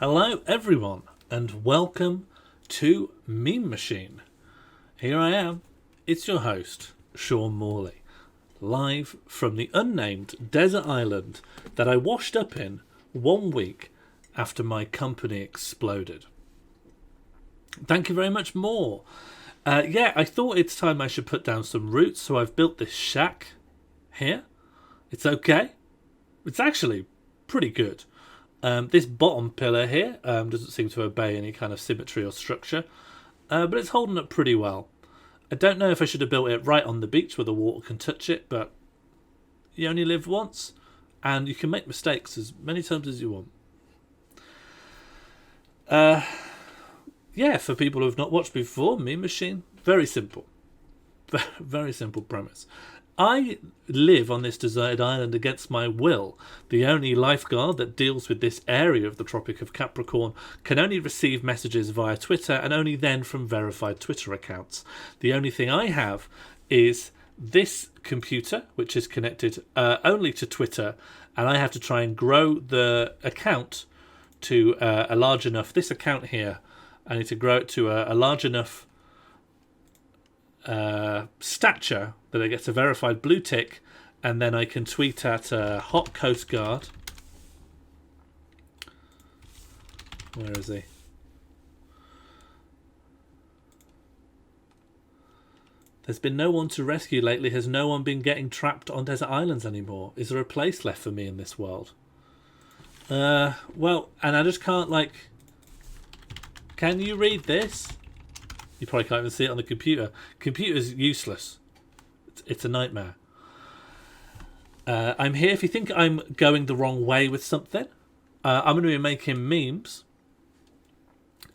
Hello everyone and welcome to Meme Machine. Here I am, it's your host, Sean Morley, live from the unnamed desert island that I washed up in 1 week after my company exploded. Thank you very much more. I thought it's time I should put down some roots, so I've built this shack here. It's okay. It's actually pretty good. This bottom pillar here doesn't seem to obey any kind of symmetry or structure, but it's holding up pretty well. I don't know if I should have built it right on the beach where the water can touch it, but you only live once, and you can make mistakes as many times as you want. For people who have not watched before, Meme Machine, very simple. Very simple premise. I live on this deserted island against my will. The only lifeguard that deals with this area of the Tropic of Capricorn can only receive messages via Twitter, and only then from verified Twitter accounts. The only thing I have is this computer, which is connected only to Twitter, and I have to try and grow the account to a large enough... This account here, I need to grow it to a large enough stature that it gets a verified blue tick, and then I can tweet at Hot Coast Guard. Where is he? There's been no one to rescue lately. Has no one been getting trapped on desert islands anymore? Is there a place left for me in this world? Well, and I just can't, like... Can you read this? You probably can't even see it on the computer. Computer's useless. It's a nightmare. I'm here. If you think I'm going the wrong way with something, I'm going to be making memes.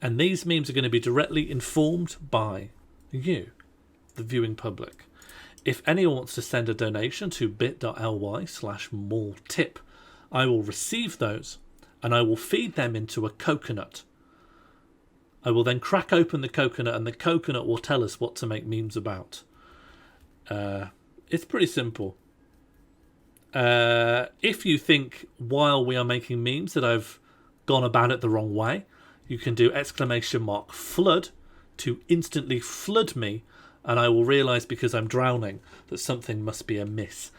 And these memes are going to be directly informed by you, the viewing public. If anyone wants to send a donation to bit.ly/malltip, I will receive those and I will feed them into a coconut. I will then crack open the coconut, and the coconut will tell us what to make memes about. It's pretty simple. If you think while we are making memes that I've gone about it the wrong way, you can do !flood to instantly flood me, and I will realise because I'm drowning that something must be amiss.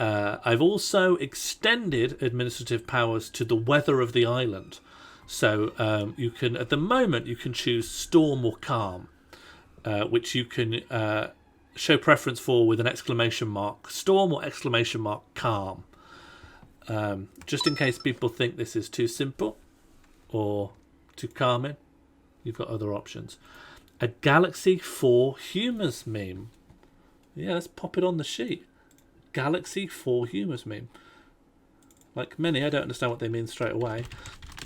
I've also extended administrative powers to the weather of the island. So you can, at the moment, you can choose storm or calm, which you can show preference for with an ! Storm or ! Calm. Just in case people think this is too simple or too calming, you've got other options. A Galaxy for Humours meme. Yeah, let's pop it on the sheet. Galaxy for Humours meme. Like many, I don't understand what they mean straight away.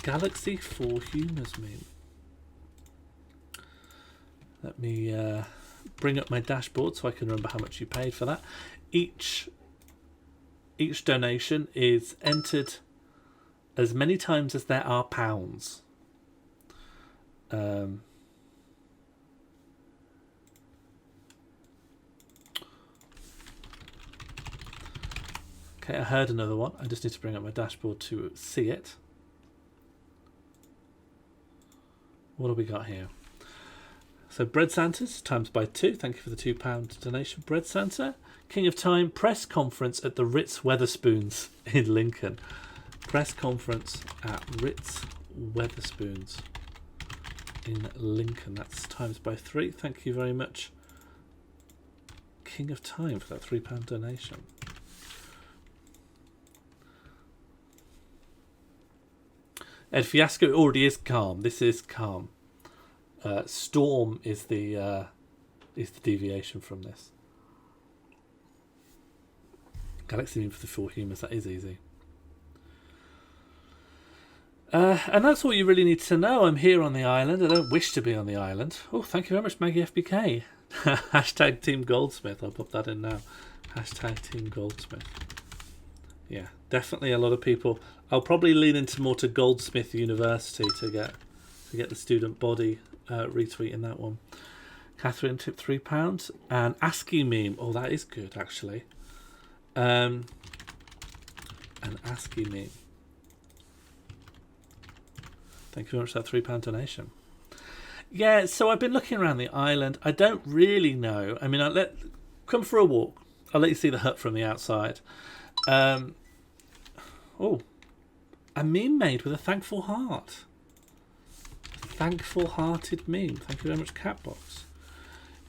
Galaxy for Humours meme. Let me bring up my dashboard so I can remember how much you paid for that. Each donation is entered as many times as there are pounds. Okay, I heard another one. I just need to bring up my dashboard to see it. What do we got here? So Bread Santa's times by 2. Thank you for the £2 donation, Bread Santa. King of Time press conference at the Ritz Weatherspoons in Lincoln. Press conference at Ritz Weatherspoons in Lincoln. That's times by 3. Thank you very much, King of Time, for that £3 donation. Ed Fiasco already is calm. This is calm. Storm is the deviation from this. Galaxy meme for the full humours. That is easy. And that's all you really need to know. I'm here on the island. I don't wish to be on the island. Oh, thank you very much, Maggie FBK. Hashtag Team Goldsmith. I'll pop that in now. Hashtag Team Goldsmith. Yeah, definitely a lot of people. I'll probably lean into more to Goldsmith University to get the student body retweeting that one. Catherine tipped £3. And ASCII meme. Oh, that is good actually. An ASCII meme. Thank you very much for that £3 donation. Yeah, so I've been looking around the island. I don't really know. I mean, come for a walk. I'll let you see the hut from the outside. Oh, a meme made with a thankful heart. Thankful-hearted meme. Thank you very much, Catbox.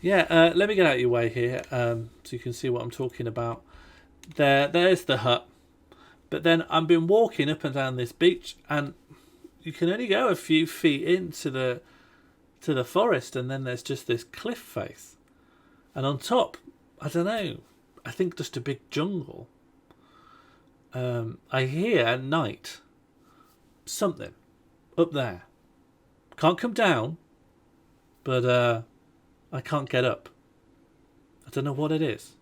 Yeah, let me get out of your way here so you can see what I'm talking about. There's the hut. But then I've been walking up and down this beach, and you can only go a few feet into the forest, and then there's just this cliff face. And on top, I don't know, I think just a big jungle. I hear at night something up there. Can't come down, but I can't get up. I don't know what it is.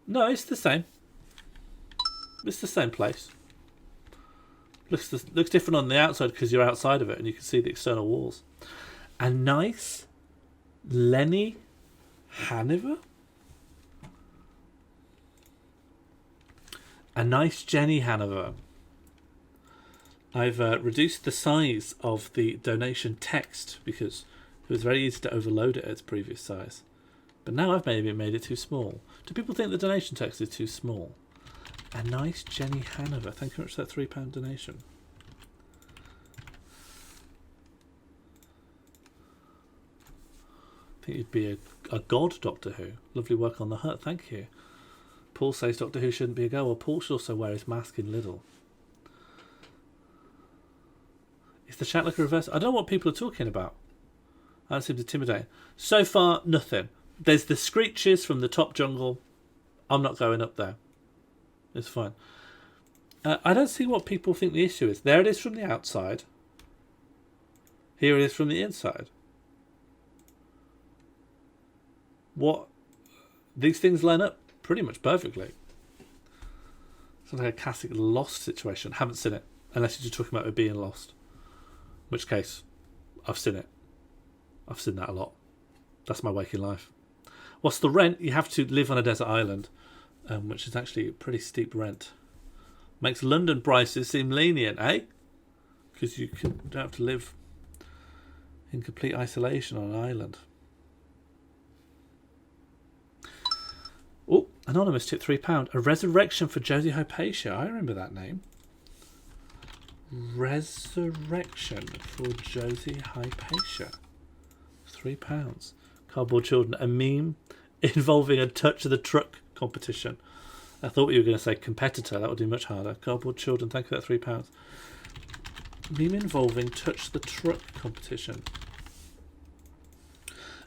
No, it's the same. It's the same place. Looks different on the outside because you're outside of it and you can see the external walls. A nice Lenny Hanover? A nice Jenny Hanover. I've reduced the size of the donation text because it was very easy to overload it at its previous size. But now I've maybe made it too small. Do people think the donation text is too small? A nice Jenny Hanover. Thank you very much for that £3 donation. I think you'd be a god, Doctor Who. Lovely work on the hut, thank you. Paul says Doctor Who shouldn't be a girl. Well, Paul should also wear his mask in Lidl. Is the chat like a reverse? I don't know what people are talking about. That seems intimidating. So far, nothing. There's the screeches from the top jungle. I'm not going up there. It's fine. I don't see what people think the issue is. There it is from the outside. Here it is from the inside. What? These things line up pretty much perfectly. It's like a classic Lost situation. Haven't seen it. Unless you're just talking about it being lost. In which case, I've seen it. I've seen that a lot. That's my waking life. What's the rent? You have to live on a desert island. Which is actually a pretty steep rent. Makes London prices seem lenient, eh? Because you don't have to live in complete isolation on an island. Oh, Anonymous tipped £3. A resurrection for Josie Hypatia. I remember that name. Resurrection for Josie Hypatia. £3. Cardboard Children. A meme involving a touch of the truck competition. I thought you were going to say competitor. That would be much harder. Cardboard Children, thank you for that £3. Meme involving touch the truck competition.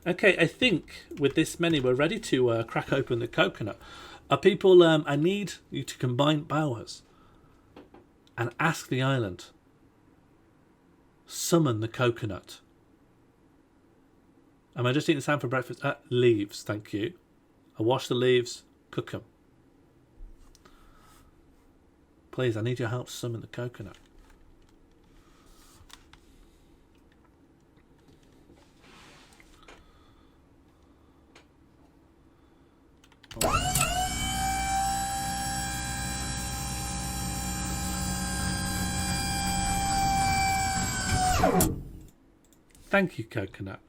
Okay, I think with this many we're ready to crack open the coconut. People, I need you to combine powers and ask the island. Summon the coconut. Am I just eating sand for breakfast? Leaves, thank you. I wash the leaves. Cook them. Please, I need your help to summon the coconut. Thank you, coconut.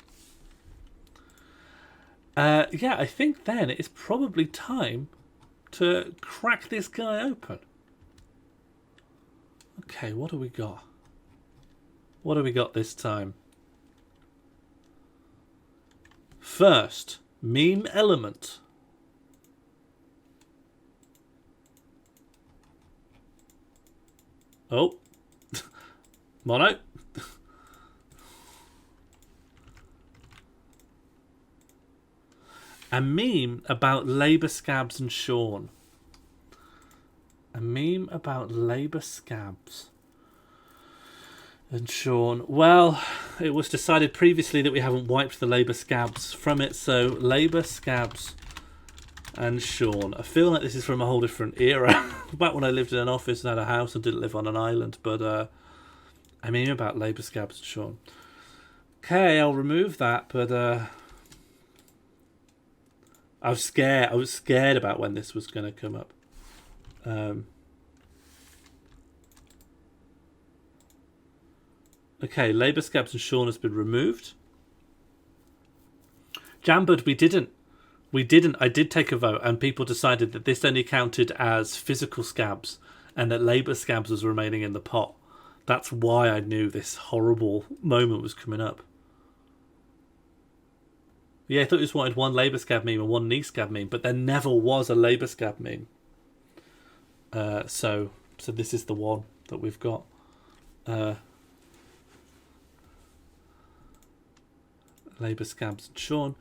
Yeah, I think then it's probably time to crack this guy open. Okay, what do we got? What do we got this time? First, meme element. Oh. Mono. A meme about labour scabs and Sean. A meme about labour scabs and Sean. Well, it was decided previously that we haven't wiped the labour scabs from it, so labour scabs and Sean. I feel like this is from a whole different era. Back when I lived in an office and had a house and didn't live on an island, but a meme about labour scabs and Sean. Okay, I'll remove that, but I was scared about when this was going to come up. Okay, labour scabs and Sean has been removed. Jambud, we didn't. I did take a vote, and people decided that this only counted as physical scabs, and that labour scabs was remaining in the pot. That's why I knew this horrible moment was coming up. Yeah, I thought you just wanted one labour scab meme and one knee scab meme, but there never was a labour scab meme. So this is the one that we've got. Labour scabs and Sean.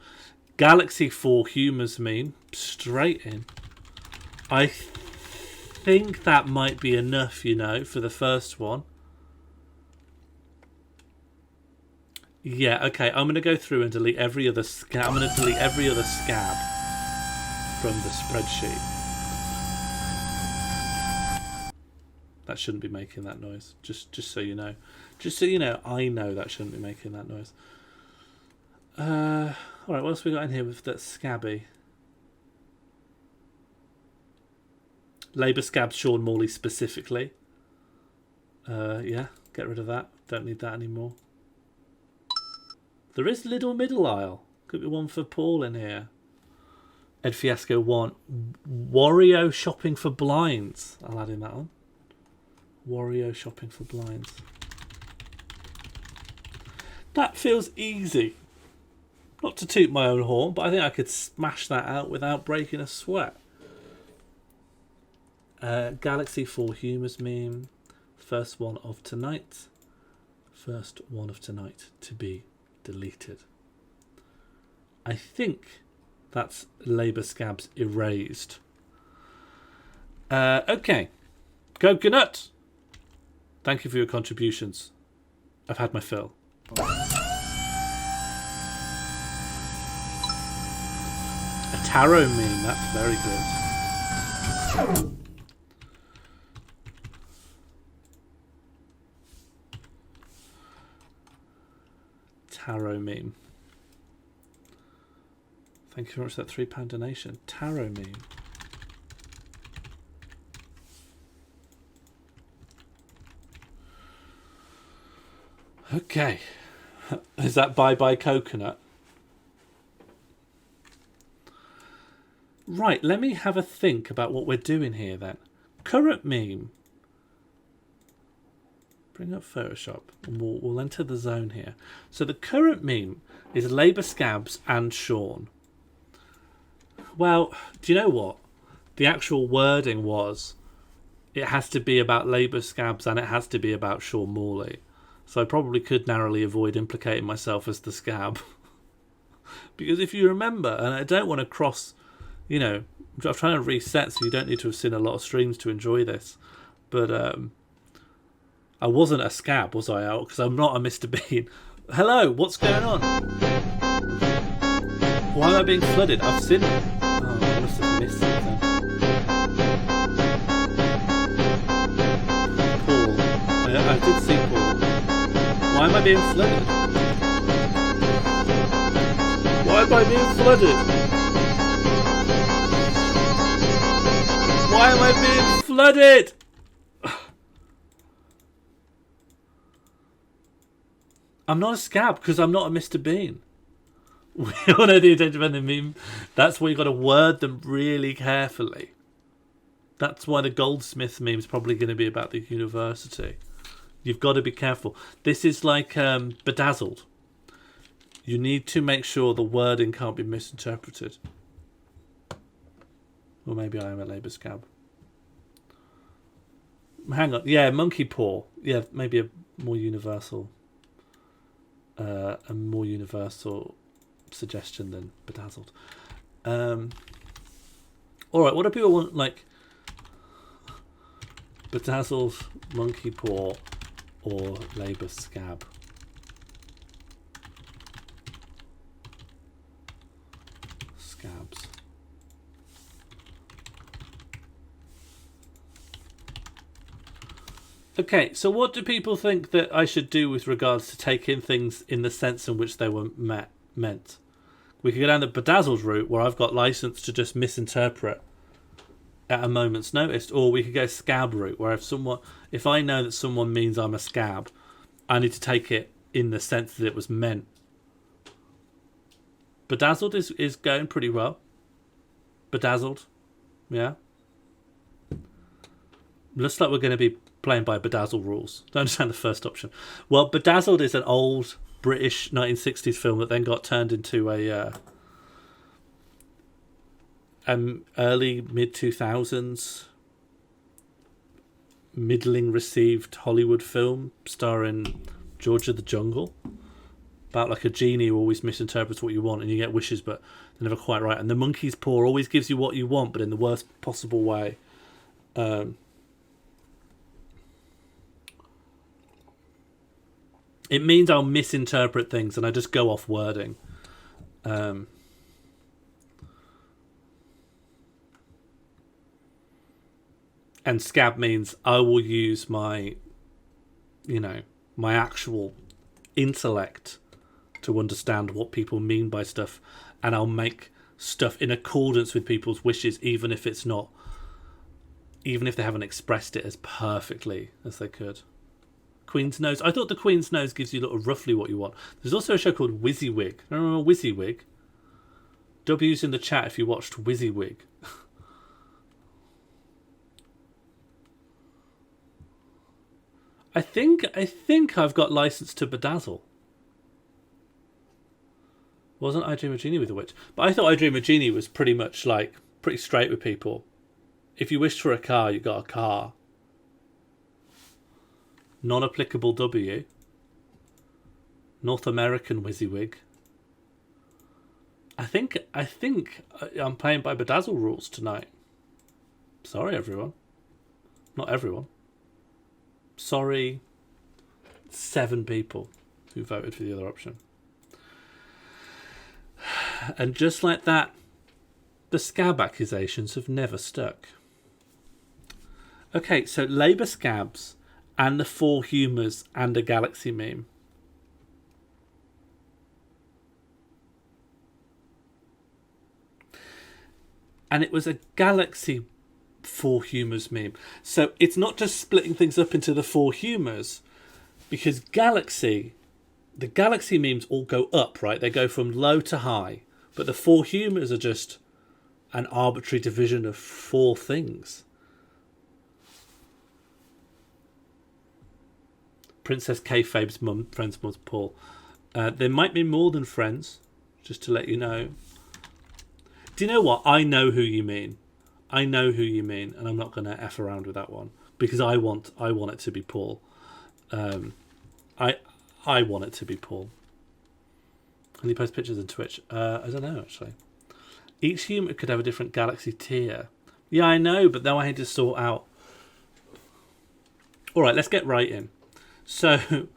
Galaxy 4 humours meme. Straight in. I think that might be enough, you know, for the first one. Yeah, okay, I'm going to go through and delete every other scab. I'm going to delete every other scab from the spreadsheet. That shouldn't be making that noise. Just so you know. Just so you know, I know that shouldn't be making that noise. Alright, what else we got in here with that scabby? Labour scab Sean Morley specifically. Yeah, get rid of that. Don't need that anymore. There is Little Middle Isle. Could be one for Paul in here. Ed Fiasco 1. Wario shopping for blinds. I'll add in that one. Wario shopping for blinds. That feels easy. Not to toot my own horn, but I think I could smash that out without breaking a sweat. Galaxy 4 Humours meme. First one of tonight. First one of tonight to be deleted. I think that's Labour Scabs erased. Okay. Coconut! Thank you for your contributions. I've had my fill. A tarot meme, that's very good. Tarot meme. Thank you very much for that £3 donation. Tarot meme. Okay. Is that bye bye coconut? Right, let me have a think about what we're doing here then. Current meme. Bring up Photoshop and we'll enter the zone here. So the current meme is Labour Scabs and Sean. Well, do you know what? The actual wording was it has to be about Labour Scabs and it has to be about Sean Morley. So I probably could narrowly avoid implicating myself as the scab. Because if you remember, and I don't want to cross, you know, I'm trying to reset so you don't need to have seen a lot of streams to enjoy this. But I wasn't a scab, was I, Al? Because I'm not a Mr. Bean. Hello, what's going on? Why am I being flooded? I've seen it. Oh, I must have missed something. Paul. I did see Paul. Why am I being flooded? Why am I being flooded? Why am I being flooded? I'm not a scab because I'm not a Mr. Bean. We all know the intention of the meme. That's why you've got to word them really carefully. That's why the Goldsmith meme is probably going to be about the university. You've got to be careful. This is like bedazzled. You need to make sure the wording can't be misinterpreted. Or maybe I am a Labour scab. Hang on. Yeah, monkey paw. Yeah, maybe a more universal suggestion than bedazzled. Alright, what do people want? Like bedazzled, monkey paw, or Labour scab? Scabs. Okay, so what do people think that I should do with regards to taking things in the sense in which they were meant? We could go down the bedazzled route where I've got license to just misinterpret at a moment's notice, or we could go scab route where if I know that someone means I'm a scab, I need to take it in the sense that it was meant. Bedazzled is going pretty well. Bedazzled. Yeah. Looks like we're going to be playing by Bedazzled rules. Don't understand the first option. Well, Bedazzled is an old British 1960s film that then got turned into a early mid-2000s middling received Hollywood film starring George of the Jungle, about like a genie who always misinterprets what you want and you get wishes but they're never quite right, and the monkey's paw always gives you what you want but in the worst possible way. It means I'll misinterpret things and I just go off wording. And scab means I will use my, my actual intellect to understand what people mean by stuff, and I'll make stuff in accordance with people's wishes, even if they haven't expressed it as perfectly as they could. Queen's Nose. I thought the Queen's Nose gives you roughly what you want. There's also a show called WYSIWYG. I remember WYSIWYG. W's in the chat if you watched WYSIWYG. I think I've got license to bedazzle. Wasn't I Dream of Jeannie with a witch? But I thought I Dream of Jeannie was pretty much pretty straight with people. If you wished for a car, you got a car. Non-applicable W. North American WYSIWYG. I think I'm playing by Bedazzle rules tonight. Sorry, everyone. Not everyone. Sorry, 7 people who voted for the other option. And just like that, the scab accusations have never stuck. Okay, so Labour scabs and the 4 humours and a galaxy meme. And it was a galaxy 4 humours meme. So it's not just splitting things up into the 4 humours, because the galaxy memes all go up, right? They go from low to high. But the 4 humours are just an arbitrary division of 4 things. Princess Kayfabe's friend's mum's Paul. There might be more than friends, just to let you know. Do you know what? I know who you mean. I know who you mean, and I'm not going to F around with that one, because I want it to be Paul. I want it to be Paul. And he posts pictures on Twitch. I don't know, actually. Each humour could have a different galaxy tier. Yeah, I know, but now I had to sort out. All right, let's get right in. So,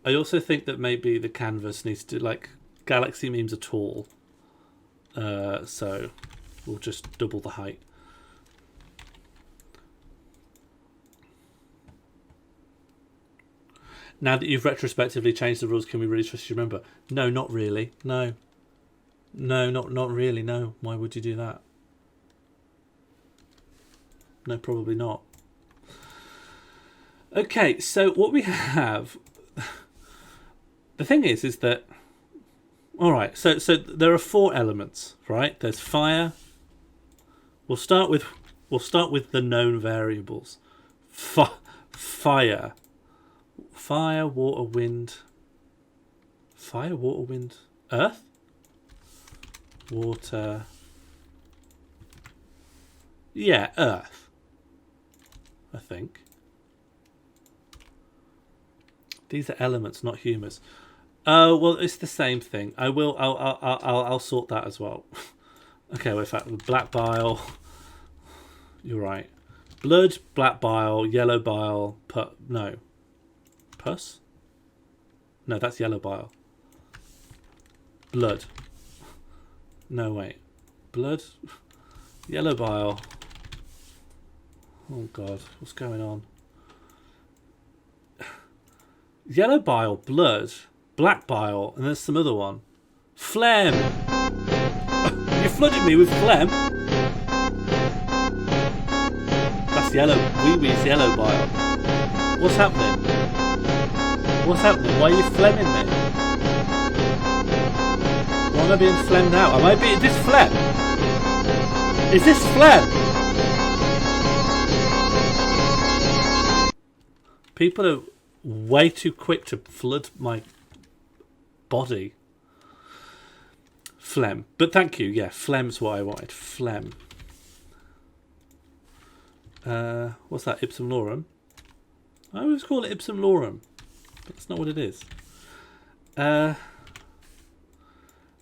I also think that maybe the canvas needs to, galaxy memes are tall. So, we'll just double the height. Now that you've retrospectively changed the rules, can we really trust you? Remember? No, not really. No, not really. No. Why would you do that? No, probably not. Okay, so what we have... The thing is that... Alright, so there are 4 elements, right? There's fire. We'll start with the known variables. Fire. Fire, water, wind. Fire, water, wind. Earth? Water. Yeah, earth. I think. These are elements, not humours. Oh, well, it's the same thing. I'll sort that as well. Okay, well, in fact, black bile. You're right. Blood, black bile, yellow bile, no. Pus? No, that's yellow bile. Blood. No, wait. Blood? Yellow bile. Oh, God. What's going on? Yellow bile, blood, black bile, and there's some other one. Phlegm! You flooded me with phlegm? That's yellow. Wee-wee's yellow bile. What's happening? What's happening? Why are you flemming me? Why am I being flemmed out? Am I being... Is this phlegm? Is this phlegm? People are way too quick to flood my body. Phlegm. But thank you. Yeah, phlegm's what I wanted. Phlegm. What's that? Ipsum lorem? I always call it ipsum lorem, but that's not what it is.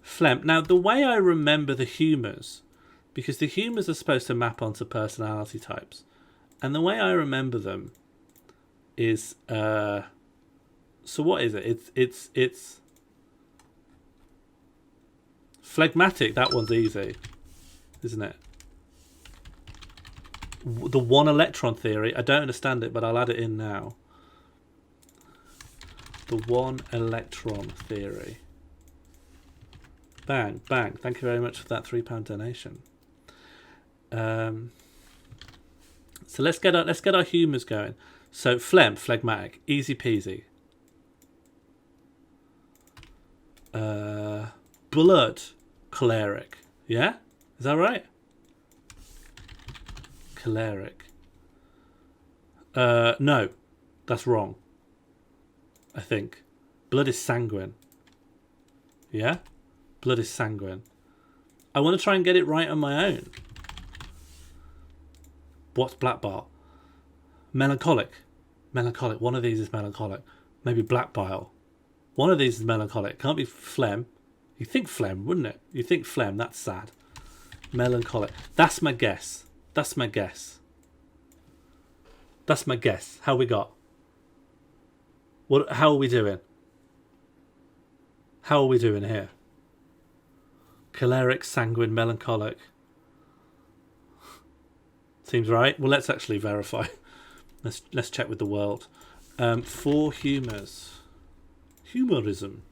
Phlegm. Now, the way I remember the humours, because the humours are supposed to map onto personality types, and the way I remember them is so what is it? It's phlegmatic. That one's easy, isn't it? The one electron theory. I don't understand it, but I'll add it in now. The one electron theory. Bang, bang. Thank you very much for that £3 donation. So let's get our humours going. So phlegm, phlegmatic, easy peasy. Blood, choleric. Yeah? Is that right? Choleric. No, that's wrong. I think. Blood is sanguine. Yeah? Blood is sanguine. I want to try and get it right on my own. What's black bile? Melancholic. Melancholic. One of these is melancholic. Maybe black bile. One of these is melancholic. Can't be phlegm. You think phlegm, wouldn't it? You think phlegm. That's sad. Melancholic. That's my guess. That's my guess. That's my guess. How we got? What? How are we doing? How are we doing here? Choleric, sanguine, melancholic. Seems right. Well, let's actually verify. Let's check with the world. 4 humours. Humorism.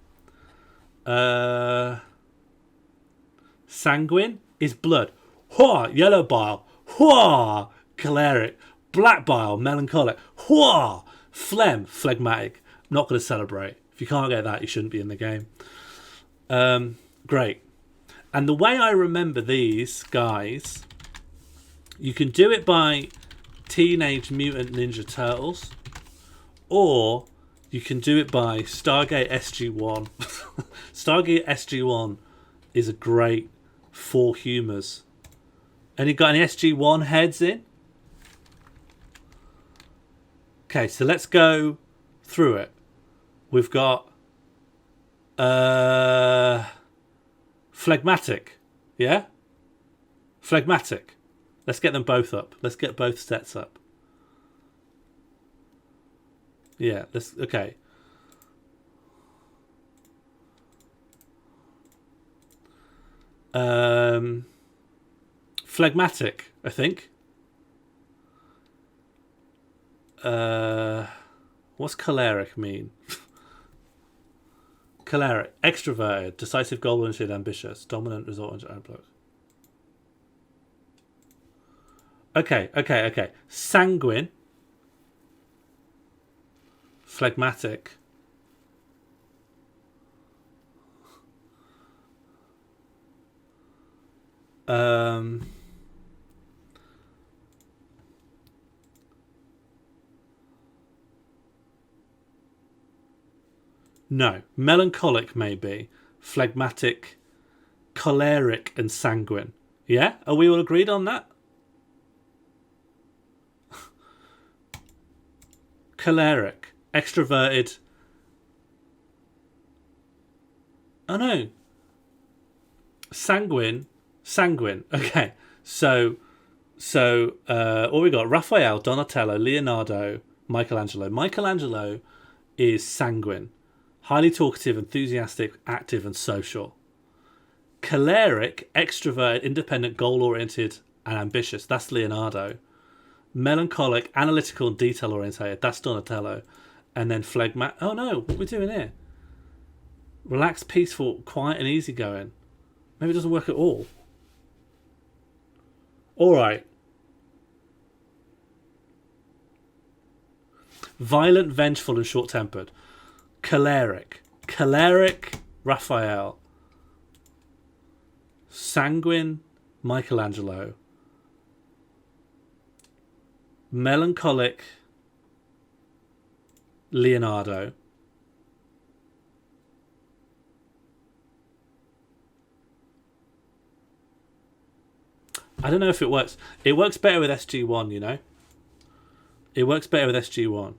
Sanguine is blood. Hua, yellow bile. Hua, choleric. Black bile, melancholic. Hua, phlegm, phlegmatic. I'm not going to celebrate. If you can't get that, you shouldn't be in the game. Great. And the way I remember these guys, you can do it by Teenage Mutant Ninja Turtles, or you can do it by Stargate SG-1. Stargate SG-1 is a great 4 humours. Any got any SG-1 heads in? Okay, so let's go through it. We've got phlegmatic. Yeah? Phlegmatic. Let's get them both up. Let's get both sets up. Yeah, let's... Okay. Phlegmatic, I think. What's choleric mean? Choleric. Extroverted. Decisive, goal-oriented, ambitious. Dominant, result-oriented, outlook. Okay. Sanguine. Phlegmatic. No. Melancholic, maybe. Phlegmatic, choleric, and sanguine. Yeah? Are we all agreed on that? Choleric. Extroverted. Oh no. Sanguine. Okay. So what we got? Raphael, Donatello, Leonardo, Michelangelo. Michelangelo is sanguine. Highly talkative, enthusiastic, active, and social. Choleric, extroverted, independent, goal-oriented, and ambitious. That's Leonardo. Melancholic, analytical, and detail-oriented. That's Donatello. And then phlegmatic. Oh no, what are we doing here? Relaxed, peaceful, quiet, and easygoing. Maybe it doesn't work at all. Alright. Violent, vengeful, and short-tempered. Choleric, Raphael. Sanguine, Michelangelo. Melancholic, Leonardo. I don't know if it works. It works better with SG1, you know? It works better with SG1.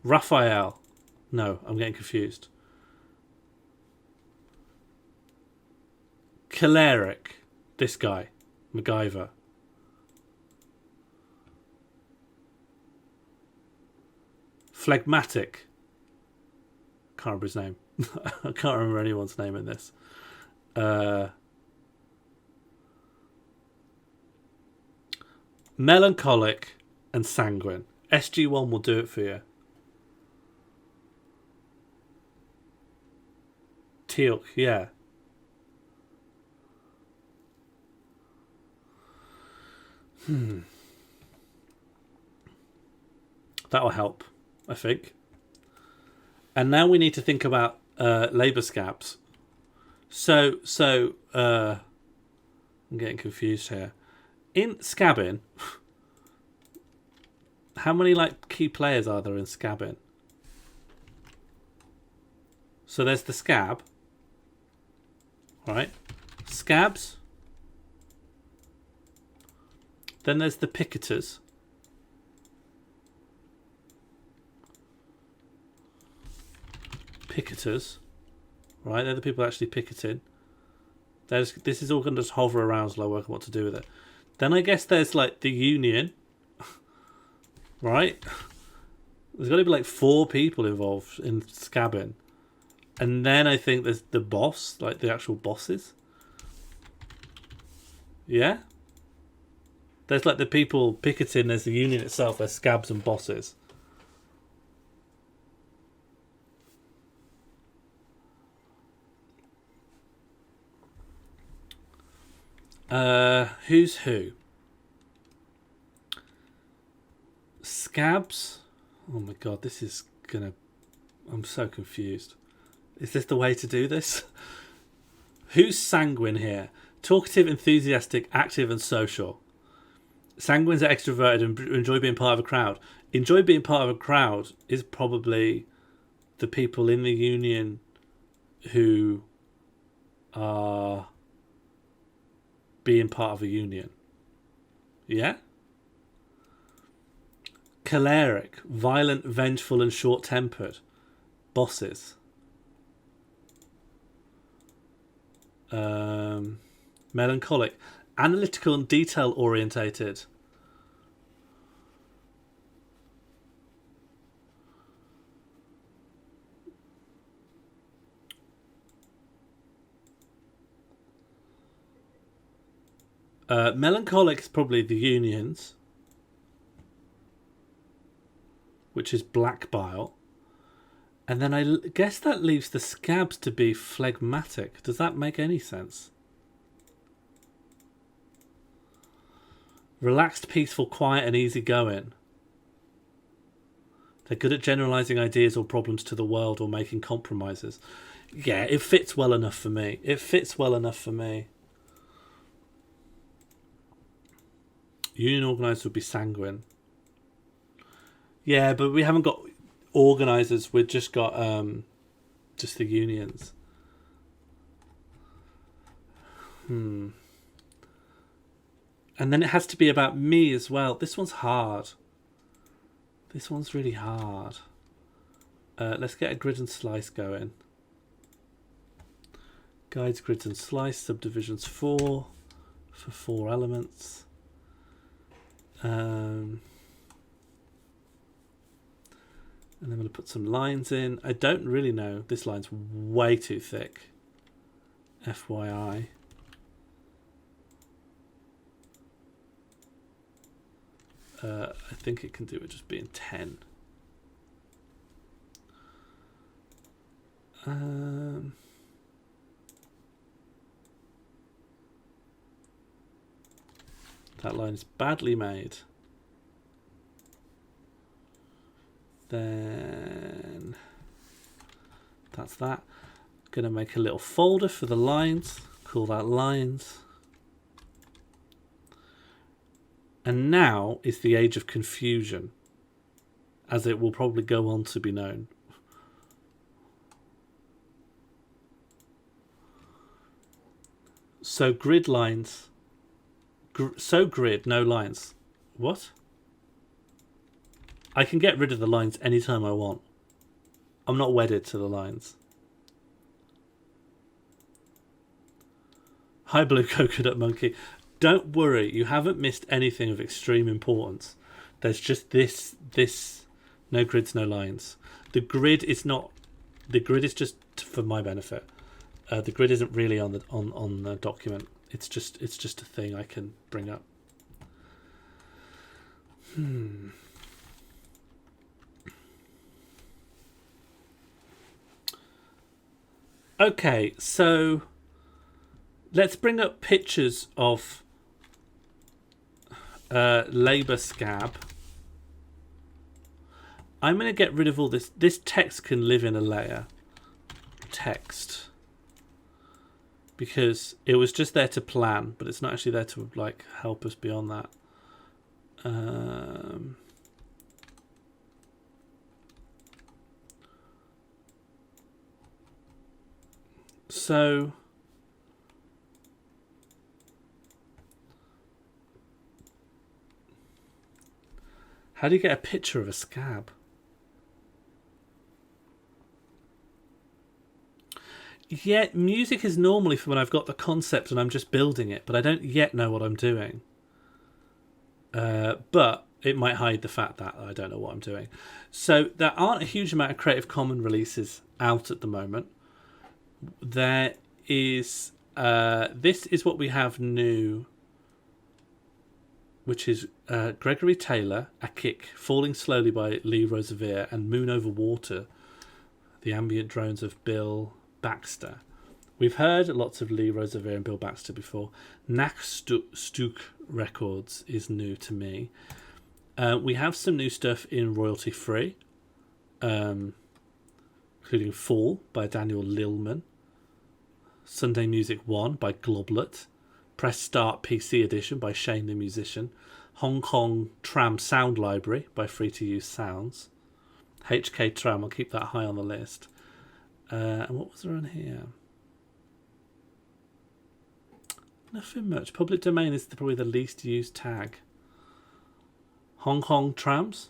Raphael. No, I'm getting confused. Choleric. This guy. MacGyver. Phlegmatic. Can't remember his name. I can't remember anyone's name in this. Melancholic and sanguine. SG1 will do it for you. Teal'c, yeah. That'll help, I think. And now we need to think about labour scabs. So I'm getting confused here. In scabbing, how many like key players are there in scabbing? So there's the scab, right? Scabs. Then there's the picketers. Picketers, right? They're the people actually picketing. This is all going to just hover around as I work out what to do with it. Then I guess there's like the union, right? There's got to be like 4 people involved in scabbing. And then I think there's the boss, like the actual bosses. Yeah? There's like the people picketing, there's the union itself, there's scabs and bosses. Who's who? Scabs? Oh my god, this is gonna... I'm so confused. Is this the way to do this? Who's sanguine here? Talkative, enthusiastic, active and social. Sanguines are extroverted and enjoy being part of a crowd. Enjoy being part of a crowd is probably the people in the union who are being part of a union. Yeah? Choleric, violent, vengeful and short-tempered. Bosses. Melancholic, analytical and detail-orientated. Melancholic is probably the unions, which is black bile. And then I guess that leaves the scabs to be phlegmatic. Does that make any sense? Relaxed, peaceful, quiet and easygoing. They're good at generalising ideas or problems to the world or making compromises. Yeah, it fits well enough for me. It fits well enough for me. Union organisers would be sanguine. Yeah, but we haven't got organisers. We've just got just the unions. And then it has to be about me as well. This one's hard. This one's really hard. Let's get a grid and slice going. Guides, grids and slice, subdivisions 4 for 4 elements. And I'm going to put some lines in. I don't really know. This line's way too thick. FYI. I think it can do it just being 10. That line is badly made. then that's that. Going to make a little folder for the lines, call that lines. And now is the age of confusion, as it will probably go on to be known. So grid lines, so grid, no lines. What? I can get rid of the lines anytime I want. I'm not wedded to the lines. Hi, Blue Coconut Monkey. Don't worry, you haven't missed anything of extreme importance. There's just this no grids, no lines. The grid is not. The grid is just for my benefit. The grid isn't really on the document. It's just a thing I can bring up. Okay, so let's bring up pictures of labour scab. I'm going to get rid of all this. This text can live in a layer. Text. Because it was just there to plan, but it's not actually there to like help us beyond that. So how do you get a picture of a scab? Yeah, music is normally for when I've got the concept and I'm just building it, but I don't yet know what I'm doing. But it might hide the fact that I don't know what I'm doing. So there aren't a huge amount of Creative Commons releases out at the moment. There is... this is what we have new, which is Gregory Taylor, A Kick, Falling Slowly by Lee Rosevere, and Moon Over Water, the ambient drones of Bill Baxter. We've heard lots of Lee Rosevere and Bill Baxter before. Nachtstück Records is new to me. We have some new stuff in royalty free, including Fall by Daniel Lillman, Sunday Music 1 by Globlet, Press Start PC Edition by Shane the Musician, Hong Kong Tram Sound Library by Free to Use Sounds, HK Tram, I'll keep that high on the list. And what was there on here? Nothing much. Public domain is probably the least used tag. Hong Kong Trams.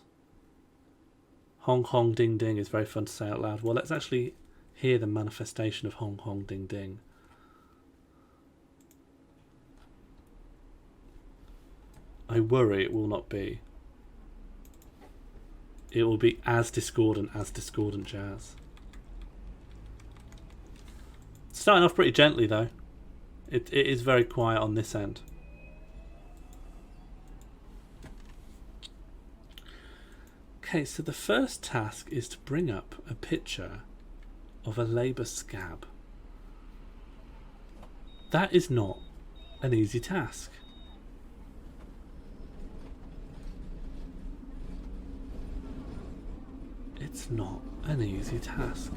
Hong Kong Ding Ding is very fun to say out loud. Well, let's actually hear the manifestation of Hong Kong Ding Ding. I worry it will not be. It will be as discordant jazz. Starting off pretty gently though. It is very quiet on this end. Okay, so the first task is to bring up a picture of a labour scab. That is not an easy task. It's not an easy task.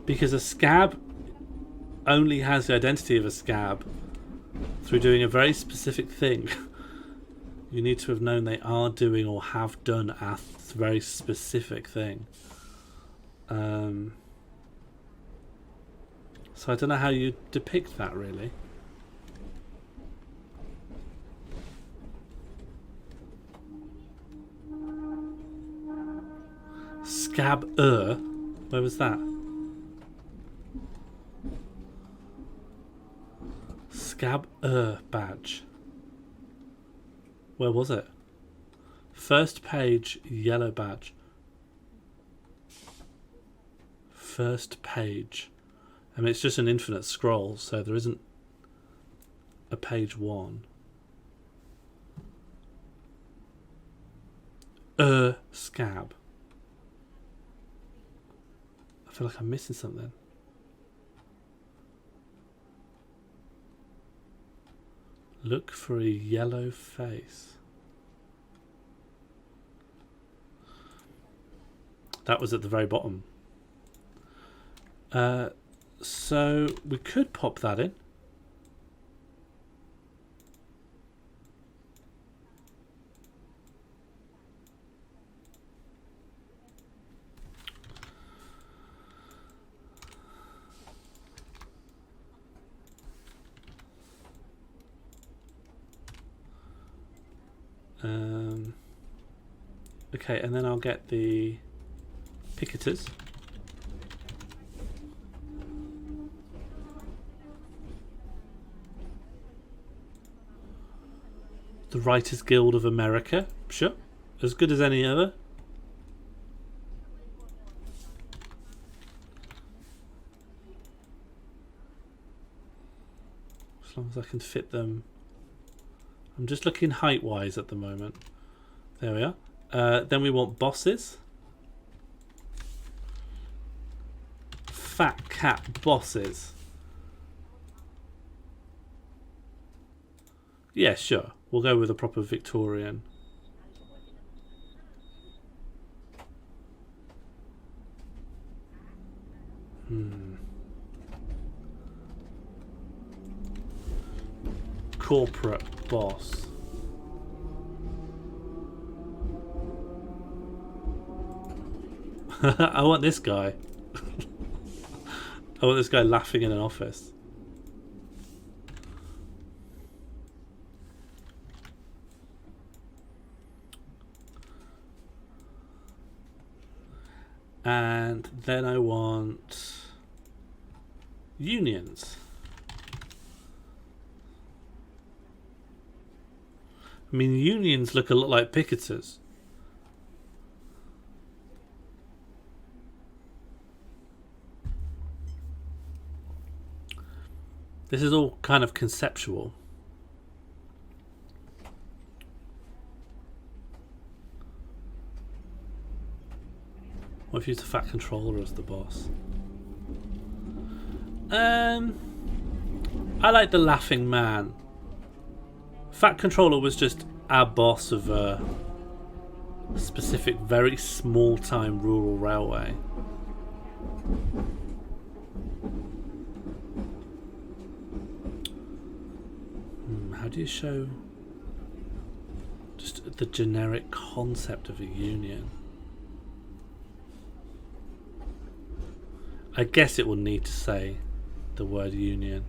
Because a scab only has the identity of a scab through doing a very specific thing. You need to have known they are doing or have done a very specific thing. So I don't know how you depict that really. Scab-er? Where was that? Scab-er badge. Where was it? First page, yellow badge. First page. I mean, it's just an infinite scroll, so there isn't a page one. Scab. I feel like I'm missing something. Look for a yellow face. That was at the very bottom. So we could pop that in. Okay, and then I'll get the picketers. The Writers Guild of America, sure, as good as any other. As long as I can fit them. I'm just looking height-wise at the moment. There we are. Then we want bosses. Fat cat bosses. Yeah, sure. We'll go with a proper Victorian. Corporate boss. I want this guy. I want this guy laughing in an office. And then I want unions. I mean, unions look a lot like picketers. This is all kind of conceptual. What if you use the Fat Controller as the boss? I like the Laughing Man. Fat Controller was just our boss of a specific, very small-time rural railway. How do you show just the generic concept of a union? I guess it will need to say the word union.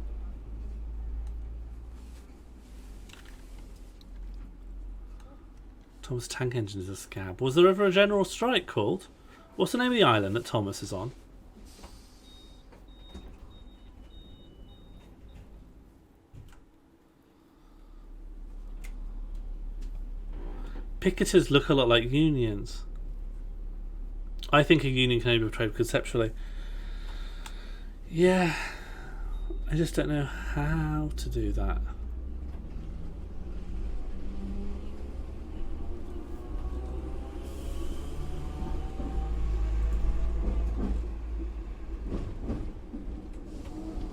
Thomas Tank Engine is a scab. Was there ever a general strike called? What's the name of the island that Thomas is on? Picketers look a lot like unions. I think a union can only be portrayed conceptually. Yeah, I just don't know how to do that.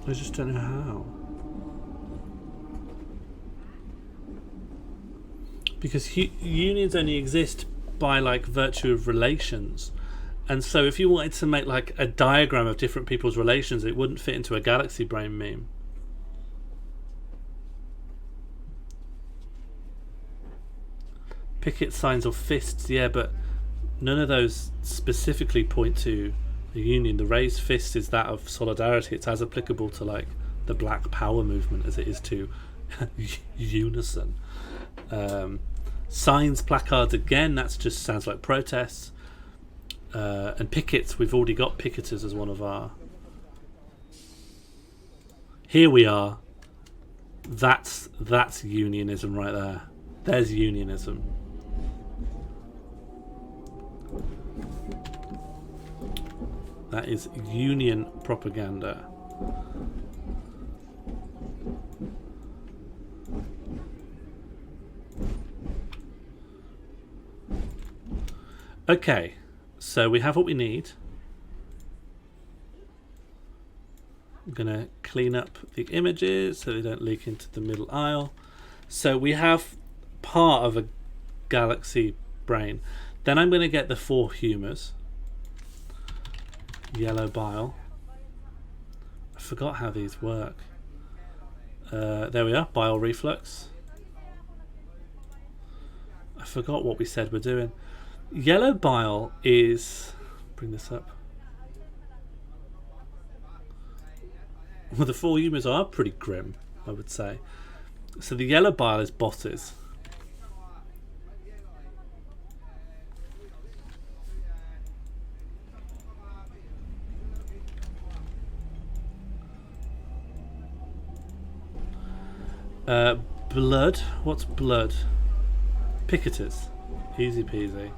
I just don't know how. Because unions only exist by like virtue of relations. And so if you wanted to make like a diagram of different people's relations, it wouldn't fit into a Galaxy Brain meme. Picket signs or fists, yeah, but none of those specifically point to a union. The raised fist is that of solidarity. It's as applicable to like the Black Power movement as it is to unison. Signs, placards, again, that just sounds like protests. And pickets, we've already got picketers as one of our. Here we are. That's unionism right there. There's unionism. That is union propaganda. Okay, so we have what we need. I'm going to clean up the images so they don't leak into the middle aisle. So we have part of a Galaxy Brain. Then I'm going to get the 4 humours. Yellow bile. I forgot how these work. There we are, bile reflux. I forgot what we said we're doing. Yellow bile is... Bring this up. Well, the four humors are pretty grim, I would say. So the yellow bile is bosses. Blood. What's blood? Picketers. Easy peasy.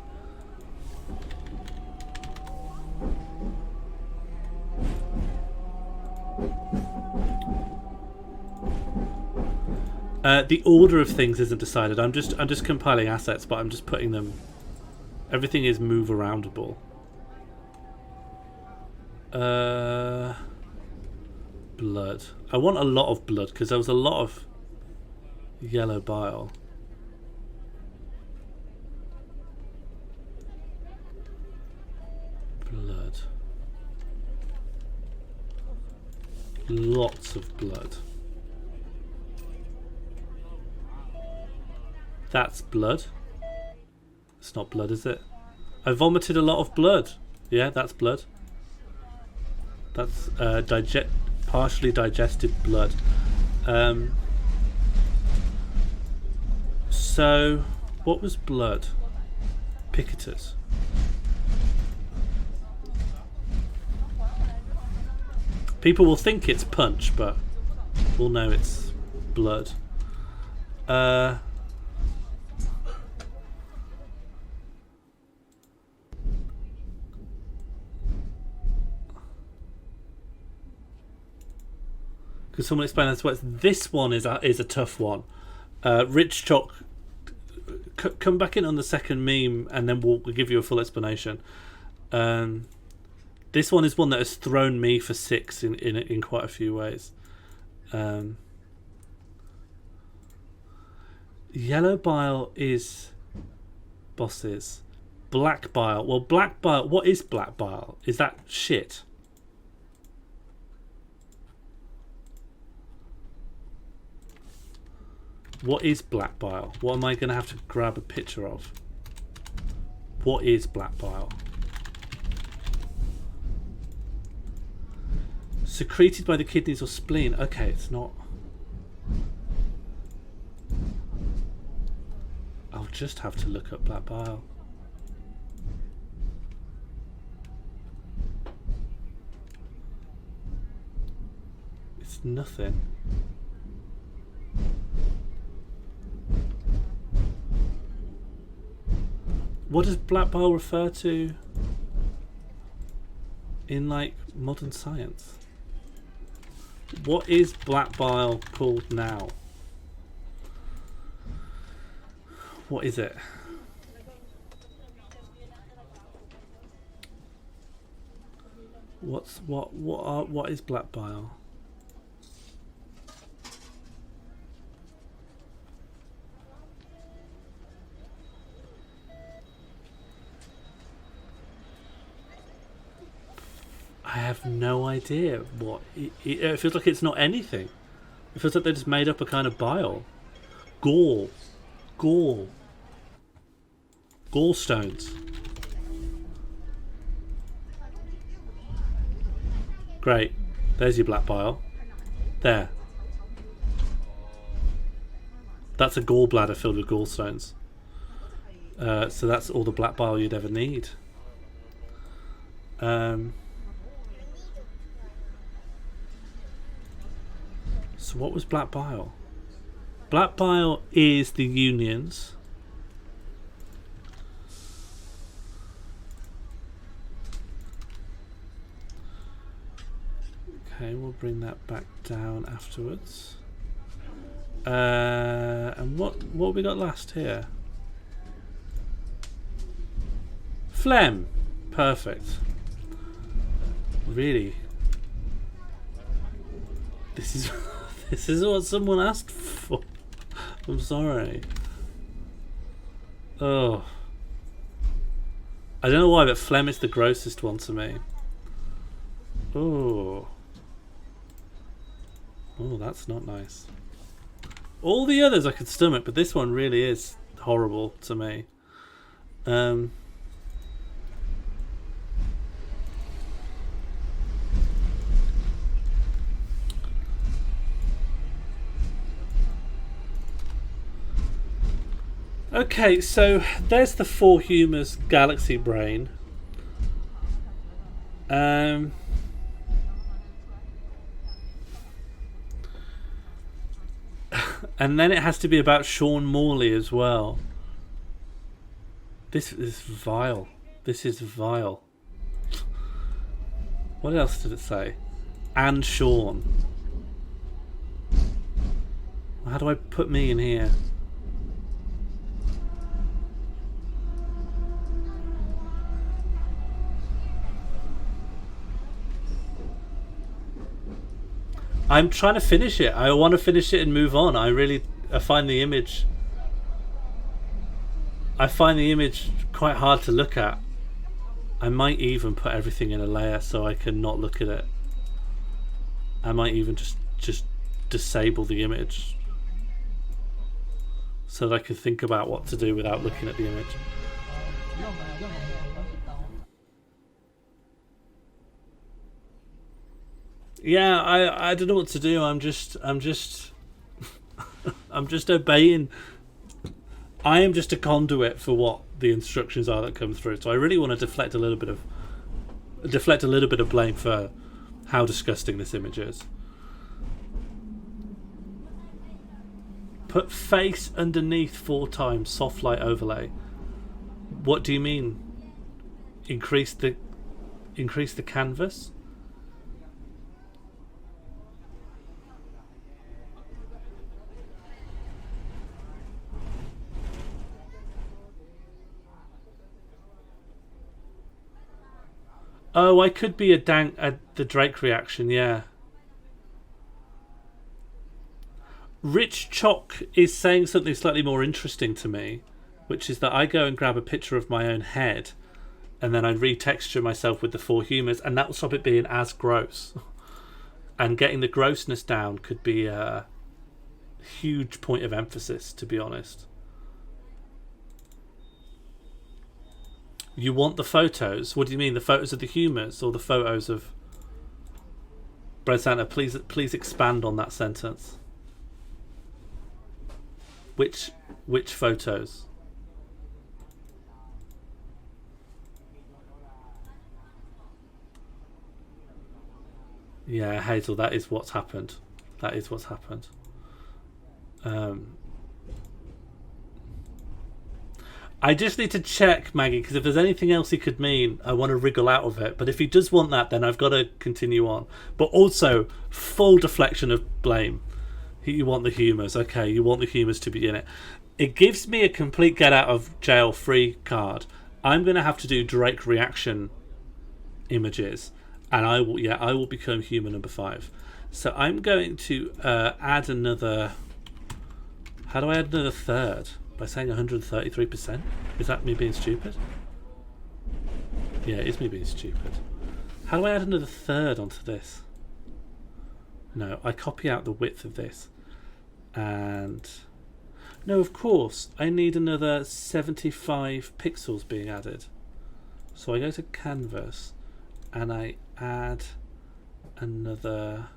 The order of things isn't decided. I'm just compiling assets, but I'm just putting them. Everything is move aroundable. Blood. I want a lot of blood because there was a lot of yellow bile. Blood. Lots of blood. That's blood. It's not blood, is it? I vomited a lot of blood. Yeah, that's blood. That's partially digested blood. So, what was blood? Picketers. People will think it's punch, but we'll know it's blood. Could someone explain that to us? This one is a tough one. Rich Chalk, come back in on the second meme, and then we'll give you a full explanation. This one is one that has thrown me for 6 in quite a few ways. Yellow bile is bosses. Black bile. Well, black bile. What is black bile? Is that shit? What is black bile? What am I going to have to grab a picture of? What is black bile? Secreted by the kidneys or spleen. Okay, it's not. I'll just have to look up black bile. It's nothing. What does black bile refer to in like modern science? What is black bile called now? What is it? What is black bile? I have no idea what it feels like. It's not anything. It feels like they just made up a kind of bile. Gallstones. Great. There's your black bile. There. That's a gallbladder filled with gallstones. So that's all the black bile you'd ever need. So what was black bile? Black bile is the unions. Okay, we'll bring that back down afterwards. And what we got last here? Phlegm. Perfect. Really? This is this is what someone asked for. I'm sorry. Oh. I don't know why, but phlegm is the grossest one to me. Oh. Oh, that's not nice. All the others I could stomach, but this one really is horrible to me. Okay, so there's the Four Humors Galaxy Brain. And then it has to be about Sean Morley as well. This is vile. This is vile. What else did it say? And Sean. How do I put me in here? I'm trying to finish it. I want to finish it and move on. I find the image quite hard to look at. I might even put everything in a layer so I can not look at it. I might even just disable the image so that I can think about what to do without looking at the image. Yeah, I don't know what to do. I'm just I'm just obeying. I am just a conduit for what the instructions are that come through. So I really want to deflect a little bit of blame for how disgusting this image is. Put face underneath 4 times soft light overlay. What do you mean? Increase the canvas? Oh, I could be the Drake reaction, yeah. Rich Chalk is saying something slightly more interesting to me, which is that I go and grab a picture of my own head and then I retexture myself with the 4 humors, and that will stop it being as gross. And getting the grossness down could be a huge point of emphasis, to be honest. You want the photos? What do you mean, the photos of the humors or the photos of Bread Santa? Please expand on that sentence. Which photos? Yeah, Hazel, that is what's happened. That is what's happened. I just need to check, Maggie, because if there's anything else he could mean, I want to wriggle out of it. But if he does want that, then I've got to continue on. But also, full deflection of blame. You want the humours. Okay, you want the humours to be in it. It gives me a complete get out of jail free card. I'm going to have to do direct reaction images. And I will become human number 5. So I'm going to add another... How do I add another third? By saying 133%? Is that me being stupid? Yeah, it is me being stupid. How do I add another third onto this? No, I copy out the width of this. And... No, of course, I need another 75 pixels being added. So I go to Canvas and I add another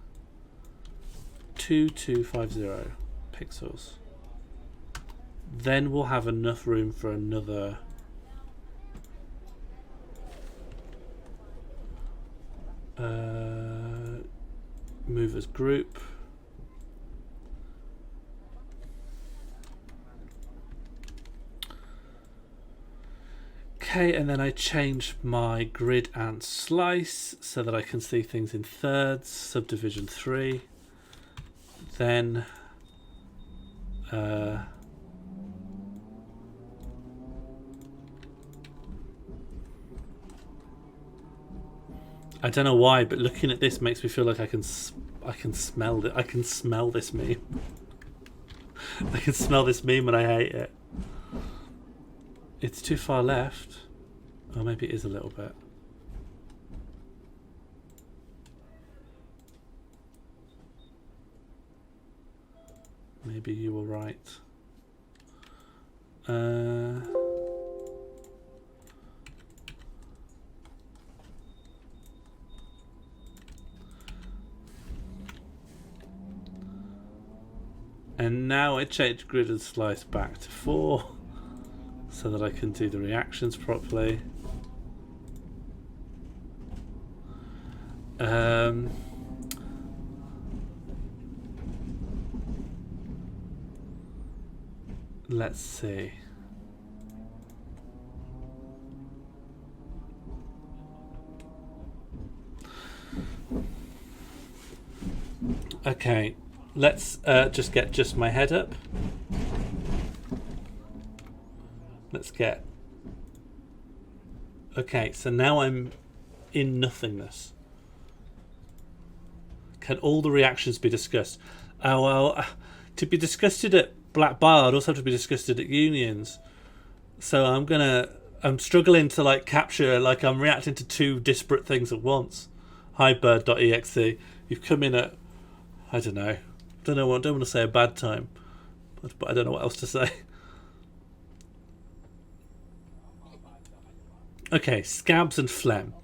2250 pixels. Then we'll have enough room for another movers group. Okay, and then I change my grid and slice so that I can see things in thirds, subdivision 3. Then I don't know why, but looking at this makes me feel like I can smell it. I can smell this meme. I can smell this meme and I hate it. It's too far left. Oh, maybe it is a little bit. Maybe you were right. And now I change grid and slice back to 4 so that I can do the reactions properly. Let's see. Okay, let's just get just my head up. Let's get... Okay, so now I'm in nothingness. Can all the reactions be discussed? Oh, well, to be disgusted at Black Bar, I'd also have to be disgusted at unions. So I'm struggling to like capture, like I'm reacting to 2 disparate things at once. Hi bird.exe, you've come in at, I don't want to say a bad time, but I don't know what else to say. Okay, scabs and phlegm.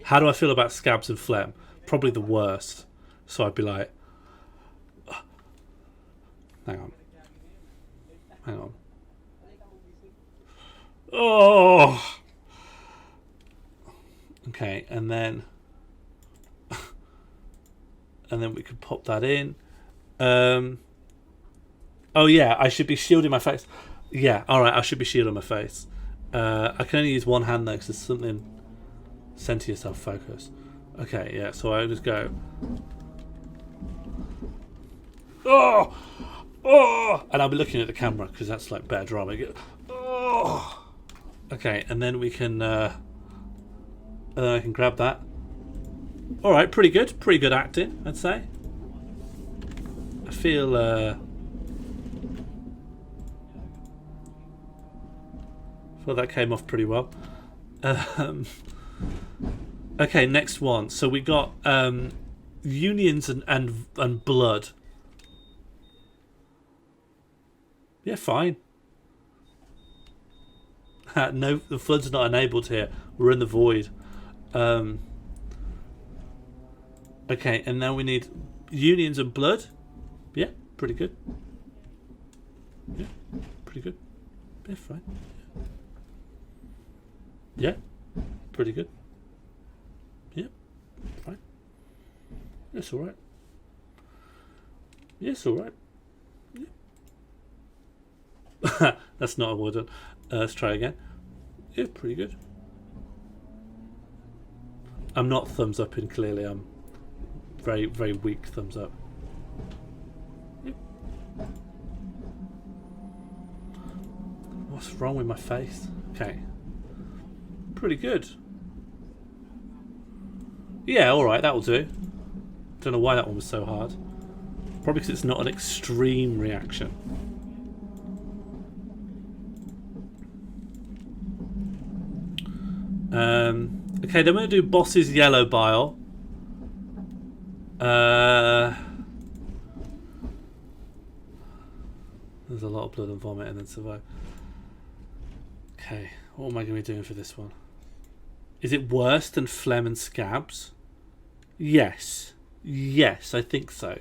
How do I feel about scabs and phlegm? Probably the worst. So I'd be like, hang on. Oh. Okay, and then we could pop that in. Oh yeah, I should be shielding my face. Yeah, all right, I should be shielding my face. I can only use one hand though, because there's something. Center yourself, focus. Okay, yeah. So I just go. Oh, and I'll be looking at the camera because that's like better drama. Oh. Okay, and then we can. I can grab that. All right, pretty good acting, I'd say. I feel. Well, that came off pretty well. Okay, next one. So we got unions and blood. Yeah, fine. No, the flood's not enabled here. We're in the void. Okay, and now we need unions and blood. Yeah, pretty good. Yeah, pretty good. Yeah, fine. Yeah, pretty good. Yeah, fine. That's alright. Yeah, it's alright. Yeah. That's not a wooden. Let's try again. Yeah, pretty good. I'm not thumbs up in clearly. I'm very, very weak thumbs up. Yeah. What's wrong with my face? Okay. Pretty good. Yeah, alright, that'll do. Don't know why that one was so hard. Probably because it's not an extreme reaction. Okay, then we're going to do boss's yellow bile. There's a lot of blood and vomit and then survive. Okay, what am I going to be doing for this one? Is it worse than phlegm and scabs? Yes. Yes, I think so.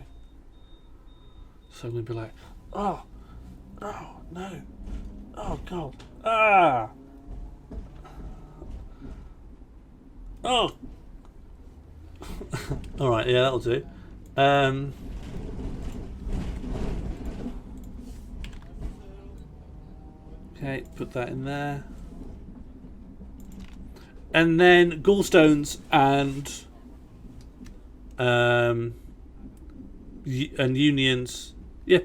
So I'm going to be like, oh, no. Oh, God. Ah. Oh. Alright, yeah, that'll do. Okay, put that in there. And then gallstones and unions. Yeah,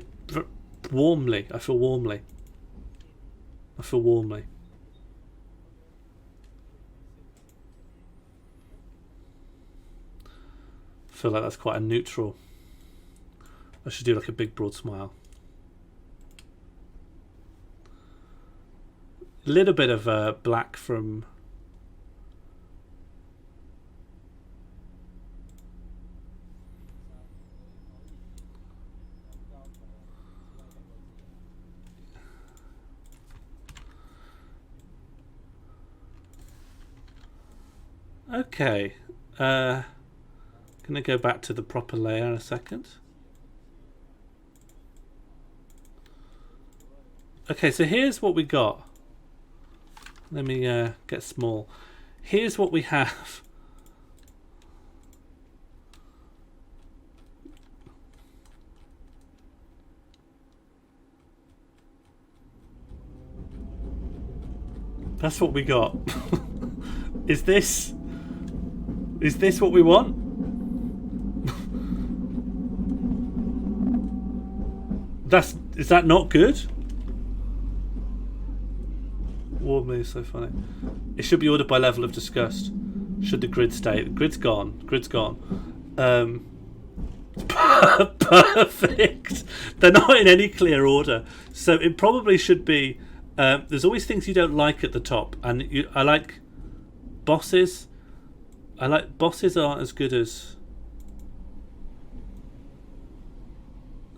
warmly. I feel warmly. I feel warmly. I feel like that's quite a neutral. I should do like a big broad smile. A little bit of black from Okay. Gonna go back to the proper layer in a second. Okay, so here's what we got. Let me get small. Here's what we have. That's what we got. Is this what we want? Is that not good? Warmly so funny. It should be ordered by level of disgust. Should the grid stay? The grid's gone. Grid's gone. Perfect. They're not in any clear order, so it probably should be. There's always things you don't like at the top, and I like bosses. Bosses aren't as good as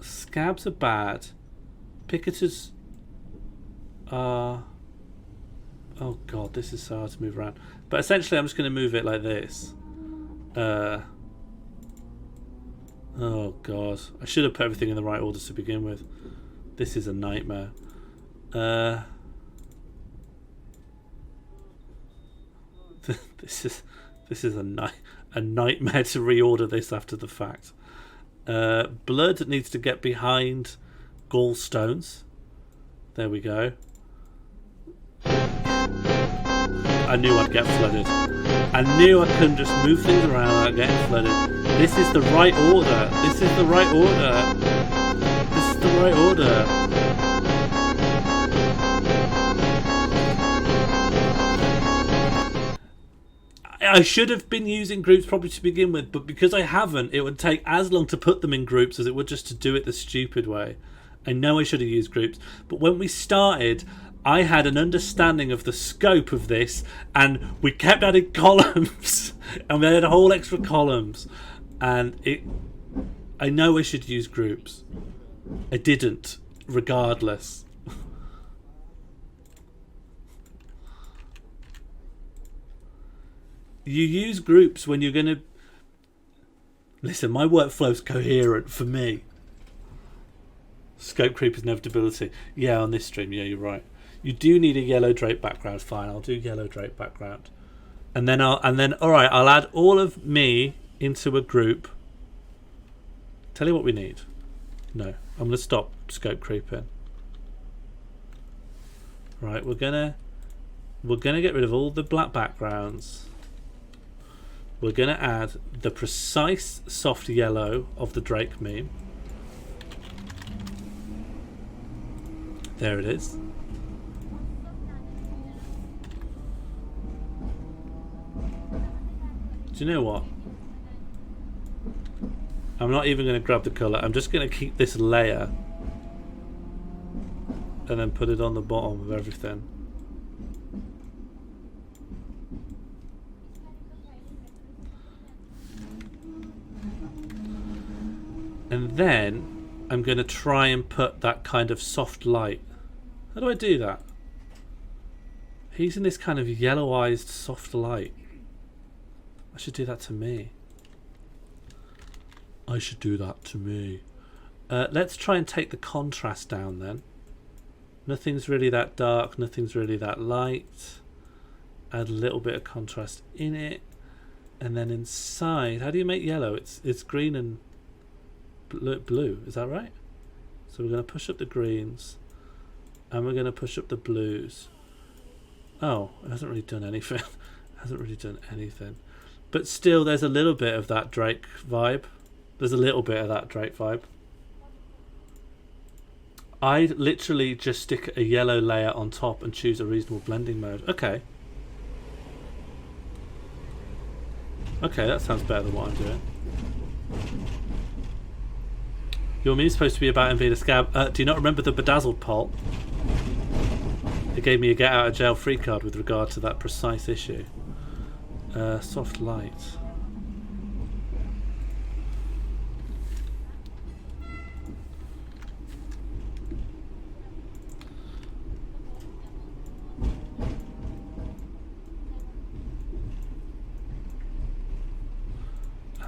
scabs are bad. Picketers are. Oh god, this is so hard to move around. But essentially, I'm just going to move it like this. Oh god, I should have put everything in the right order to begin with. This is a nightmare. This is a nightmare to reorder this after the fact. Blood needs to get behind gallstones. There we go. I knew I'd get flooded. I knew I couldn't just move things around without getting flooded. This is the right order. This is the right order. This is the right order. I should have been using groups probably to begin with, but because I haven't, it would take as long to put them in groups as it would just to do it the stupid way. I know I should have used groups, but when we started, I had an understanding of the scope of this, and we kept adding columns, and we had whole extra columns, and I know I should use groups. I didn't, regardless. You use groups when you're going to... Listen, my workflow's coherent for me. Scope creep is inevitability. Yeah, on this stream, yeah, you're right. You do need a yellow drape background. Fine, I'll do yellow drape background. And then alright, I'll add all of me into a group. Tell you what we need. No, I'm going to stop scope creeping. Right, we're gonna get rid of all the black backgrounds. We're going to add the precise soft yellow of the Drake meme. There it is. Do you know what? I'm not even going to grab the colour. I'm just going to keep this layer and then put it on the bottom of everything. And then I'm going to try and put that kind of soft light. How do I do that? He's in this kind of yellow-eyed soft light. I should do that to me. I should do that to me. Let's try and take the contrast down then. Nothing's really that dark, nothing's really that light. Add a little bit of contrast in it. And then inside, how do you make yellow? It's green and blue, is that right? So we're going to push up the greens and we're going to push up the blues. Oh, it hasn't really done anything. It hasn't really done anything. But still, there's a little bit of that Drake vibe. There's a little bit of that Drake vibe. I'd literally just stick a yellow layer on top and choose a reasonable blending mode. Okay. Okay, that sounds better than what I'm doing. Your meme's supposed to be about Invader Scab. Do you not remember the bedazzled poll? It gave me a get out of jail free card with regard to that precise issue. Soft light.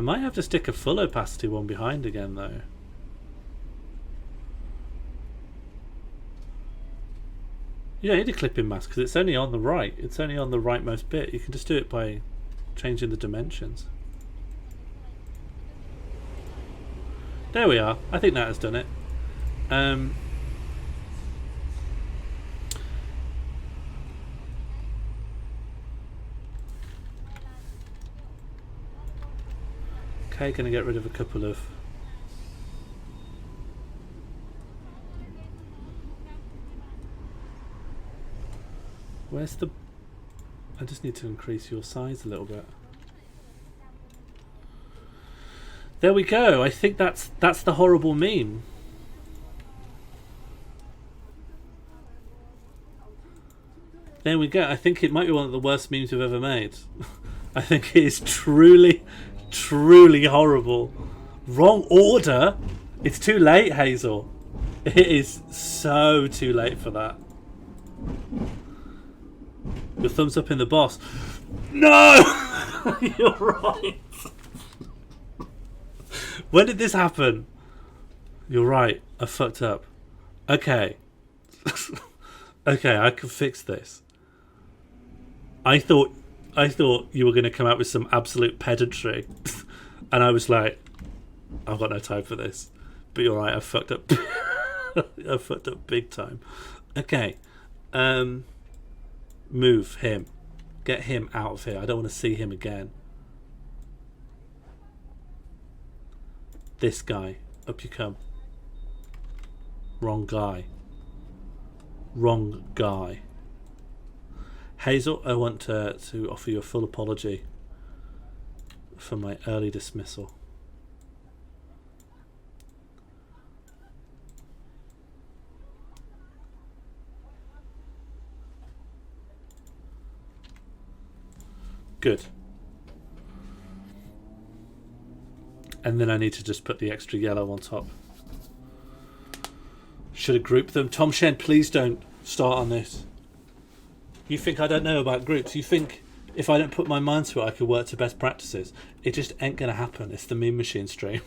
I might have to stick a full opacity one behind again though. You don't need a clipping mask because it's only on the right. It's only on the rightmost bit. You can just do it by changing the dimensions. There we are. I think that has done it. Okay, gonna get rid of a couple of... Where's the... I just need to increase your size a little bit. There we go. I think that's the horrible meme. There we go. I think it might be one of the worst memes we've ever made. I think it is truly, truly horrible. Wrong order? It's too late, Hazel. It is so too late for that. Your thumbs up in the boss. No! You're right. When did this happen? You're right. I fucked up. Okay. Okay, I can fix this. I thought you were going to come out with some absolute pedantry. And I was like, I've got no time for this. But you're right, I fucked up. I fucked up big time. Okay. Move him. Get him out of here. I don't want to see him again. This guy. Up you come. Wrong guy. Wrong guy. Hazel, I want to offer you a full apology for my early dismissal. Good. And then I need to just put the extra yellow on top. Should have grouped them. Tom Shen, please don't start on this. You think I don't know about groups? You think if I don't put my mind to it I could work to best practices? It just ain't going to happen. It's the meme machine stream.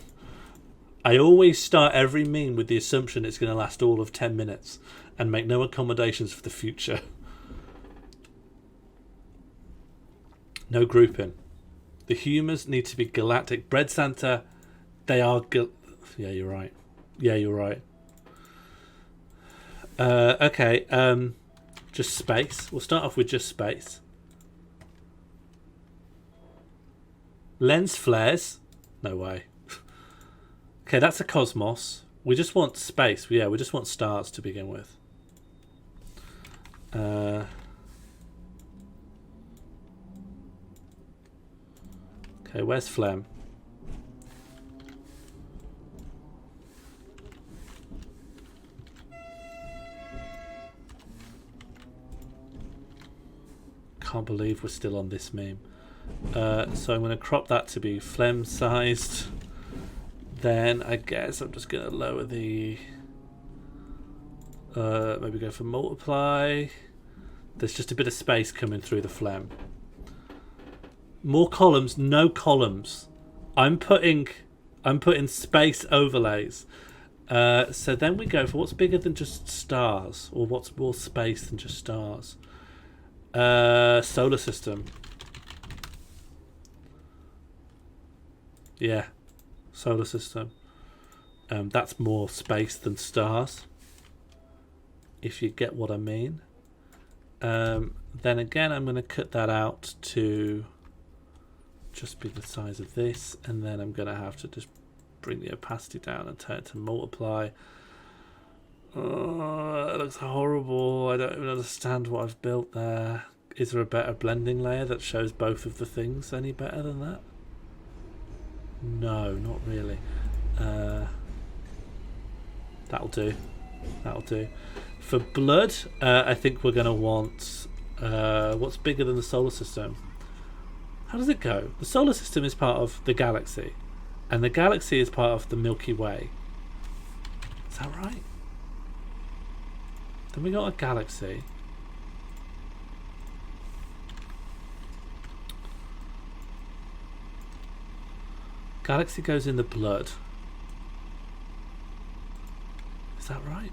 I always start every meme with the assumption it's going to last all of 10 minutes and make no accommodations for the future. No grouping. The humours need to be galactic. Bread Santa, they are... Yeah, you're right. Yeah, you're right. Okay, just space. We'll start off with just space. Lens flares. No way. Okay, that's a cosmos. We just want space. Yeah, we just want stars to begin with. Okay, where's phlegm? Can't believe we're still on this meme. So I'm going to crop that to be phlegm sized. Then I guess I'm just going to lower the... maybe go for multiply. There's just a bit of space coming through the phlegm. More columns, no columns. I'm putting space overlays. So then we go for what's bigger than just stars, or what's more space than just stars. Solar system. Yeah, solar system. That's more space than stars, if you get what I mean. Then again, I'm going to cut that out to just be the size of this, and then I'm going to have to just bring the opacity down and turn it to multiply. Oh, that looks horrible. I don't even understand what I've built there. Is there a better blending layer that shows both of the things any better than that? No, not really. That'll do. That'll do. For blood, I think we're going to want what's bigger than the solar system. How does it go? The solar system is part of the galaxy, and the galaxy is part of the Milky Way. Is that right? Then we got a galaxy. Galaxy goes in the blood. Is that right?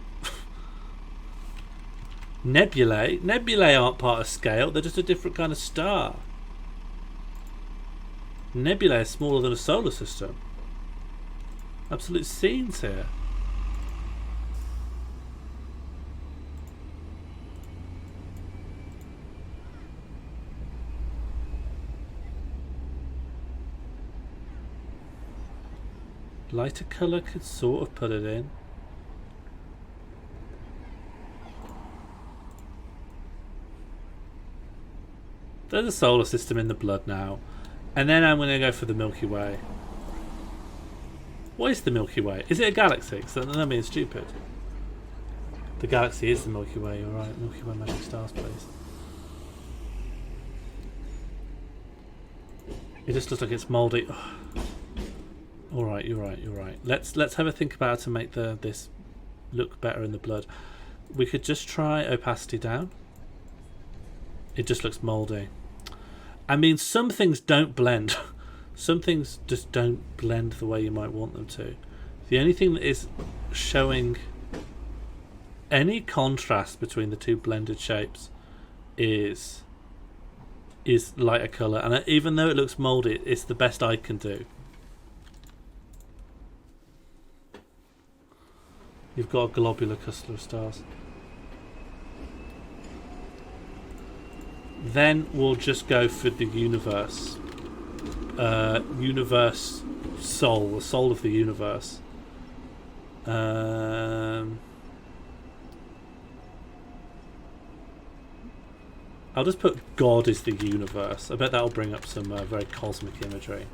Nebulae? Nebulae aren't part of scale. They're just a different kind of star. Nebulae is smaller than a solar system. Absolute scenes here. Lighter colour could sort of put it in. There's a solar system in the blood now. And then I'm going to go for the Milky Way. What is the Milky Way? Is it a galaxy? So I'm being stupid. The galaxy is the Milky Way, you're right. Milky Way magic stars, please. It just looks like it's mouldy. Alright, you're right, you're right. Let's have a think about how to make this look better in the blood. We could just try opacity down. It just looks mouldy. I mean, some things don't blend. Some things just don't blend the way you might want them to. The only thing that is showing any contrast between the two blended shapes is lighter colour. And even though it looks mouldy, it's the best I can do. You've got a globular cluster of stars. Then we'll just go for the universe. Universe soul, the soul of the universe. I'll just put God is the universe. I bet that'll bring up some very cosmic imagery.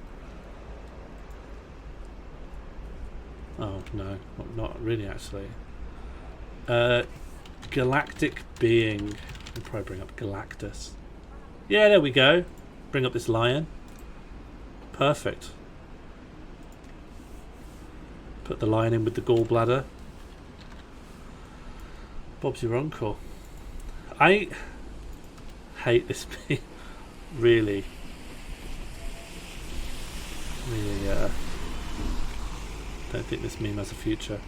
Oh no, not really actually. Galactic being. I'll probably bring up Galactus. Yeah, there we go. Bring up this lion. Perfect. Put the lion in with the gallbladder. Bob's your uncle. I hate this meme. Really, don't think this meme has a future.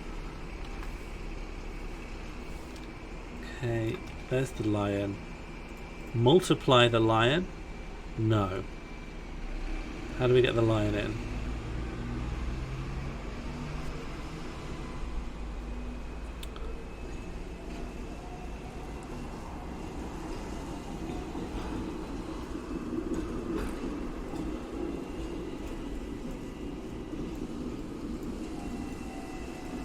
Okay, there's the lion. Multiply the lion? No. How do we get the lion in?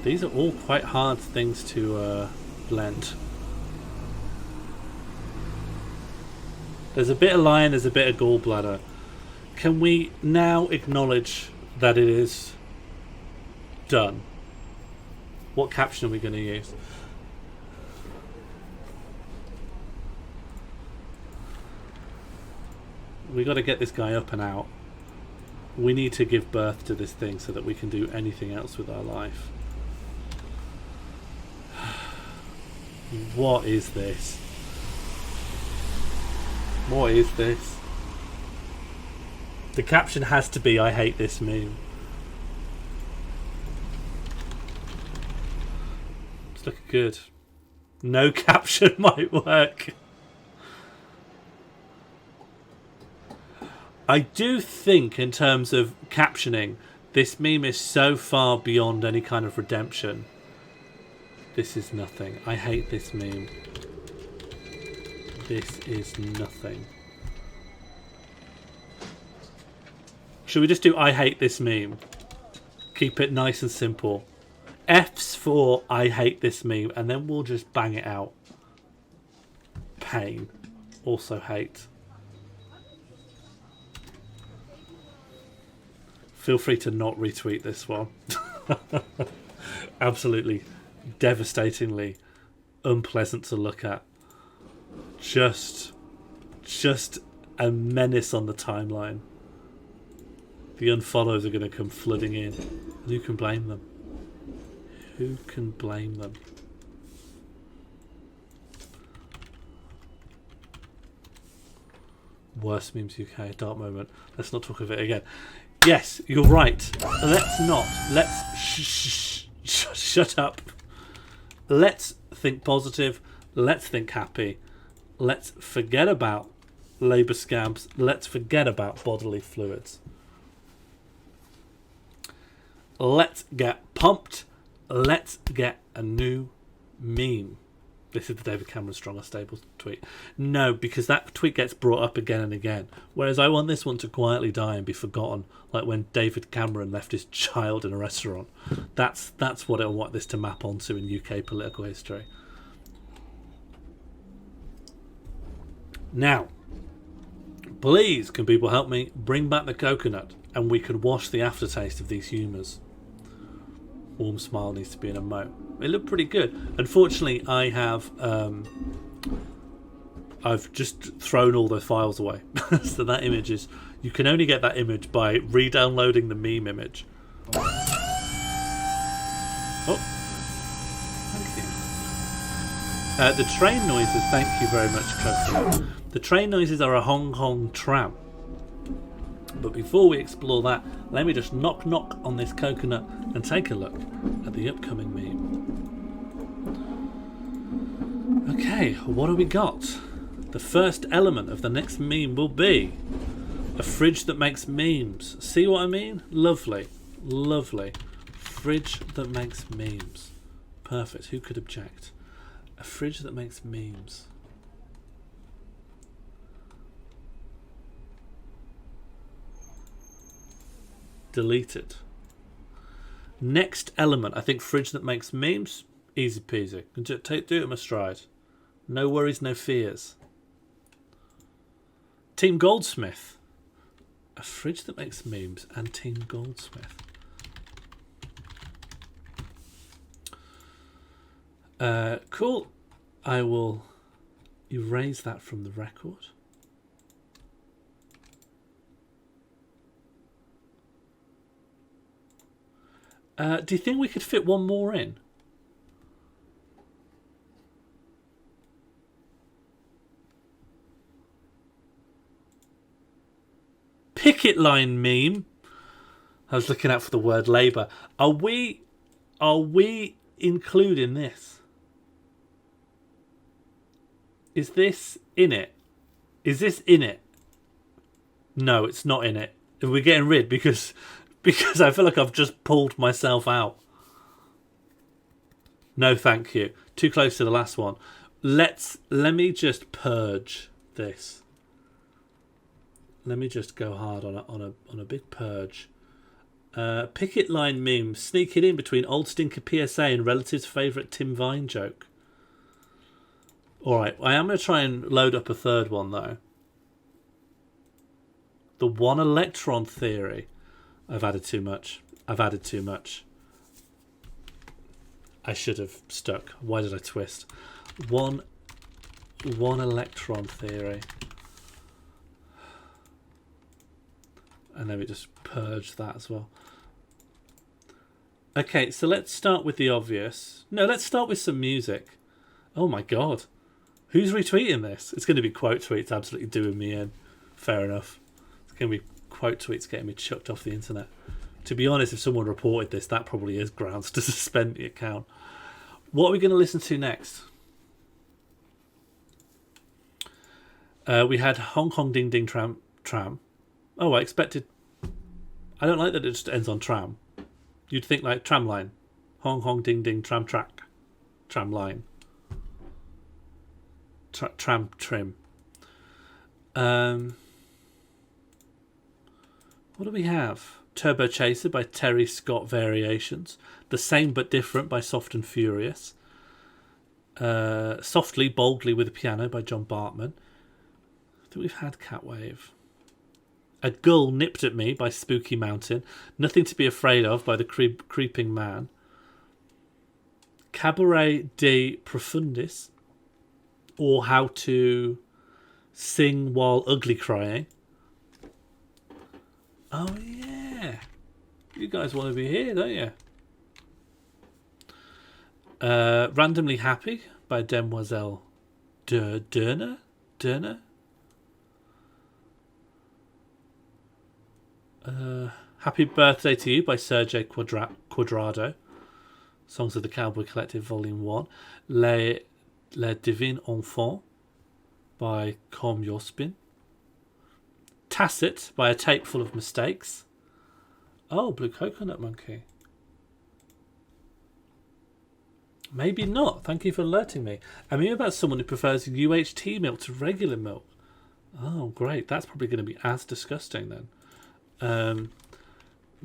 These are all quite hard things to blend. There's a bit of lion, there's a bit of gallbladder. Can we now acknowledge that it is done? What caption are we going to use? We got to get this guy up and out. We need to give birth to this thing so that we can do anything else with our life. What is this? What is this? The caption has to be, I hate this meme. It's looking good. No caption might work. I do think in terms of captioning, this meme is so far beyond any kind of redemption. This is nothing. I hate this meme. This is nothing. Should we just do I hate this meme? Keep it nice and simple. F's for I hate this meme, and then we'll just bang it out. Pain. Also hate. Feel free to not retweet this one. Absolutely devastatingly unpleasant to look at. Just a menace on the timeline. The unfollows are going to come flooding in. And who can blame them? Who can blame them? Worst memes UK, dark moment. Let's not talk of it again. Yes, you're right. Let's not. Let's shut up. Let's think positive. Let's think happy. Let's forget about labour scabs. Let's forget about bodily fluids. Let's get pumped. Let's get a new meme. This is the David Cameron Strong or Stable tweet. No, because that tweet gets brought up again and again. Whereas I want this one to quietly die and be forgotten, like when David Cameron left his child in a restaurant. That's what I want this to map onto in UK political history. Now, please, can people help me bring back the coconut and we can wash the aftertaste of these humours? Warm smile needs to be an emote. It looked pretty good. Unfortunately, I've just thrown all those files away. So that image is... You can only get that image by re-downloading the meme image. Oh. Thank you. The train noises, thank you very much, Coco. The train noises are a Hong Kong tram. But before we explore that, let me just knock on this coconut and take a look at the upcoming meme. Okay, what have we got? The first element of the next meme will be a fridge that makes memes. See what I mean? Lovely. Lovely. Fridge that makes memes. Perfect. Who could object? A fridge that makes memes. Deleted. Next element, I think fridge that makes memes. Easy peasy. Do it in my stride. No worries, no fears. Team Goldsmith. A fridge that makes memes and Team Goldsmith. Cool. I will erase that from the record. Do you think we could fit one more in? Picket line meme. I was looking out for the word labour. Are we including this? Is this in it? Is this in it? No, it's not in it. We're getting rid because I feel like I've just pulled myself out. No, thank you. Too close to the last one. Let me just purge this. Let me just go hard on a big purge. Picket line meme sneaking in between old stinker PSA and relatives' favourite Tim Vine joke. All right, I am going to try and load up a third one though. The one electron theory. I've added too much. I should have stuck. Why did I twist? One electron theory. And then we just purge that as well. Okay, so let's start with the obvious. No, let's start with some music. Oh my god. Who's retweeting this? It's going to be quote tweets absolutely doing me in. Fair enough. It's going to be quote tweets getting me chucked off the internet. To be honest, if someone reported this, that probably is grounds to suspend the account. What are we going to listen to next? We had Hong Kong Ding Ding Tram. Oh, I expected... I don't like that it just ends on tram. You'd think like tram line. Hong Kong Ding Ding Tram Track. Tram line. Tram trim. What do we have? Turbo Chaser by Terry Scott Variations. The Same But Different by Soft and Furious. Softly, Boldly with a Piano by John Bartman. I think we've had Catwave. A Gull Nipped at Me by Spooky Mountain. Nothing to Be Afraid Of by The Creeping Man. Cabaret de Profundis. Or How to Sing While Ugly Crying. Oh yeah. You guys want to be here, don't you? Randomly Happy by Demoiselle Durner. Happy Birthday to You by Sergei Quadrado. Songs of the Cowboy Collective, Volume 1. Les Divines Enfants by Com Yospin. Tacit by A Tape Full of Mistakes. Oh, Blue Coconut Monkey. Maybe not. Thank you for alerting me. I mean about someone who prefers UHT milk to regular milk. Oh, great. That's probably going to be as disgusting then.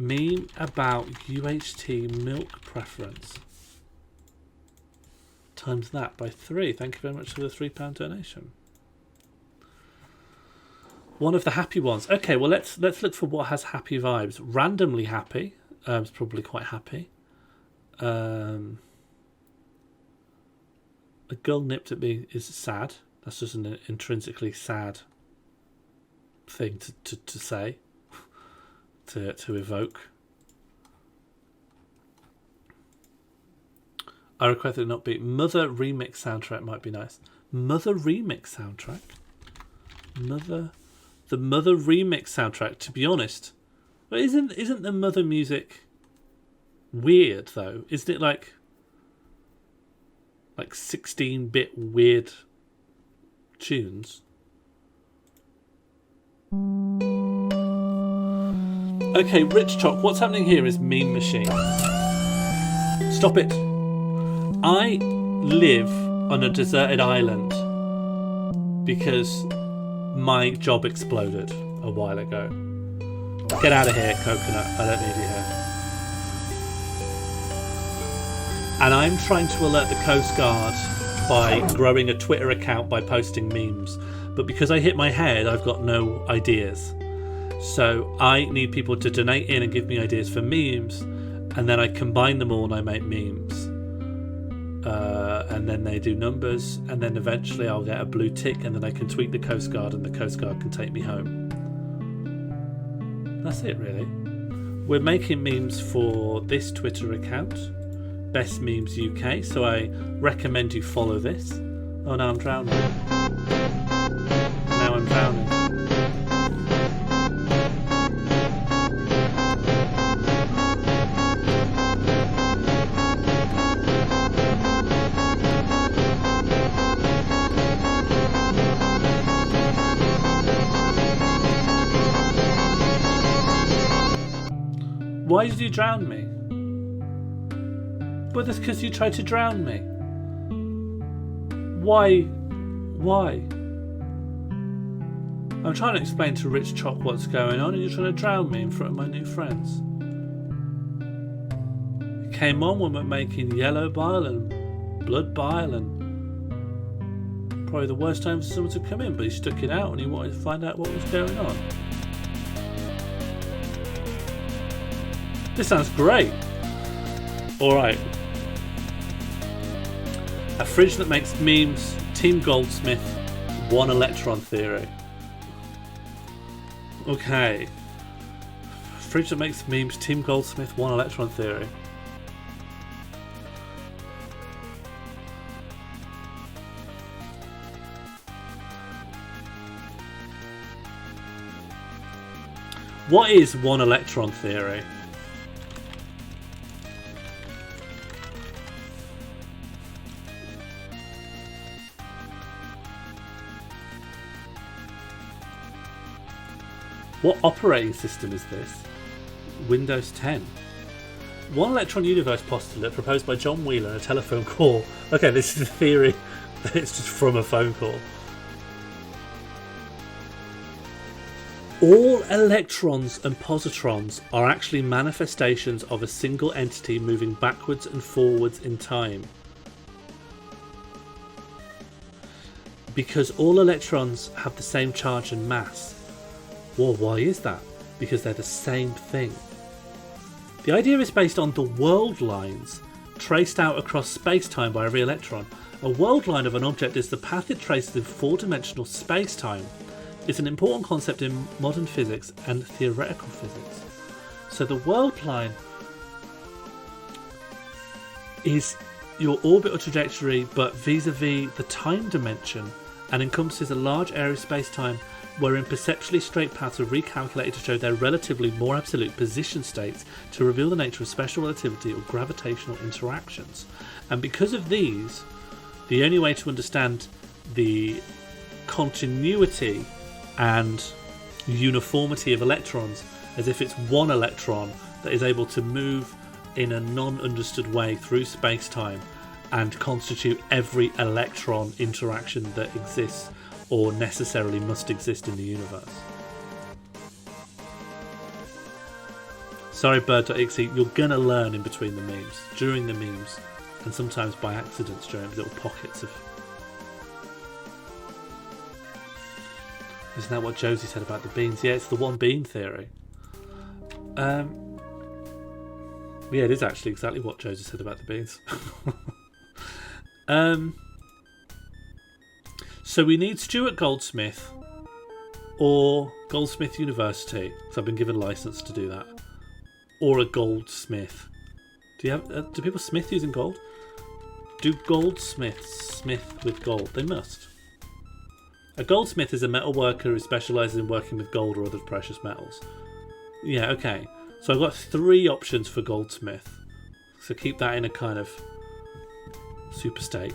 Meme about UHT milk preference. Times that by 3. Thank you very much for the £3 donation. One of the happy ones. Okay, well let's look for what has happy vibes. Randomly happy. It's probably quite happy. A girl nipped at me is sad. That's just an intrinsically sad thing to say, to evoke. I request it not be. Mother remix soundtrack might be nice. Mother remix soundtrack. The Mother remix soundtrack. To be honest, but isn't the Mother music weird though? Isn't it like 16-bit weird tunes? Okay, Rich Chalk, what's happening here is Meme Machine. Stop it. I live on a deserted island because my job exploded a while ago. Get out of here, Coconut. I don't need you here. And I'm trying to alert the Coast Guard by growing a Twitter account by posting memes. But because I hit my head, I've got no ideas. So I need people to donate in and give me ideas for memes. And then I combine them all and I make memes. And then they do numbers. And then eventually I'll get a blue tick. And then I can tweet the Coast Guard and the Coast Guard can take me home. That's it, really. We're making memes for this Twitter account. Best Memes UK, so I recommend you follow this. Oh, now I'm drowning. Now I'm drowning. Why did you drown me? Well, that's because you tried to drown me. Why? I'm trying to explain to Rich Chalk what's going on and you're trying to drown me in front of my new friends. It came on when we're making yellow bile and blood bile and probably the worst time for someone to come in, but he stuck it out and he wanted to find out what was going on. This sounds great. Alright. A fridge that makes memes, Team Goldsmith, 1 electron theory. Okay. Fridge that makes memes, Team Goldsmith, 1 electron theory. What is 1 electron theory? What operating system is this? Windows 10. 1 electron universe postulate proposed by John Wheeler in a telephone call. Okay, this is a theory. It's just from a phone call. All electrons and positrons are actually manifestations of a single entity moving backwards and forwards in time. Because all electrons have the same charge and mass. Well, why is that? Because they're the same thing. The idea is based on the world lines traced out across space-time by every electron. A world line of an object is the path it traces in 4-dimensional space-time. It's an important concept in modern physics and theoretical physics. So the world line is your orbital trajectory, but vis-a-vis the time dimension. and encompasses a large area of space-time wherein perceptually straight paths are recalculated to show their relatively more absolute position states to reveal the nature of special relativity or gravitational interactions. And because of these, the only way to understand the continuity and uniformity of electrons as if it's one electron that is able to move in a non-understood way through space-time and constitute every electron interaction that exists or necessarily must exist in the universe. Sorry, bird.exe, you're gonna learn in between the memes, during the memes, and sometimes by accidents during little pockets of... Isn't that what Josie said about the beans? Yeah, it's the one bean theory. Yeah, it is actually exactly what Josie said about the beans. So we need Stuart Goldsmith or Goldsmith University, because I've been given a license to do that, or a goldsmith. Do people smith using gold? Do goldsmiths smith with gold? They must. A goldsmith is a metal worker who specialises in working with gold or other precious metals. Yeah, okay. So I've got 3 options for goldsmith. So keep that in a kind of super state.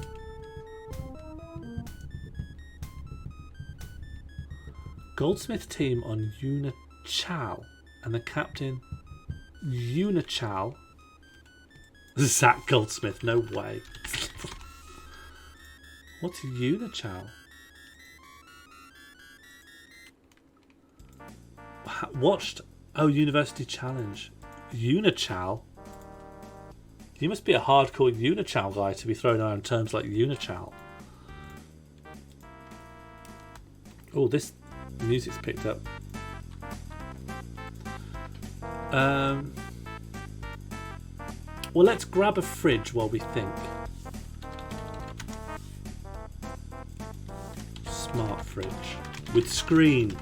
Goldsmith team on Unichal and the captain Unichal. Zach Goldsmith, no way. What's Unichal? Watched. Oh, University Challenge. Unichal? You must be a hardcore Unichal guy to be throwing around terms like Unichal. Oh, this music's picked up. Well, let's grab a fridge while we think. Smart fridge. With screen.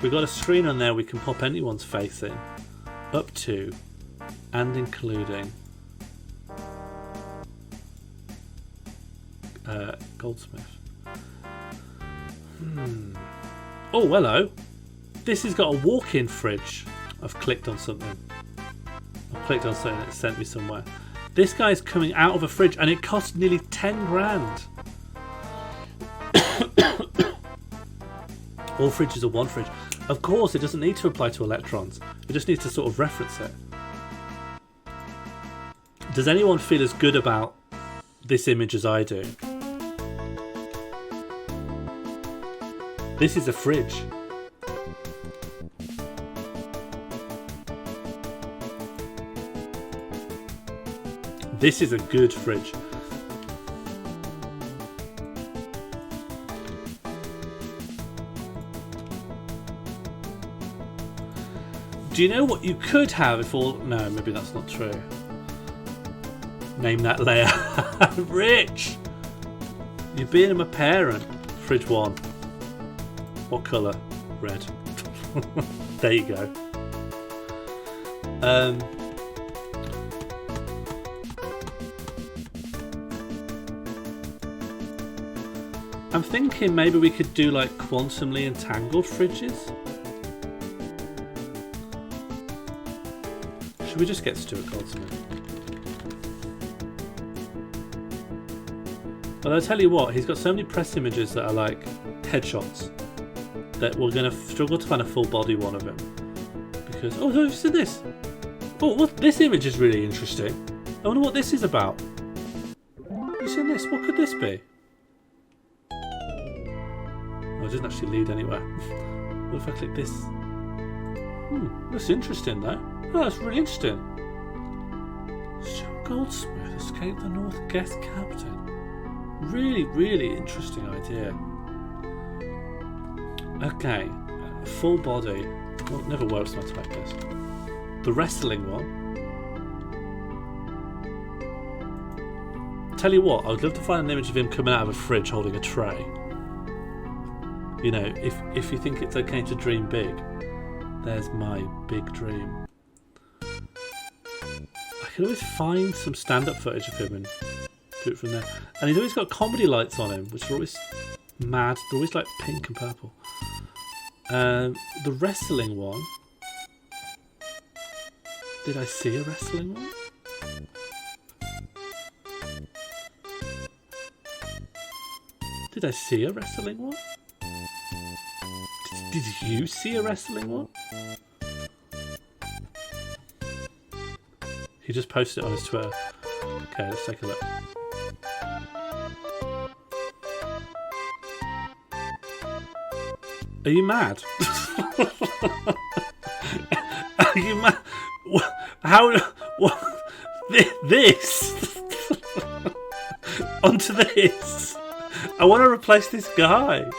We've got a screen on there we can pop anyone's face in. Up to and including Goldsmith. Oh, hello. This has got a walk-in fridge. I've clicked on something. It sent me somewhere. This guy's coming out of a fridge and it cost nearly 10 grand. All fridges are one fridge. Of course, it doesn't need to apply to electrons. It just needs to sort of reference it. Does anyone feel as good about this image as I do? This is a fridge. This is a good fridge. Do you know what you could have if all... No, maybe that's not true. Name that layer. Rich! You're being my parent. Fridge 1. What colour? Red. There you go. I'm thinking maybe we could do like quantumly entangled fridges. Should we just get Stuart Goldsmith? Well, I'll tell you what, he's got so many press images that are like headshots that we're going to struggle to find a full body one of him. Because, oh, have you seen this? Oh, what? This image is really interesting. I wonder what this is about. Have you seen this? What could this be? Oh, it doesn't actually lead anywhere. What if I click this? That's interesting though. Oh, that's really interesting. Stuart Goldsmith escaped the North Guest Captain. Really, really interesting idea. Okay, full body. Well, it never works on like this. The wrestling one. Tell you what, I would love to find an image of him coming out of a fridge holding a tray. You know, if you think it's okay to dream big, there's my big dream. I could always find some stand-up footage of him and do it from there. And he's always got comedy lights on him, which are always mad. They're always like pink and purple. The wrestling one. Did I see a wrestling one? Did I see a wrestling one? Did you see a wrestling one? He just posted it on his Twitter. Okay, let's take a look. Are you mad? Are you mad? How? What? This? Onto this? I want to replace this guy.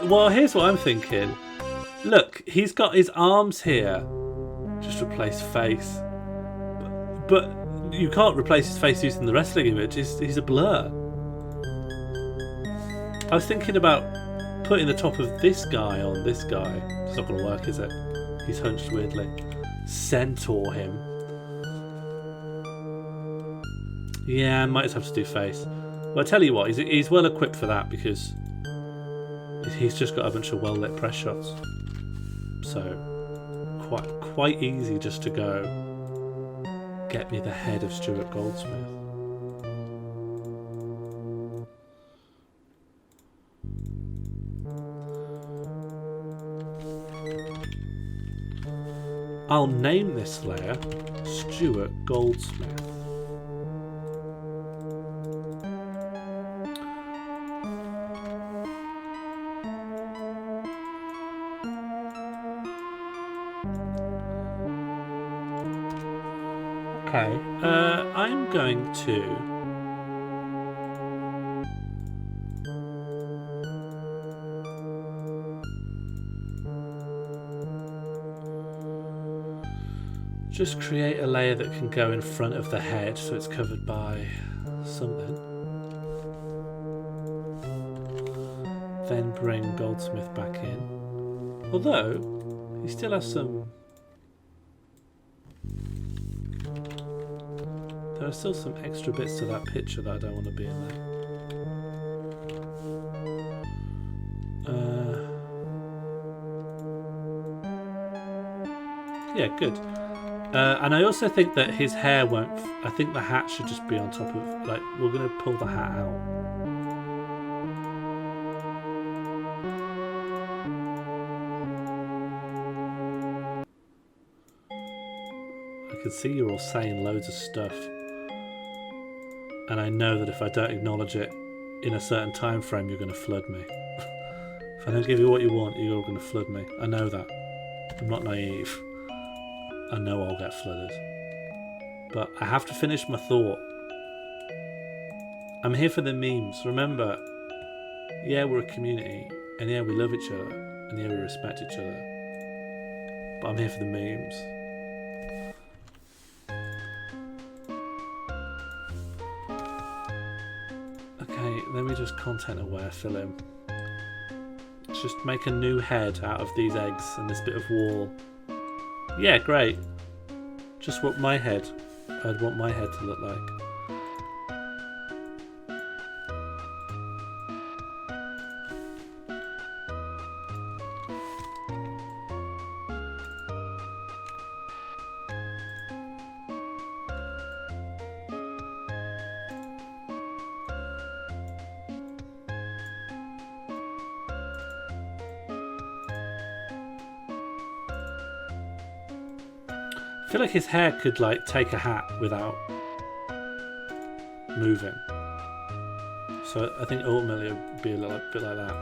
Well, here's what I'm thinking. Look, he's got his arms here. Just replace face. But you can't replace his face using the wrestling image. He's a blur. I was thinking about putting the top of this guy on this guy. It's not going to work, is it? He's hunched weirdly. Centaur him. Yeah, I might just have to do face. Well, I tell you what, he's well equipped for that because he's just got a bunch of well-lit press shots. So, quite easy just to go get me the head of Stuart Goldsmith. I'll name this layer Stuart Goldsmith. Okay, I'm going to just create a layer that can go in front of the head so it's covered by something. Then bring Goldsmith back in. Although, he still has some... There are still some extra bits to that picture that I don't want to be in there. Yeah, good. And I also think that his hair won't... I think the hat should just be on top of... Like, we're going to pull the hat out. I can see you're all saying loads of stuff. And I know that if I don't acknowledge it in a certain time frame, you're going to flood me. If I don't give you what you want, you're going to flood me. I know that. I'm not naive. I know I'll get flooded. But I have to finish my thought. I'm here for the memes. Remember, yeah, we're a community. And yeah, we love each other. And yeah, we respect each other. But I'm here for the memes. Okay, let me just content aware fill in. Just make a new head out of these eggs and this bit of wall. Yeah, great. Just what my head, I'd want my head to look like. I feel like his hair could like take a hat without moving. So I think ultimately it would be a little bit like that.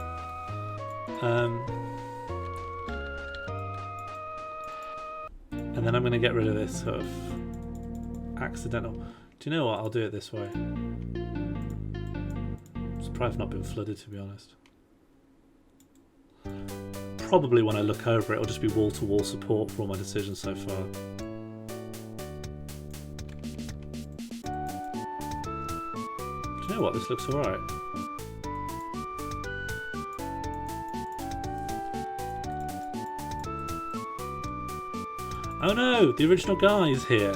And then I'm going to get rid of this sort of accidental. Do you know what? I'll do it this way. It's probably not been flooded, to be honest. Probably when I look over it, it'll just be wall-to-wall support for all my decisions so far. Do you know what? This looks alright. Oh no, the original guy is here.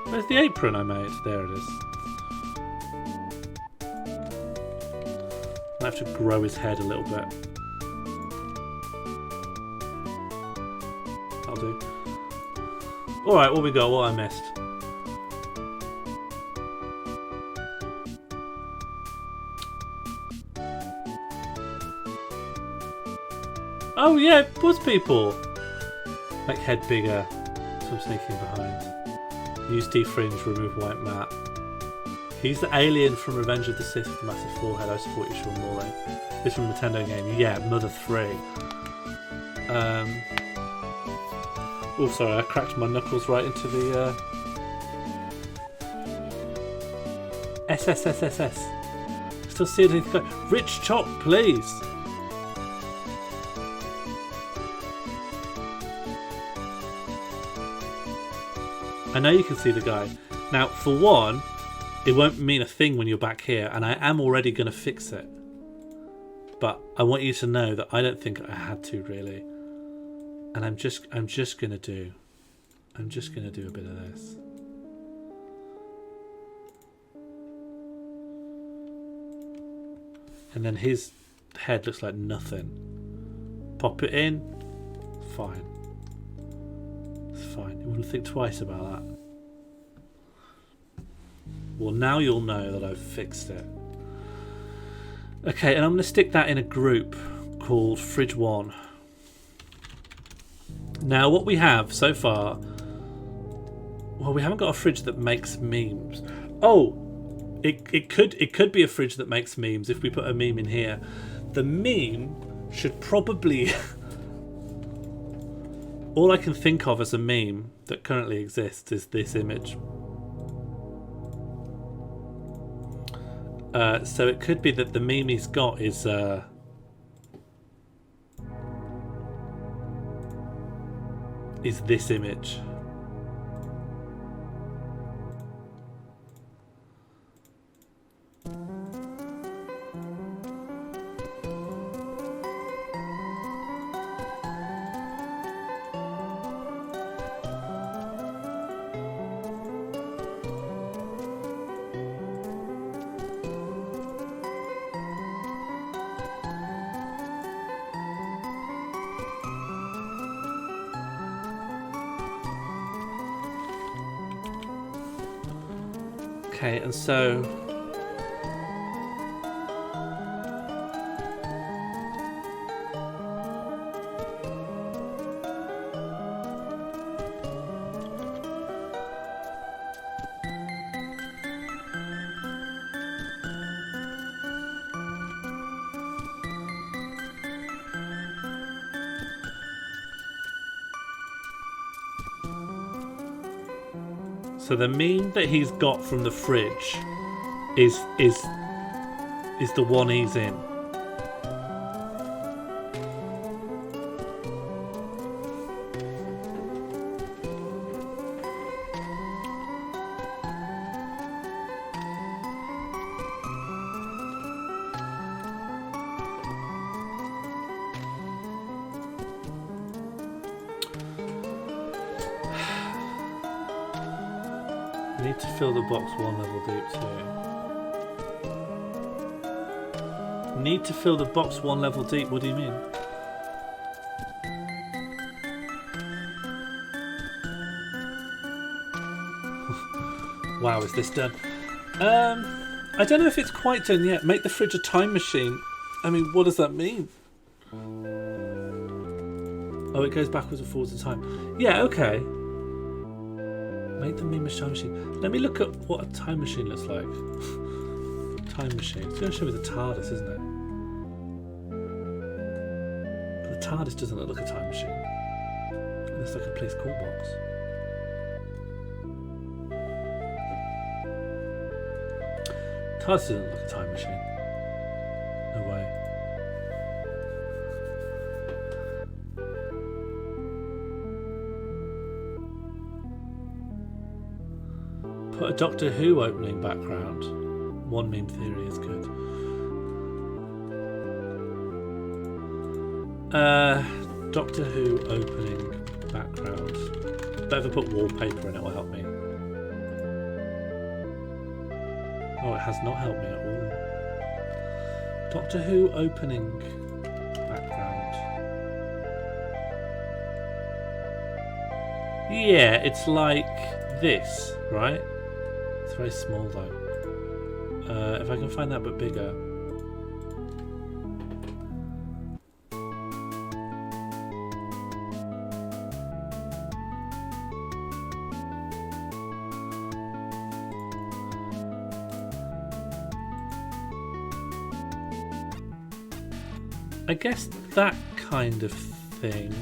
Where's the apron I made? There it is. I have to grow his head a little bit. That'll do. Alright, what we got? What I missed? Oh yeah, it was people! Make head bigger. So I'm sneaking behind. Use defringe, remove white mat. He's the alien from Revenge of the Sith with the massive forehead. I support you, Sean Morley. This from a Nintendo game. Yeah, Mother 3. Oh, sorry, I cracked my knuckles right into the SSSSS. Still see anything? Rich chop, please. I know you can see the guy. Now, for one, it won't mean a thing when you're back here, and I am already going to fix it. But I want you to know that I don't think I had to really. And I'm just going to do a bit of this. And then his head looks like nothing. Pop it in. Fine. It's fine. You wouldn't think twice about that. Well, now you'll know that I've fixed it. Okay, and I'm going to stick that in a group called Fridge 1. Now, what we have so far... Well, we haven't got a fridge that makes memes. Oh! It could be a fridge that makes memes if we put a meme in here. The meme should probably... All I can think of as a meme that currently exists is this image. So it could be that the meme he's got is this image. Okay, and so the meme that he's got from the fridge is the one he's in. Need to fill the box one level deep too. Need to fill the box one level deep, what do you mean? Wow, is this done? I don't know if it's quite done yet. Make the fridge a time machine. I mean, what does that mean? Oh, it goes backwards and forwards in time. Yeah, okay. Make the meme a time machine. Let me look at what a time machine looks like. Time machine. It's going to show me the TARDIS, isn't it? But the TARDIS doesn't look like a time machine. It looks like a place call box. TARDIS doesn't look like a time machine. No way. Put a Doctor Who opening background. One meme theory is good. Doctor Who opening background. Better put wallpaper in, it will help me. Oh, it has not helped me at all. Doctor Who opening background. Yeah, it's like this, right? It's very small though. If I can find that but bigger. I guess that kind of thing,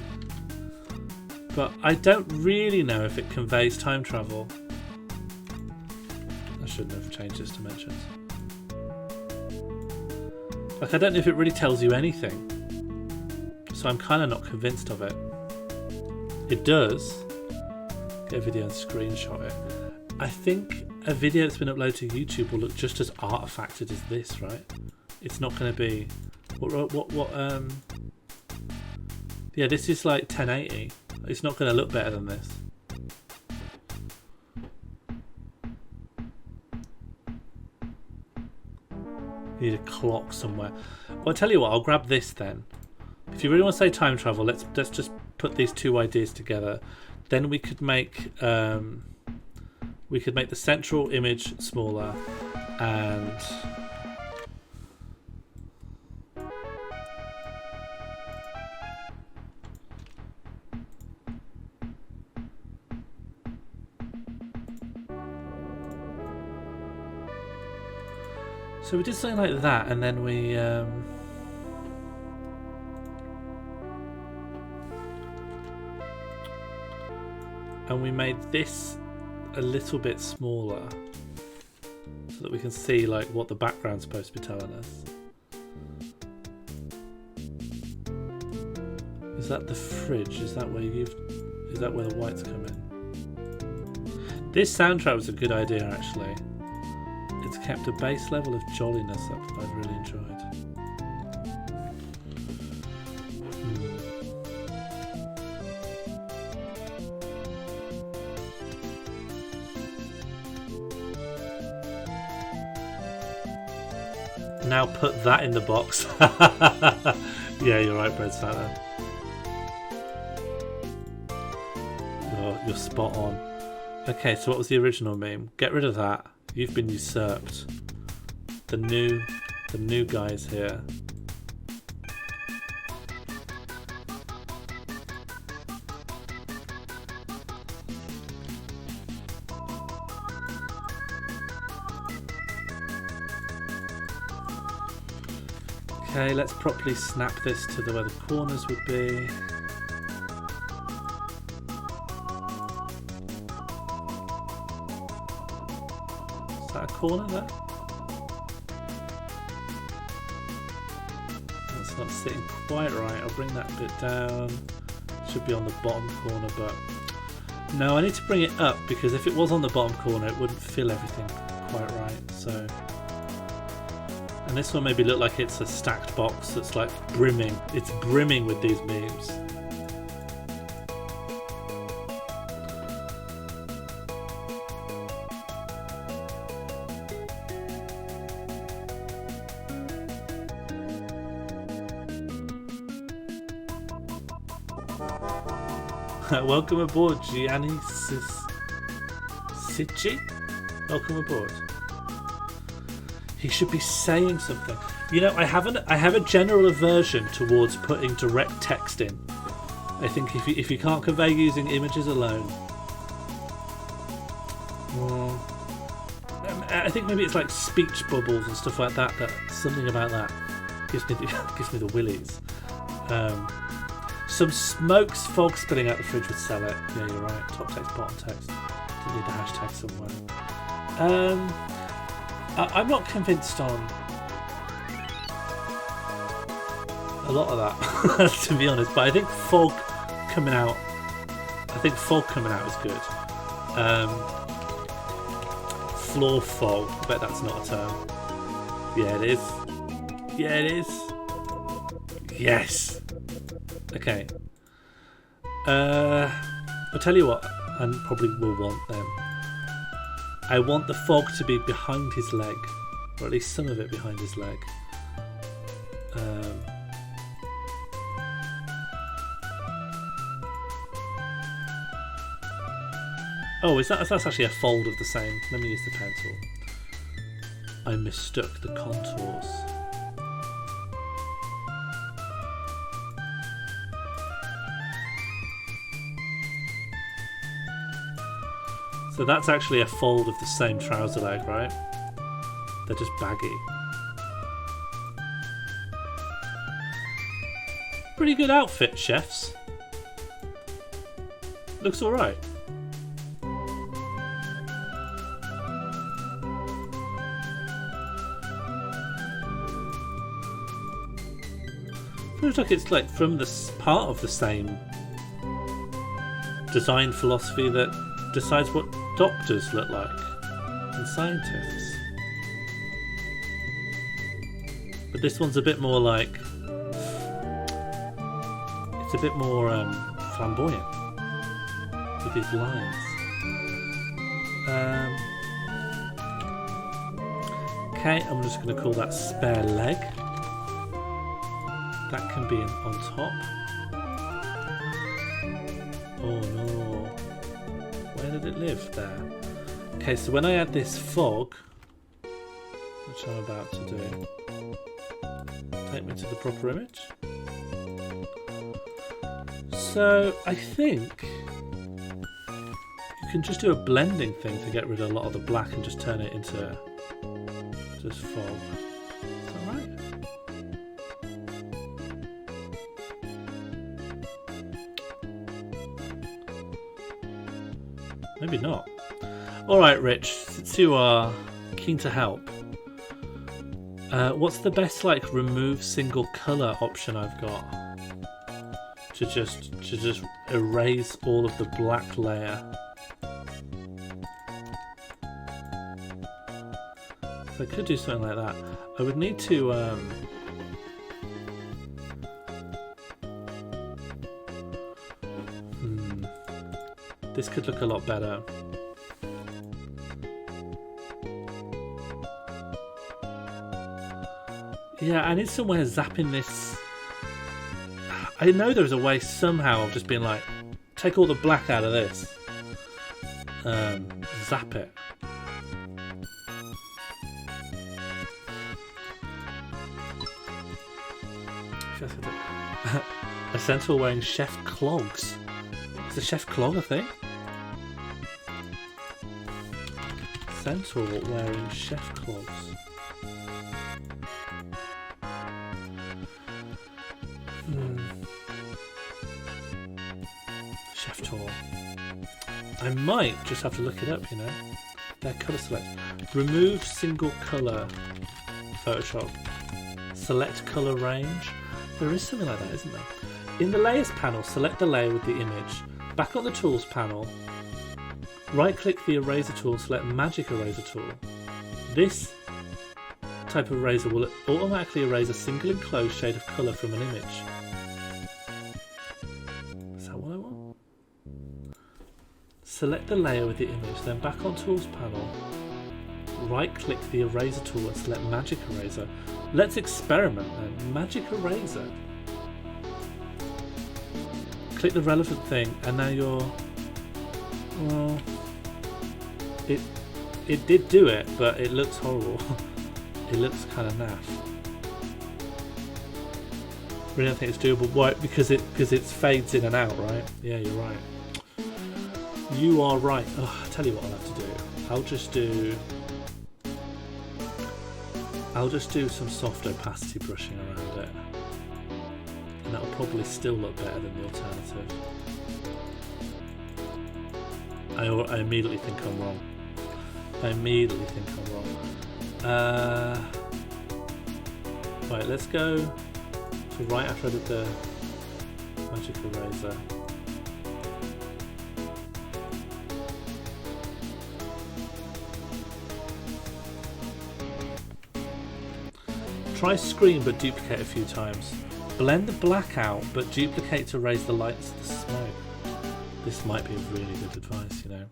but I don't really know if it conveys time travel. I shouldn't have changed its dimensions. Like, I don't know if it really tells you anything, so I'm kind of not convinced of it. It does. Get a video and screenshot it. I think a video that's been uploaded to YouTube will look just as artifacted as this, right? It's not going to be... Yeah, this is like 1080. It's not going to look better than this. Need a clock somewhere. Well, I'll tell you what, I'll grab this then. If you really want to say time travel, let's just put these two ideas together. Then we could make the central image smaller and so we did something like that, and then we made this a little bit smaller so that we can see like what the background's supposed to be telling us. Is that the fridge? Is that where the whites come in? This soundtrack was a good idea actually. It's kept a base level of jolliness up that I've really enjoyed. Now put that in the box. Yeah, you're right, Bread Salad. You're spot on. Okay, so what was the original meme? Get rid of that. You've been usurped. The new guy's here. Okay, let's properly snap this to where the corners would be. Is that a corner there? That's not sitting quite right. I'll bring that bit down. Should be on the bottom corner, but no, I need to bring it up because if it was on the bottom corner, it wouldn't fill everything quite right. So. And this one maybe look like it's a stacked box that's like brimming. It's brimming with these memes. Welcome aboard, Gianni Sicci. Welcome aboard. He should be saying something. You know, I have a general aversion towards putting direct text in. I think if you can't convey using images alone, I think maybe it's like speech bubbles and stuff like that. That something about that gives me the willies. Some smokes fog spilling out the fridge would sell it. Yeah, you're right. Top text, bottom text. Didn't need the hashtag somewhere. I'm not convinced on a lot of that, to be honest. But I think fog coming out is good. Floor fog. I bet that's not a term. Yeah, it is. Yeah, it is. Yes. Okay. I'll tell you what, I probably will want them. I want the fog to be behind his leg, or at least some of it behind his leg. Oh, that's actually a fold of the same. Let me use the pen tool. I mistook the contours. So that's actually a fold of the same trouser leg, right? They're just baggy. Pretty good outfit, chefs. Looks alright. Feels like it's like from this part of the same design philosophy that decides what doctors look like and scientists. But this one's a bit more like, it's a bit more flamboyant with these lines. Okay, I'm just going to call that spare leg. That can be on top. Oh no. Where did it live? There. Okay, so when I add this fog, which I'm about to do, take me to the proper image. So I think you can just do a blending thing to get rid of a lot of the black and just turn it into just fog. Is that right? Maybe not. Alright, Rich, since you are keen to help, what's the best like remove single colour option I've got to just erase all of the black layer? So I could do something like that. I would need to this could look a lot better. Yeah, I need somewhere zapping this. I know there's a way somehow of just being like, take all the black out of this. Zap it. A centaur wearing chef clogs. Is a chef clog a thing? Centaur wearing chef clogs. Chef tour. I might just have to look it up, you know. Their colour select. Remove single colour. Photoshop. Select colour range. There is something like that, isn't there? In the layers panel, select the layer with the image. Back on the tools panel, right click the eraser tool and select magic eraser tool. This type of eraser will automatically erase a single enclosed shade of colour from an image. Is that what I want? Select the layer with the image, then back on tools panel, right click the eraser tool and select magic eraser. Let's experiment then. Magic eraser. Click the relevant thing and now you're... Well, it did do it, but it looks horrible. It looks kind of naff. Really don't think it's doable. Why? Because it fades in and out, right? Yeah, you're right. You are right. Oh, I'll tell you what I'll have to do. I'll just do some soft opacity brushing around it. And that'll probably still look better than the alternative. I immediately think I'm wrong. Right, let's go to right after I did the magic eraser. Try screen but duplicate a few times. Blend the black out, but duplicate to raise the lights of the smoke. This might be a really good advice, you know.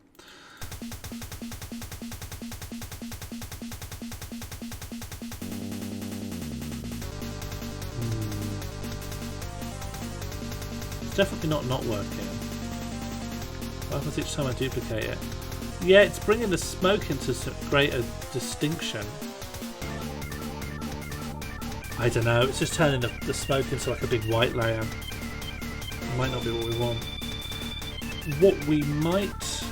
It's definitely not working. What happens each time I duplicate it? Yeah, it's bringing the smoke into some greater distinction. I don't know, it's just turning the smoke into like a big white layer. It might not be what we want. What we might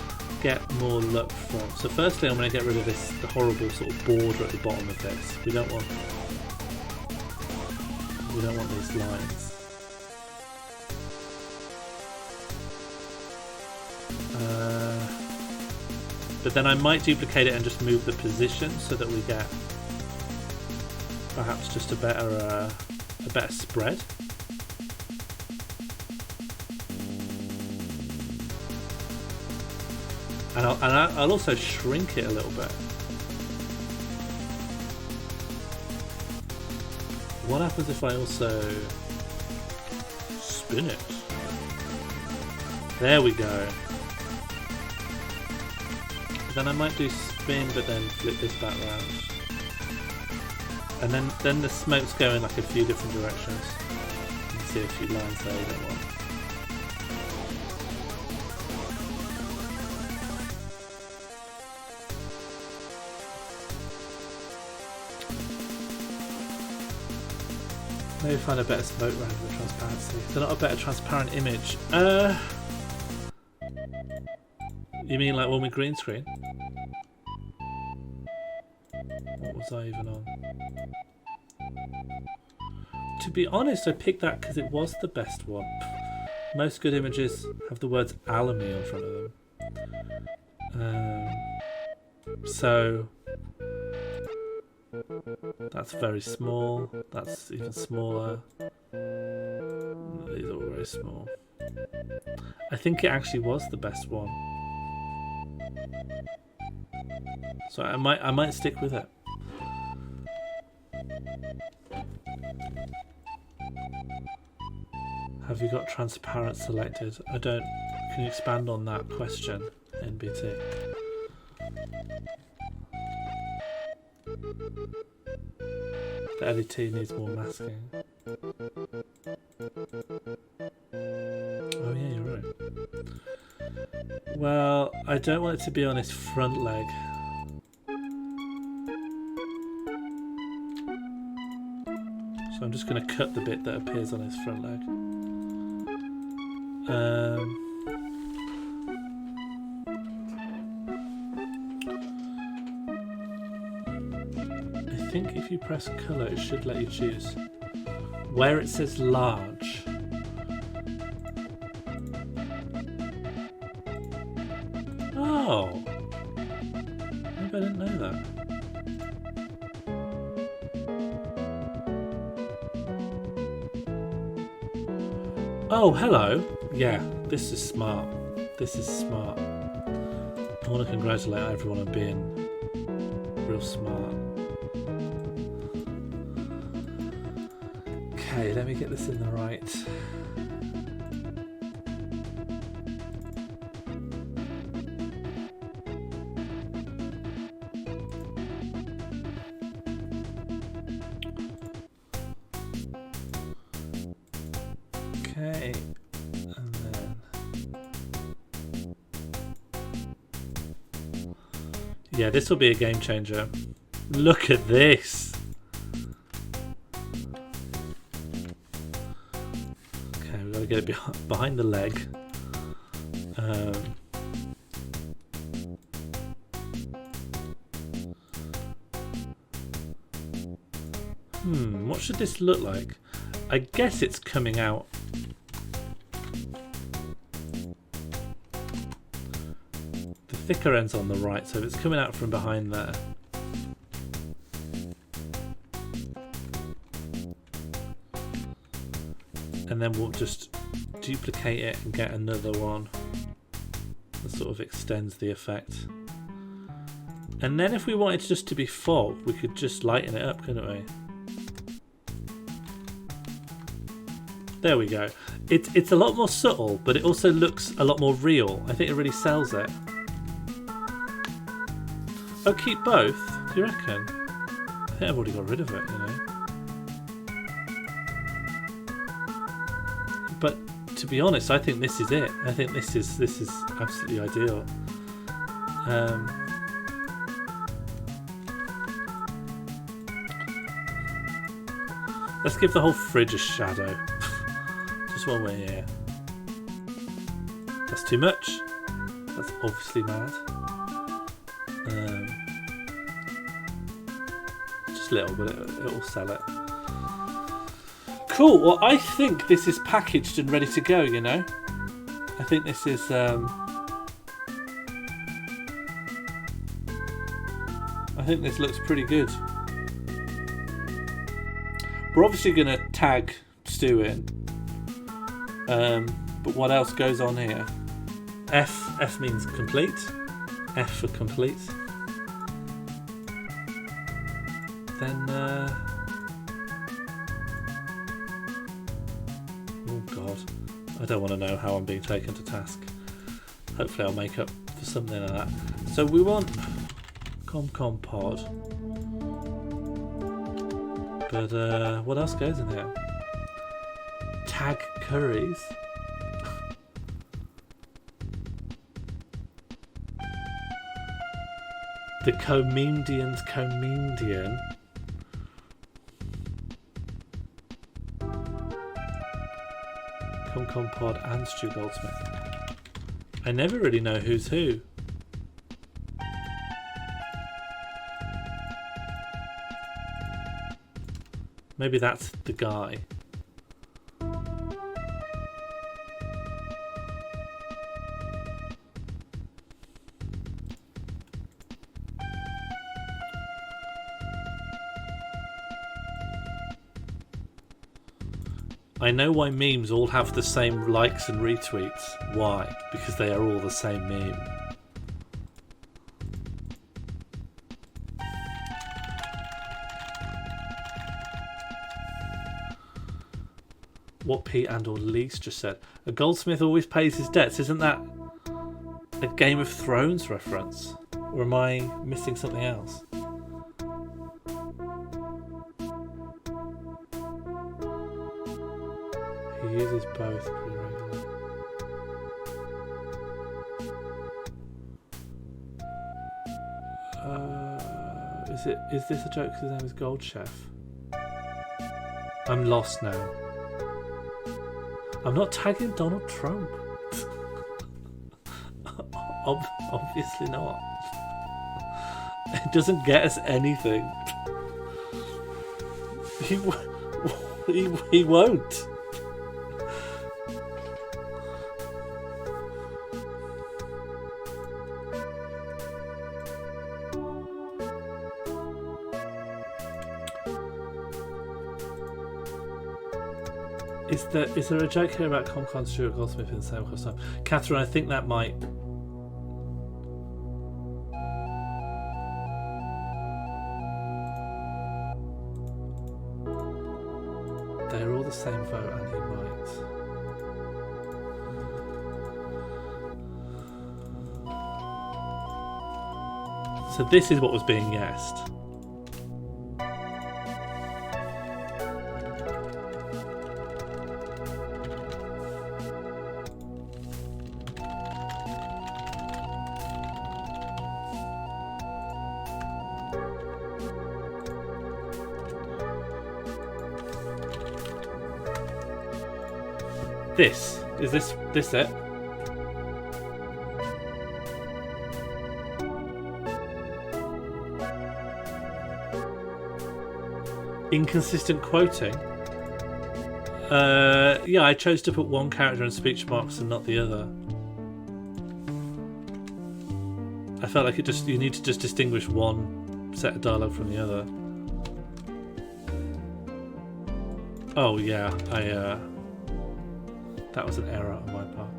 get more luck from. So firstly I'm going to get rid of the horrible sort of border at the bottom of this. We don't want these lines. But then I might duplicate it and just move the position so that we get perhaps just a better spread. And I'll also shrink it a little bit. What happens if I also spin it? There we go. Then I might do spin, but then flip this back round. And then the smoke's going like a few different directions. You can see a few lines there you don't want. Maybe find a better smoke round with transparency. Is there not a better transparent image? You mean like when we green screen? What was I even on? To be honest, I picked that because it was the best one. Most good images have the words Alamy in front of them. So that's very small. That's even smaller. These are all very small. I think it actually was the best one. So I might stick with it. Have you got transparent selected? I don't. Can you expand on that question, NBT? The LET needs more masking. Oh yeah, you're right. Well, I don't want it to be on his front leg. So I'm just going to cut the bit that appears on his front leg. I think if you press colour it should let you choose. Where it says large. Oh! Maybe I didn't know that. Oh, hello. Yeah, this is smart. This is smart. I want to congratulate everyone on being real smart. Okay, let me get this in the right. Okay, and then yeah, this will be a game changer. Look at this. Okay, we've got to get it behind the leg. What should this look like? I guess it's coming out. The thicker end's on the right, so if it's coming out from behind there. And then we'll just duplicate it and get another one that sort of extends the effect. And then if we wanted just to be fog, we could just lighten it up, couldn't we? There we go. It's a lot more subtle, but it also looks a lot more real. I think it really sells it. Oh, keep both? Do you reckon? I think I've already got rid of it, you know. But to be honest, I think this is it. I think this is absolutely ideal. Let's give the whole fridge a shadow. Just while we're here. That's too much. That's obviously mad. Just a little, but it'll sell it. Cool. Well, I think this is packaged and ready to go. You know, I think this is. I think this looks pretty good. We're obviously going to tag Stu in. But what else goes on here? F means complete. F for complete. Then, oh God, I don't want to know how I'm being taken to task. Hopefully I'll make up for something like that. So we want ComCom pod. But what else goes in here? Tag curries. The comedian's comedian. ComCom pod and Stu Goldsmith. I never really know who's who. Maybe that's the guy. I know why memes all have the same likes and retweets. Why? Because they are all the same meme. What Pete and or Lise just said. A goldsmith always pays his debts. Isn't that a Game of Thrones reference? Or am I missing something else? He uses both pretty regularly. Is this a joke because his name is Gold Chef? I'm lost now. I'm not tagging Donald Trump. Obviously not. It doesn't get us anything. He won't. Is there a joke here about ComCon Stuart Goldsmith in the same costume? Catherine, I think that might. They're all the same vote, and he might. So this is what was being guessed. Is this it? Inconsistent quoting? Yeah, I chose to put one character in speech marks and not the other. I felt like you need to just distinguish one set of dialogue from the other. Oh yeah, that was an error on my part.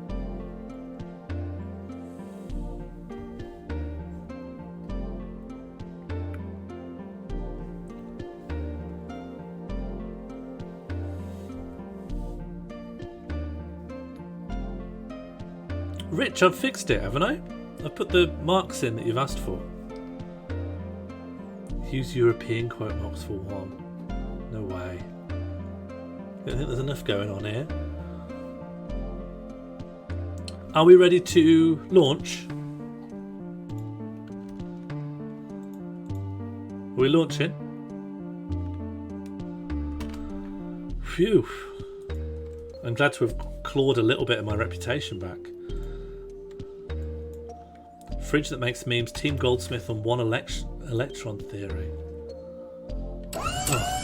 Rich, I've fixed it, haven't I? I've put the marks in that you've asked for. Use European quote marks for one. No way. I don't think there's enough going on here. Are we ready to launch? Are we launching? Phew. I'm glad to have clawed a little bit of my reputation back. Fridge that makes memes, Team Goldsmith on one electron theory. Oh.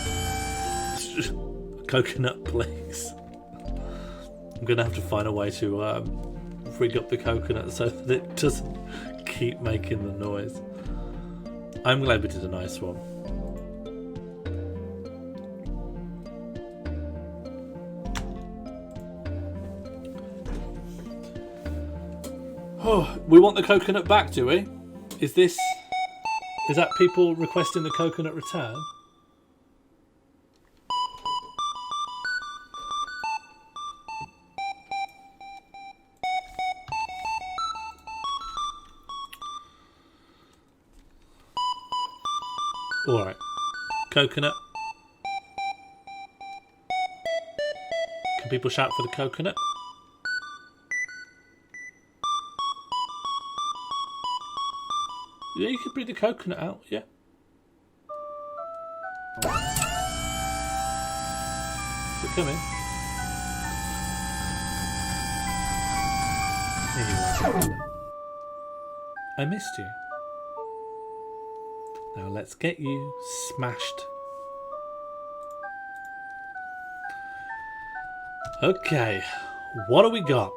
Coconut, please. I'm going to have to find a way to rig up the coconut so that it doesn't keep making the noise. I'm glad we did a nice one. Oh, we want the coconut back, do we? Is that people requesting the coconut return? Alright. Coconut. Can people shout for the coconut? Yeah, you can bring the coconut out, yeah. Is it coming? Here you are. I missed you. Now let's get you smashed. Okay, what do we got?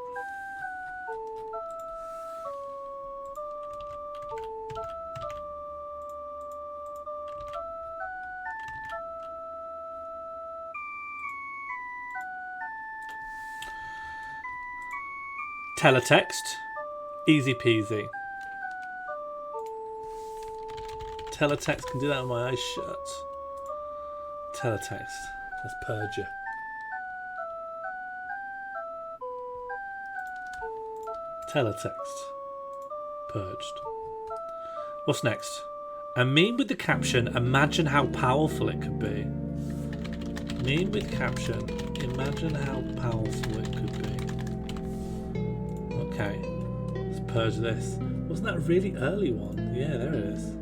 Teletext, easy peasy. Teletext can do that on my ice shirt. Teletext, let's purge you. Teletext, purged. What's next? A meme with the caption, imagine how powerful it could be. Meme with caption, imagine how powerful it could be. Okay, let's purge this. Wasn't that a really early one? Yeah, there it is.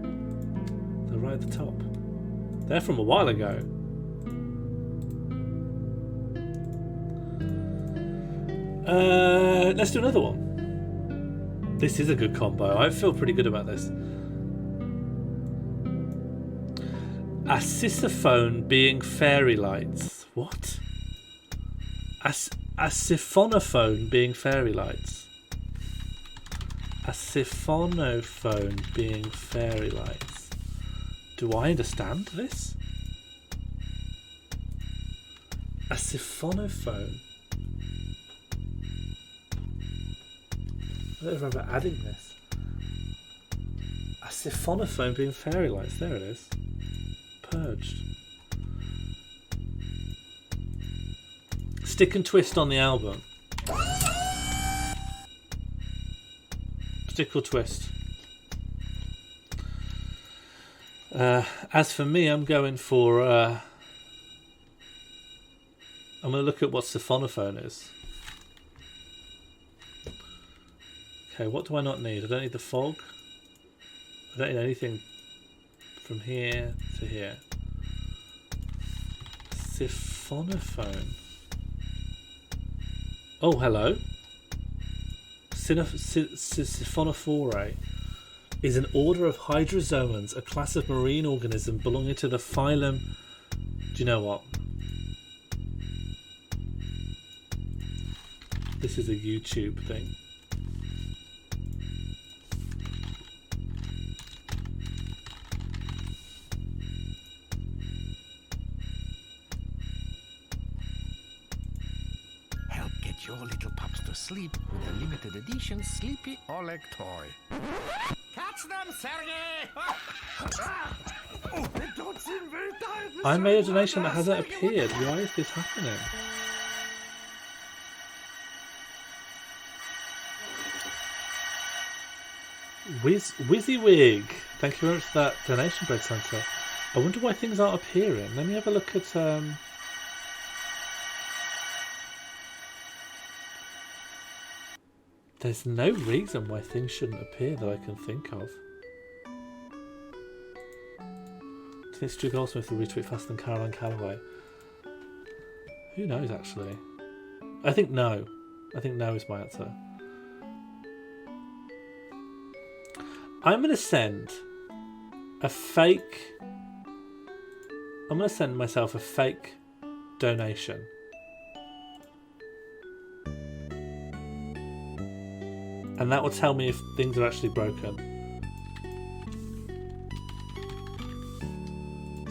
They're right at the top. They're from a while ago. Let's do another one. This is a good combo. I feel pretty good about this. A siphonophore being fairy lights. What? A siphonophore being fairy lights. A siphonophore being fairy lights. Do I understand this? A siphonophore. I don't remember adding this. A siphonophore being fairy lights. There it is. Purged. Stick and twist on the album. Stick or twist. As for me, I'm going for. I'm going to look at what siphonophore is. Okay, what do I not need? I don't need the fog. I don't need anything from here to here. Siphonophore. Oh, hello. Siphonophore is an order of hydrozoans, a class of marine organism belonging to the phylum. Do you know what? This is a YouTube thing. Your little pups to sleep with a limited edition Sleepy Oleg toy. Catch them, Sergey! They don't seem very tired. I made a donation that hasn't appeared. Why is this happening? WYSIWYG. Thank you very much for that donation, Bread Santa. I wonder why things aren't appearing. Let me have a look at... There's no reason why things shouldn't appear that I can think of. I think Stu Goldsmith will retweet faster than Caroline Calloway. Who knows, actually? I think no. I think no is my answer. I'm going to send a fake... I'm going to send myself a fake donation. And that will tell me if things are actually broken.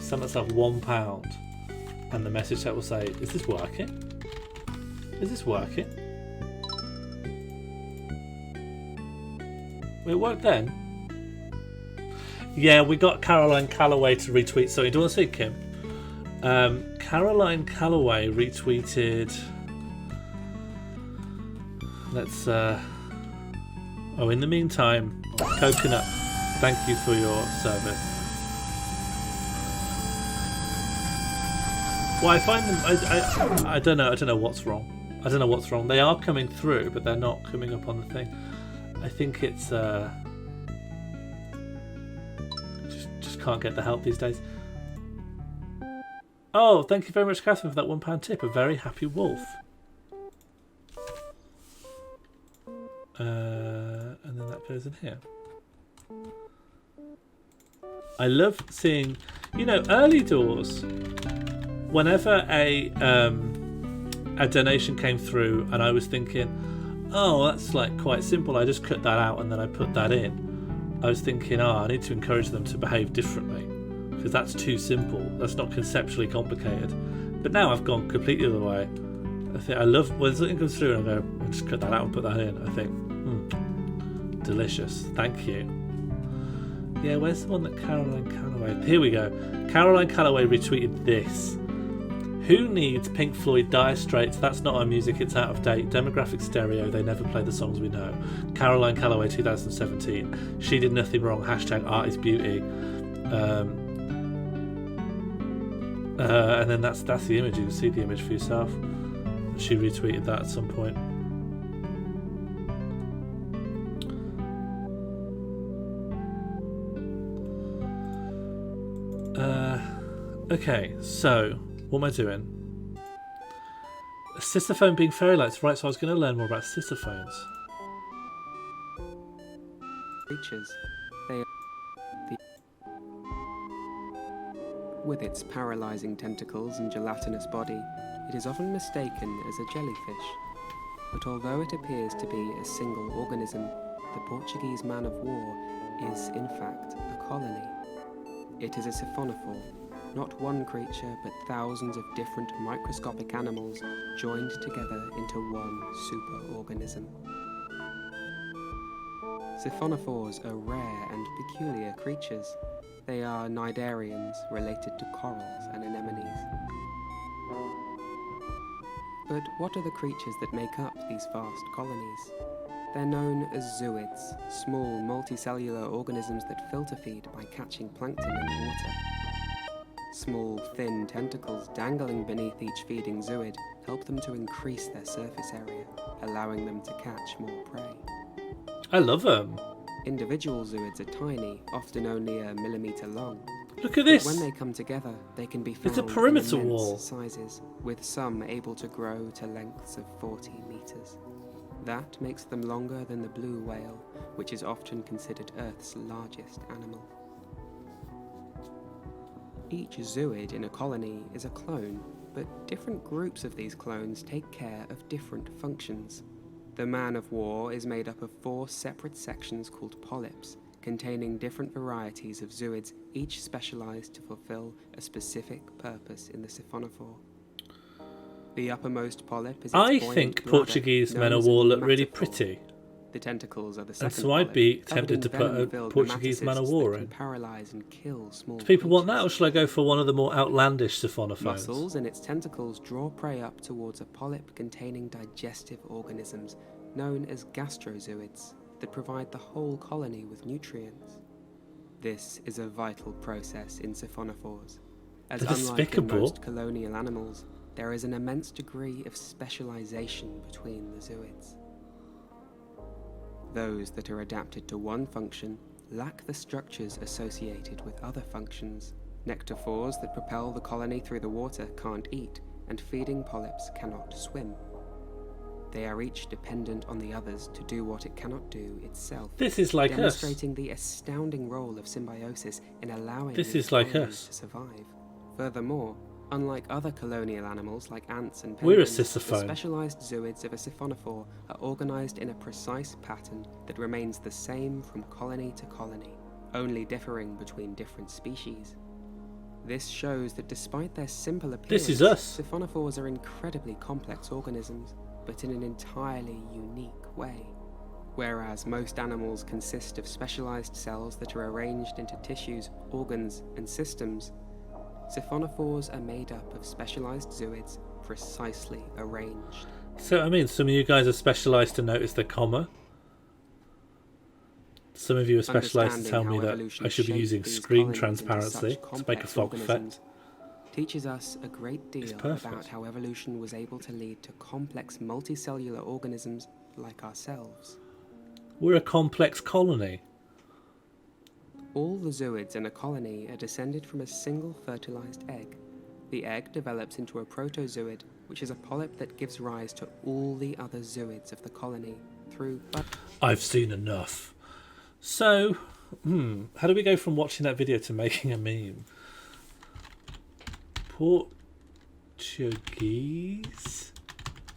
Send myself £1. And the message that will say, is this working? Is this working? It worked then. Yeah, we got Caroline Calloway to retweet. Sorry, do you want to see it, Kim? Caroline Calloway retweeted... Let's... Oh, in the meantime, Coconut, thank you for your service. Well, I find them... I don't know what's wrong. I don't know what's wrong. They are coming through, but they're not coming up on the thing. I think it's... Just can't get the help these days. Oh, thank you very much, Catherine, for that £1 tip. A very happy wolf. And then that goes in here. I love seeing, you know, early doors. Whenever a donation came through, and I was thinking, oh, that's like quite simple. I just cut that out and then I put that in. I was thinking, oh, I need to encourage them to behave differently because that's too simple. That's not conceptually complicated. But now I've gone completely the other way. I think I love when something comes through and I go, I'll just cut that out and put that in. I think, delicious. Thank you. Yeah, where's the one that Caroline Calloway? Here we go. Caroline Calloway retweeted this. Who needs Pink Floyd Dire Straits? That's not our music, it's out of date. Demographic stereo, they never play the songs we know. Caroline Calloway 2017. She did nothing wrong. Hashtag art is beauty. And then that's the image. You can see the image for yourself. She retweeted that at some point. Okay, so what am I doing? A sissophone being fairy lights, right? So I was going to learn more about sissophones. Creatures. With its paralyzing tentacles and gelatinous body, it is often mistaken as a jellyfish. But although it appears to be a single organism, the Portuguese man of war is, in fact, a colony. It is a siphonophore, not one creature, but thousands of different microscopic animals joined together into one superorganism. Siphonophores are rare and peculiar creatures. They are cnidarians related to corals and anemones. But what are the creatures that make up these vast colonies? They're known as zooids, small multicellular organisms that filter feed by catching plankton in the water. Small, thin tentacles dangling beneath each feeding zooid help them to increase their surface area, allowing them to catch more prey. I love them. Individual zooids are tiny, often only a millimetre long. Look at this. But when they come together, they can be found It's a perimeter in immense wall. sizes, with some able to grow to lengths of 40 metres. That makes them longer than the blue whale, which is often considered Earth's largest animal. Each zooid in a colony is a clone, but different groups of these clones take care of different functions. The man of war is made up of 4 separate sections called polyps, containing different varieties of zooids, each specialised to fulfil a specific purpose in the siphonophore. The uppermost polyp is its I buoyant think bladder, Portuguese known men of as a war look really metaphor. pretty. The tentacles are the And second so I'd polyp, be covered tempted in to put a venom-filled Portuguese man of nematocysts war that can in. paralyze and kill small Do people want that, or creatures. should I go for one of the more outlandish siphonophones? Muscles in its tentacles draw prey up towards a polyp containing digestive organisms known as gastrozooids. that provide the whole colony with nutrients. This is a vital process in siphonophores, as They're unlike in despicable. most colonial animals, there is an immense degree of specialization between the zooids. Those that are adapted to one function lack the structures associated with other functions. Nectophores that propel the colony through the water can't eat, and feeding polyps cannot swim. They are each dependent on the others to do what it cannot do itself. This is like us. Demonstrating the astounding role of symbiosis in allowing This these is like colonies us. to survive. Furthermore, unlike other colonial animals like ants and We're a penguins, the sisophone. specialized zooids of a siphonophore are organized in a precise pattern that remains the same from colony to colony, only differing between different species. This shows that despite their simple appearance, This is us. siphonophores are incredibly complex organisms, but in an entirely unique way. Whereas most animals consist of specialized cells that are arranged into tissues, organs, and systems, siphonophores are made up of specialized zooids precisely arranged. So, I mean, some of you guys are specialised to notice the comma. Some of you are specialised to tell me that I should be using screen transparency to make a fog effect. Teaches us a great deal perfect. about how evolution was able to lead to complex multicellular organisms like ourselves. We're a complex colony. All the zooids in a colony are descended from a single fertilized egg. The egg develops into a protozooid, which is a polyp that gives rise to all the other zooids of the colony through... I've seen enough. So, how do we go from watching that video to making a meme? Portuguese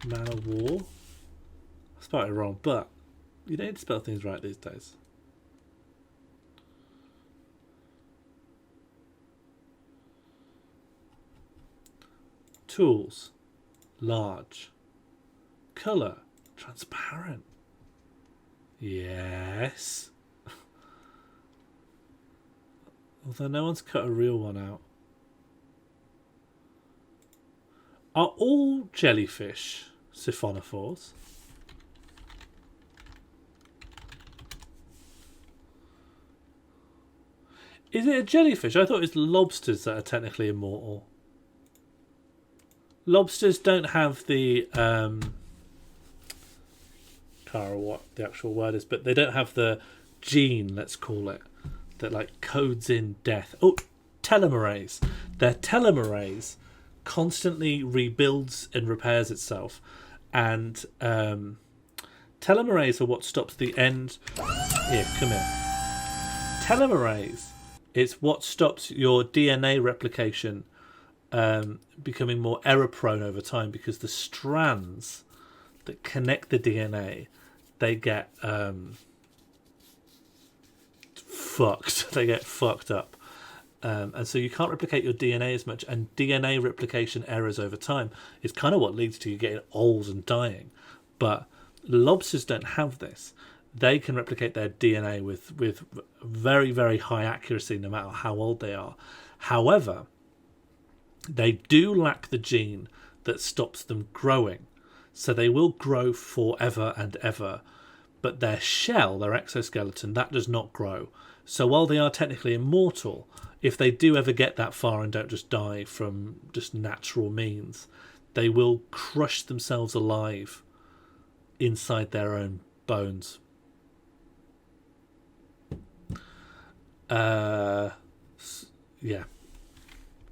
man of war. I spelled it wrong, but you don't need to spell things right these days. Tools, large. Colour, transparent. Yes. Although no one's cut a real one out. Are all jellyfish siphonophores? Is it a jellyfish? I thought it was lobsters that are technically immortal. Lobsters don't have the can't remember what the actual word is, but they don't have the gene, let's call it, that like codes in death. Oh, telomerase. Their telomerase constantly rebuilds and repairs itself, and telomerase are what stops the end. Here, come here. Telomerase is what stops your DNA replication becoming more error prone over time, because the strands that connect the DNA, they get fucked. They get fucked up. And so you can't replicate your DNA as much, and DNA replication errors over time is kind of what leads to you getting old and dying. But lobsters don't have this. They can replicate their DNA with very, very high accuracy no matter how old they are. However, they do lack the gene that stops them growing. So they will grow forever and ever. But their shell, their exoskeleton, that does not grow. So while they are technically immortal, if they do ever get that far and don't just die from just natural means, they will crush themselves alive inside their own bones. Yeah.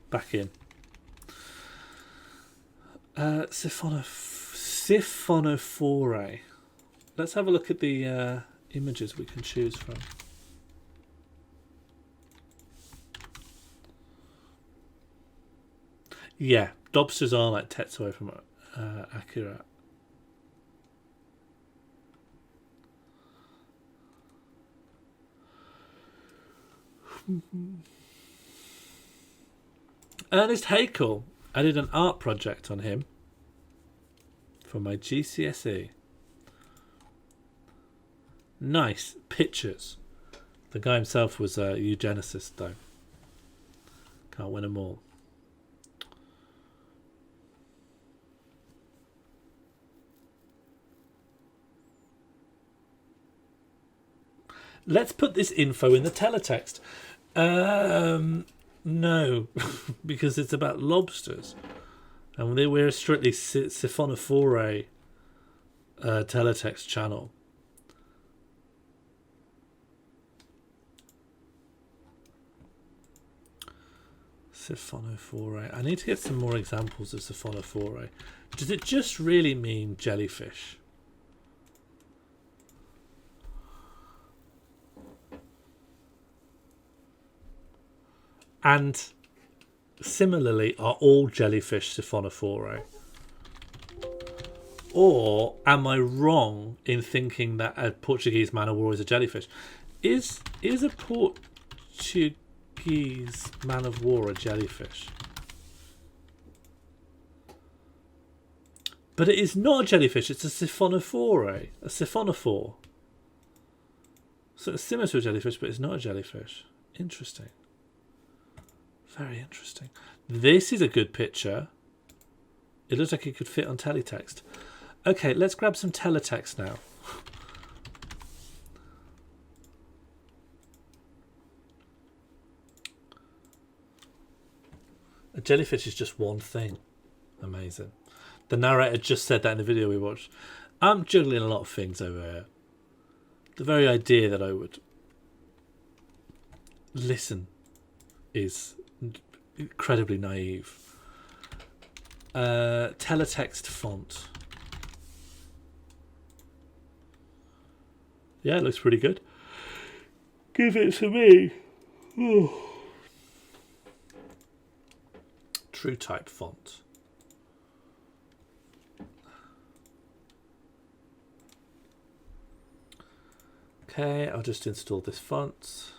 Back in. Siphonophore. Let's have a look at the images we can choose from. Yeah, lobsters are like Tetsuo from Akira. Ernest Haeckel. I did an art project on him for my GCSE. Nice pictures. The guy himself was a eugenicist, though. Can't win them all. Let's put this info in the teletext. No, because it's about lobsters. And we're a strictly siphonophore teletext channel. Siphonophore. I need to get some more examples of siphonophore. Does it just really mean jellyfish? And similarly, are all jellyfish siphonophore? Or am I wrong in thinking that a Portuguese man of war is a jellyfish? Is a Portuguese man of war a jellyfish? But it is not a jellyfish, it's a siphonophore. A siphonophore. So it's similar to a jellyfish, but it's not a jellyfish. Interesting. Very interesting. This is a good picture. It looks like it could fit on teletext. Okay, let's grab some teletext now. A jellyfish is just one thing. Amazing. The narrator just said that in the video we watched. I'm juggling a lot of things over here. The very idea that I would listen is incredibly naive. Teletext font. Yeah, it looks pretty good. Give it to me. Ooh. True type font. Okay, I'll just install this font.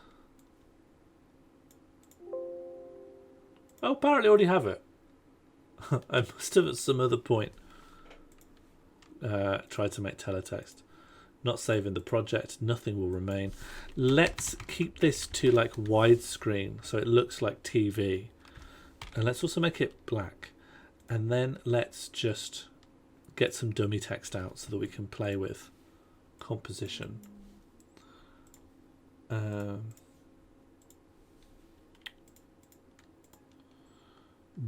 Oh, apparently I already have it. I must have at some other point tried to make teletext. Not saving the project, nothing will remain. Let's keep this to like widescreen so it looks like TV. And let's also make it black. And then let's just get some dummy text out so that we can play with composition.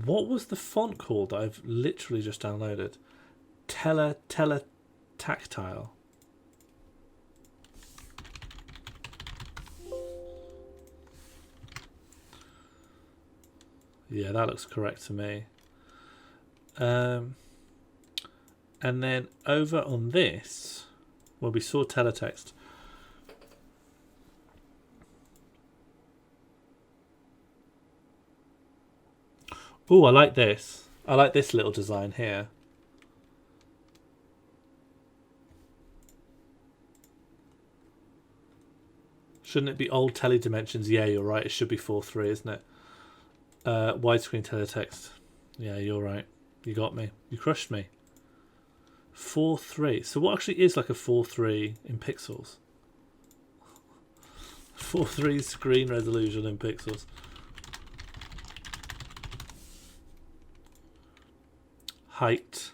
What was the font called that I've literally just downloaded? Teletactile. Yeah, that looks correct to me. And then over on this, well, we saw teletext. Oh, I like this. I like this little design here. Shouldn't it be old tele dimensions? Yeah, you're right. It should be 4:3, isn't it? Widescreen teletext. Yeah, you're right. You got me. You crushed me. 4:3. So what actually is like a 4:3 in pixels? 4:3 screen resolution in pixels. Height.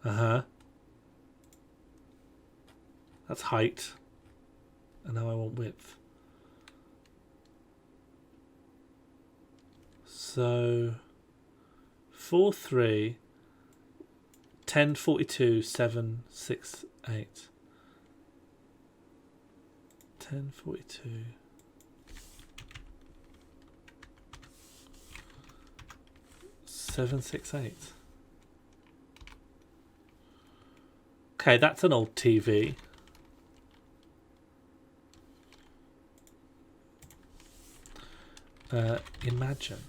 That's height. And now I want width. So 4:3 1042 768 1042 768. Okay, that's an old TV. Imagine.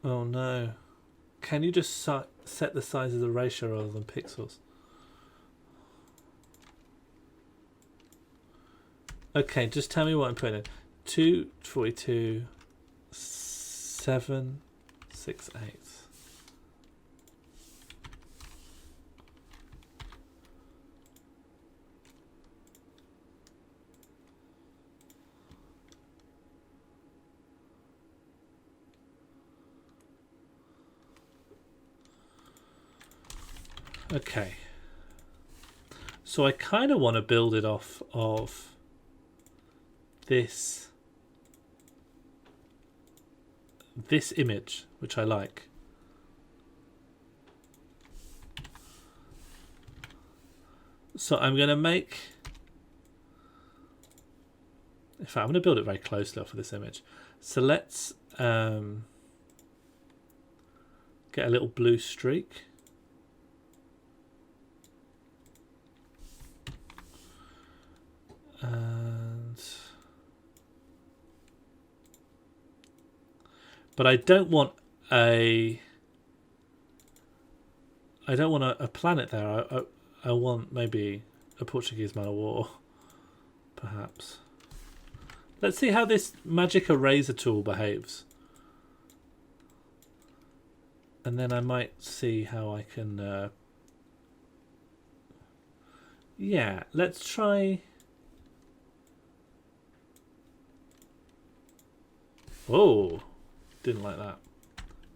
Oh no. Can you just set the size of the ratio rather than pixels? Okay, just tell me what I'm putting in. 242 768. Okay. So I kind of want to build it off of this image, which I like. So I'm going to make... In fact, I'm going to build it very closely off of this image. So let's get a little blue streak. But I don't want a planet there. I want maybe a Portuguese man of war, perhaps. Let's see how this magic eraser tool behaves. And then I might see how I can... yeah, let's try... Oh, didn't like that.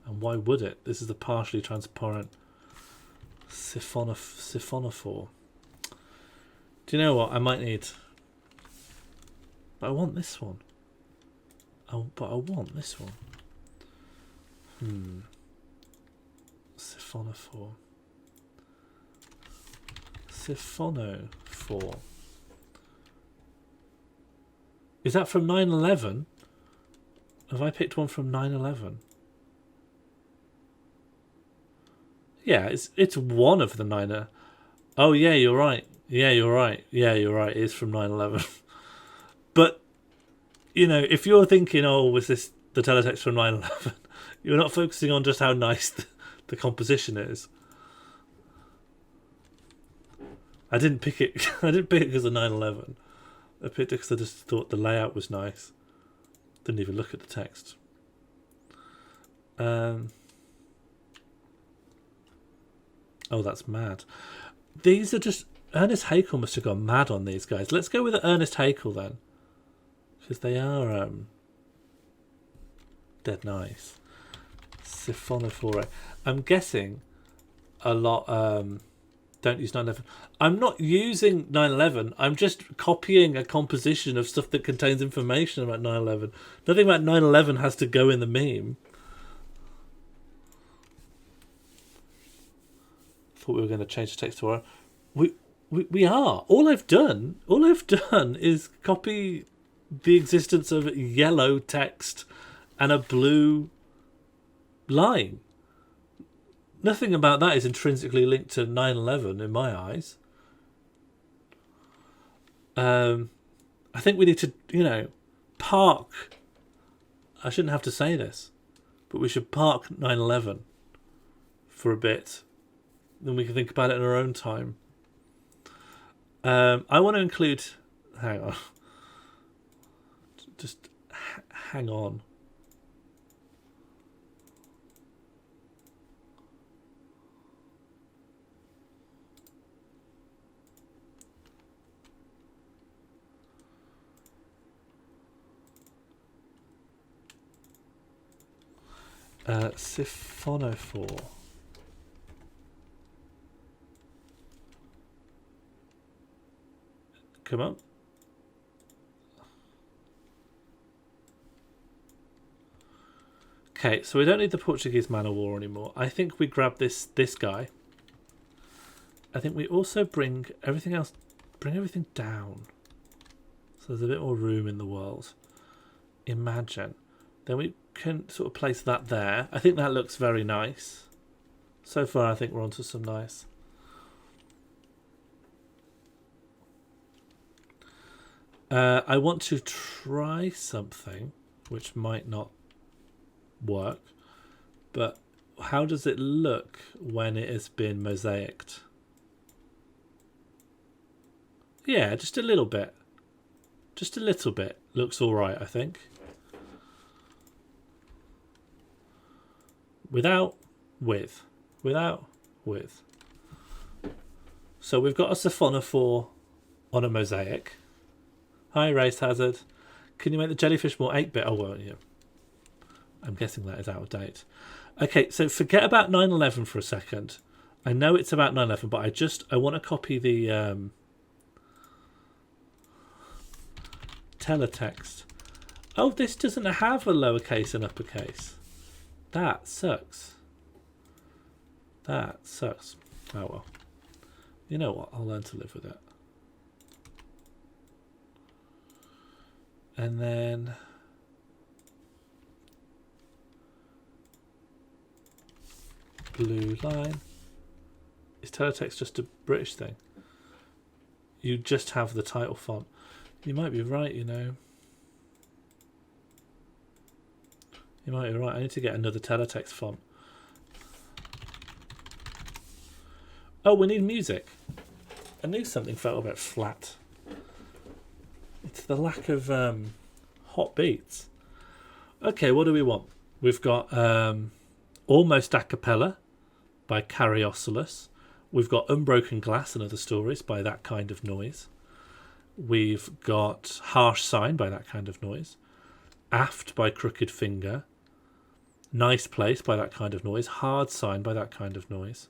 And why would it? This is the partially transparent siphonophore. Do you know what? I might need... But I want this one. But I want this one. Siphonophore. Siphonophore. Is that from 9/11? Have I picked one from 9/11? Yeah, it's one of the 9. Oh yeah, you're right. Yeah, you're right. Yeah, you're right. It is from 9/11. But you know, if you're thinking, oh, was this the teletext from 9/11? You're not focusing on just how nice the composition is. I didn't pick it. I didn't pick it because of 9/11. I picked it because I just thought the layout was nice. Didn't even look at the text. Oh, that's mad. These are just... Ernest Haeckel must have gone mad on these guys. Let's go with Ernest Haeckel then. Because they are dead nice. Siphonophore. I'm guessing a lot... don't use 9/11. I'm not using 9/11. I'm just copying a composition of stuff that contains information about 9/11. Nothing about 9/11 has to go in the meme. Thought we were going to change the text to our... We are. All I've done is copy the existence of yellow text and a blue line. Nothing about that is intrinsically linked to 9/11 in my eyes. I think we need to, park. I shouldn't have to say this, but we should park 9/11 for a bit. Then we can think about it in our own time. I want to include... Hang on. Just hang on. Siphonophore. Come on. Okay, so we don't need the Portuguese man of war anymore. I think we grab this guy. I think we also bring everything else, bring everything down. So there's a bit more room in the world. Imagine. Then we can sort of place that there. I think that looks very nice. So far I think we're onto some nice. I want to try something which might not work, but how does it look when it has been mosaicked? Yeah, just a little bit. Just a little bit. Looks alright, I think. Without, with. Without, with. So we've got a siphonophore on a mosaic. Hi, Race Hazard. Can you make the jellyfish more 8-bit? Oh, won't you? I'm guessing that is out of date. Okay, so forget about 9/11 for a second. I know it's about 9/11, but I want to copy the teletext. Oh, this doesn't have a lowercase and uppercase. That sucks. That sucks. Oh well. You know what? I'll learn to live with it. And then blue line. Is teletext just a British thing? You just have the title font. You might be right, you know. You might be right. I need to get another teletext font. Oh, we need music. I knew something felt a bit flat. It's the lack of hot beats. Okay, what do we want? We've got Almost a Cappella by Cariosolus. We've got Unbroken Glass and Other Stories by That Kind of Noise. We've got Harsh Sign by That Kind of Noise. Aft by Crooked Finger. Nice Place by That Kind of Noise. Hard Sign by That Kind of Noise.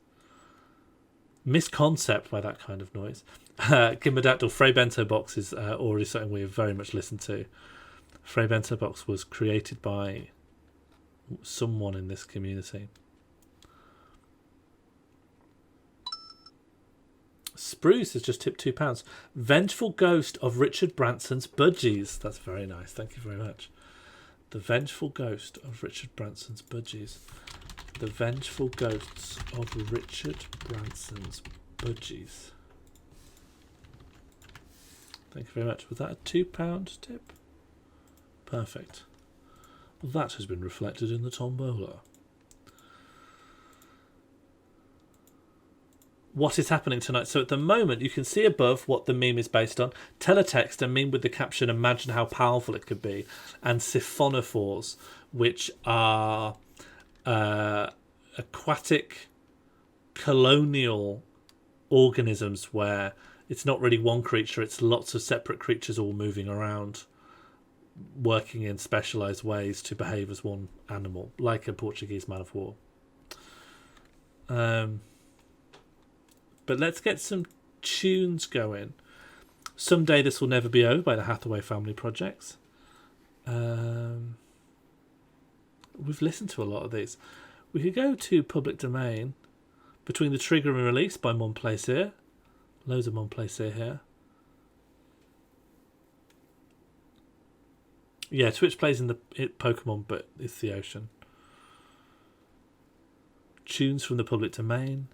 Misconcept by That Kind of Noise. Kimberdactyl Frey Bento Box is already something we have very much listened to. Frey Bento Box was created by someone in this community. Spruce has just tipped £2. Vengeful Ghost of Richard Branson's Budgies. That's very nice. Thank you very much. The Vengeful Ghost of Richard Branson's Budgies. The Vengeful Ghosts of Richard Branson's Budgies. Thank you very much. Was that a £2 tip? Perfect. That has been reflected in the tombola. What is happening tonight? So at the moment, you can see above what the meme is based on. Teletext, a meme with the caption, imagine how powerful it could be. And siphonophores, which are aquatic colonial organisms where it's not really one creature, it's lots of separate creatures all moving around, working in specialised ways to behave as one animal, like a Portuguese man of war. But let's get some tunes going. Someday This Will Never Be Over by the Hathaway Family Projects. We've listened to a lot of these. We could go to Public Domain. Between the Trigger and Release by Mon Plaisir. Loads of Mon Plaisir here. Yeah, Twitch plays in the Pokemon, but it's the ocean. Tunes from the Public Domain.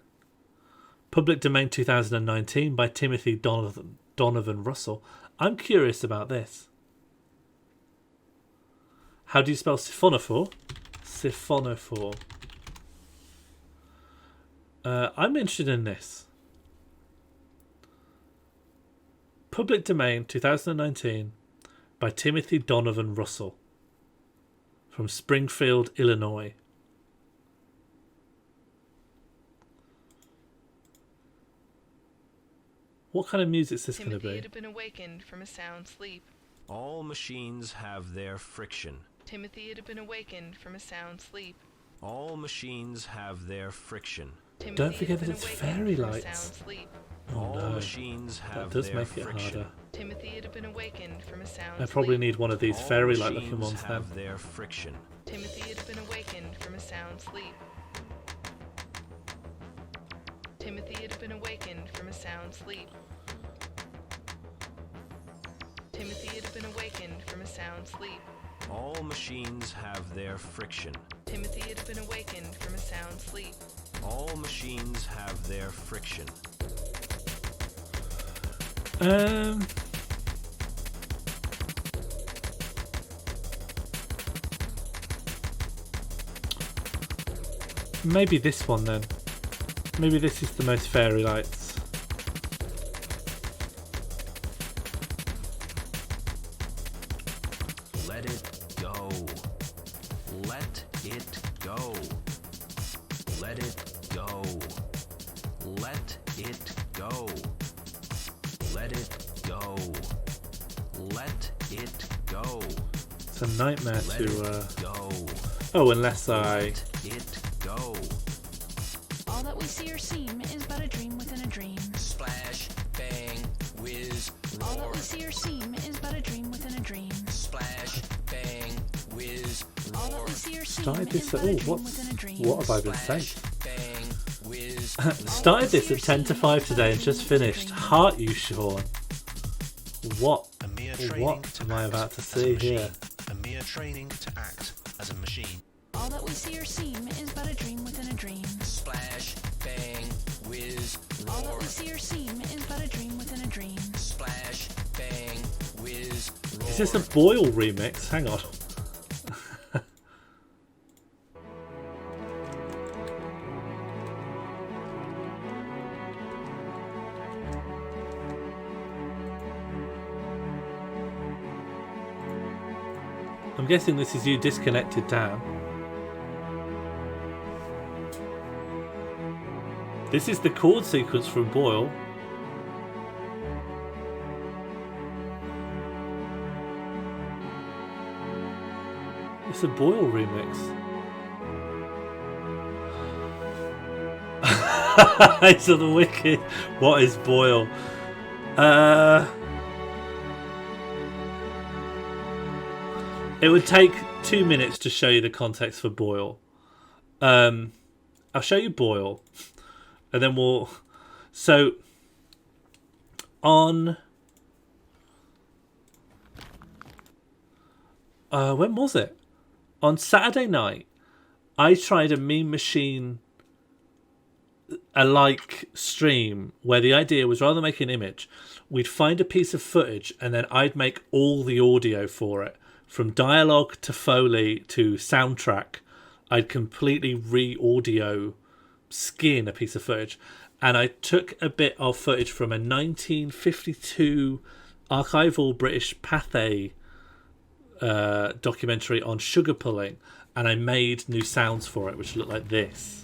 Public Domain 2019 by Timothy Donovan Russell. I'm curious about this. How do you spell siphonophore? Siphonophore. I'm interested in this. Public Domain 2019 by Timothy Donovan Russell from Springfield, Illinois. What kind of music is this going to be? Timothy had been awakened from a sound sleep. All machines have their friction. Timothy had been awakened from a sound sleep. All machines have their friction. Timothy Don't forget had that been it's awakened fairy from a lights. sound sleep. Oh All no, machines have that does their make it friction. harder. Timothy had been awakened from a sound I probably sleep. need one of these All fairy light looking machines ones then. have their friction. Timothy had been awakened from a sound sleep. Timothy had been awakened from a sound sleep. Timothy had been awakened from a sound sleep. All machines have their friction. Timothy had been awakened from a sound sleep. All machines have their friction. Maybe this one then. Maybe this is the most fairy lights. Let it go. Let it go. Let it go. Let it go. Let it go. Let it go. It's a nightmare Let to. it go. Oh, unless I. Let it go. All that we see or seem is but a dream within a dream. Splash, bang, whiz, All that roar. we see or seem is but a dream within a dream. Splash, bang, whiz, All that roar. we see or seem Started is this but at a all. dream within a dream. What have I been saying? Splash, bang, whiz, Started this at 10 to 5 today and just finished. Heart you, Sean. What? A mere training What to am I act about to as a see machine. here? A mere training to act as a machine. All that we see or seem is but a dream within a dream. splash, bang, whiz, All that roar. we see or seem is but a dream within a dream. Splash, bang, whiz, roar. Is this a Boyle remix? Hang on. I'm guessing this is you disconnected down. This is the chord sequence from Boyle. It's a Boyle remix. Eyes of the Wicked. What is Boyle? It would take 2 minutes to show you the context for Boyle. I'll show you Boyle, and then we'll. So, on. When was it? On Saturday night, I tried a Meme Machine alike stream where the idea was rather than make an image, we'd find a piece of footage and then I'd make all the audio for it. From dialogue to Foley to soundtrack, I'd completely re-audio skin a piece of footage. And I took a bit of footage from a 1952 archival British Pathé documentary on sugar pulling, and I made new sounds for it, which look like this.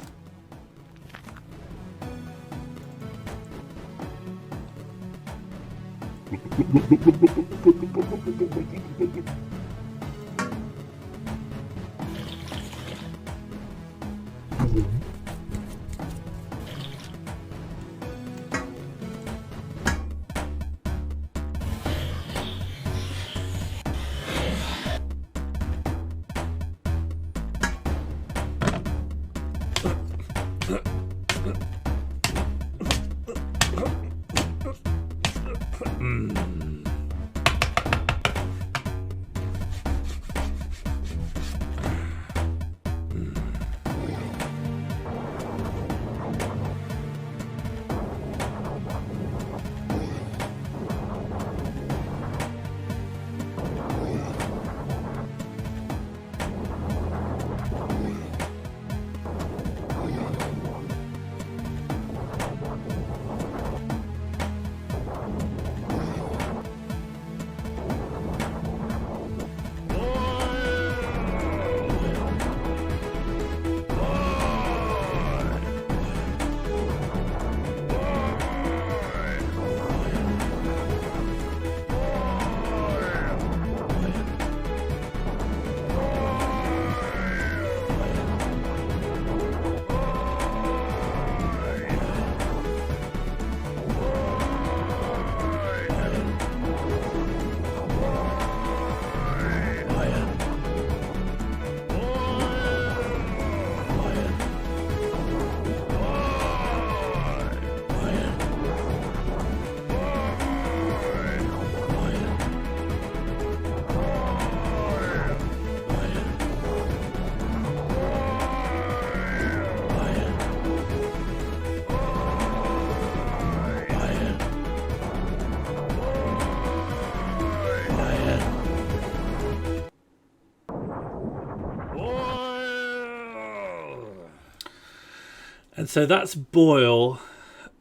And so that's Boyle.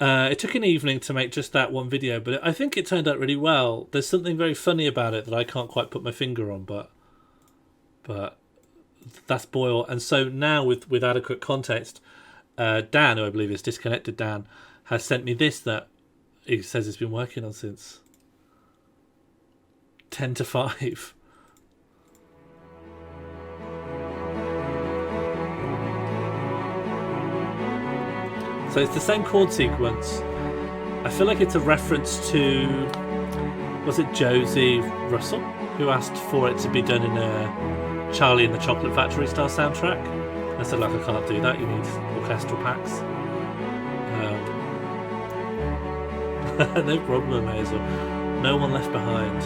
It took an evening to make just that one video, but I think it turned out really well. There's something very funny about it that I can't quite put my finger on, but that's Boyle. And so now with adequate context, Dan, who I believe is Disconnected Dan, has sent me this that he says he's been working on since 10 to 5. So it's the same chord sequence. I feel like it's a reference to, was it Josie Russell, who asked for it to be done in a Charlie and the Chocolate Factory style soundtrack? I said, like, I can't do that, you need orchestral packs. No problem, Hazel. No One Left Behind.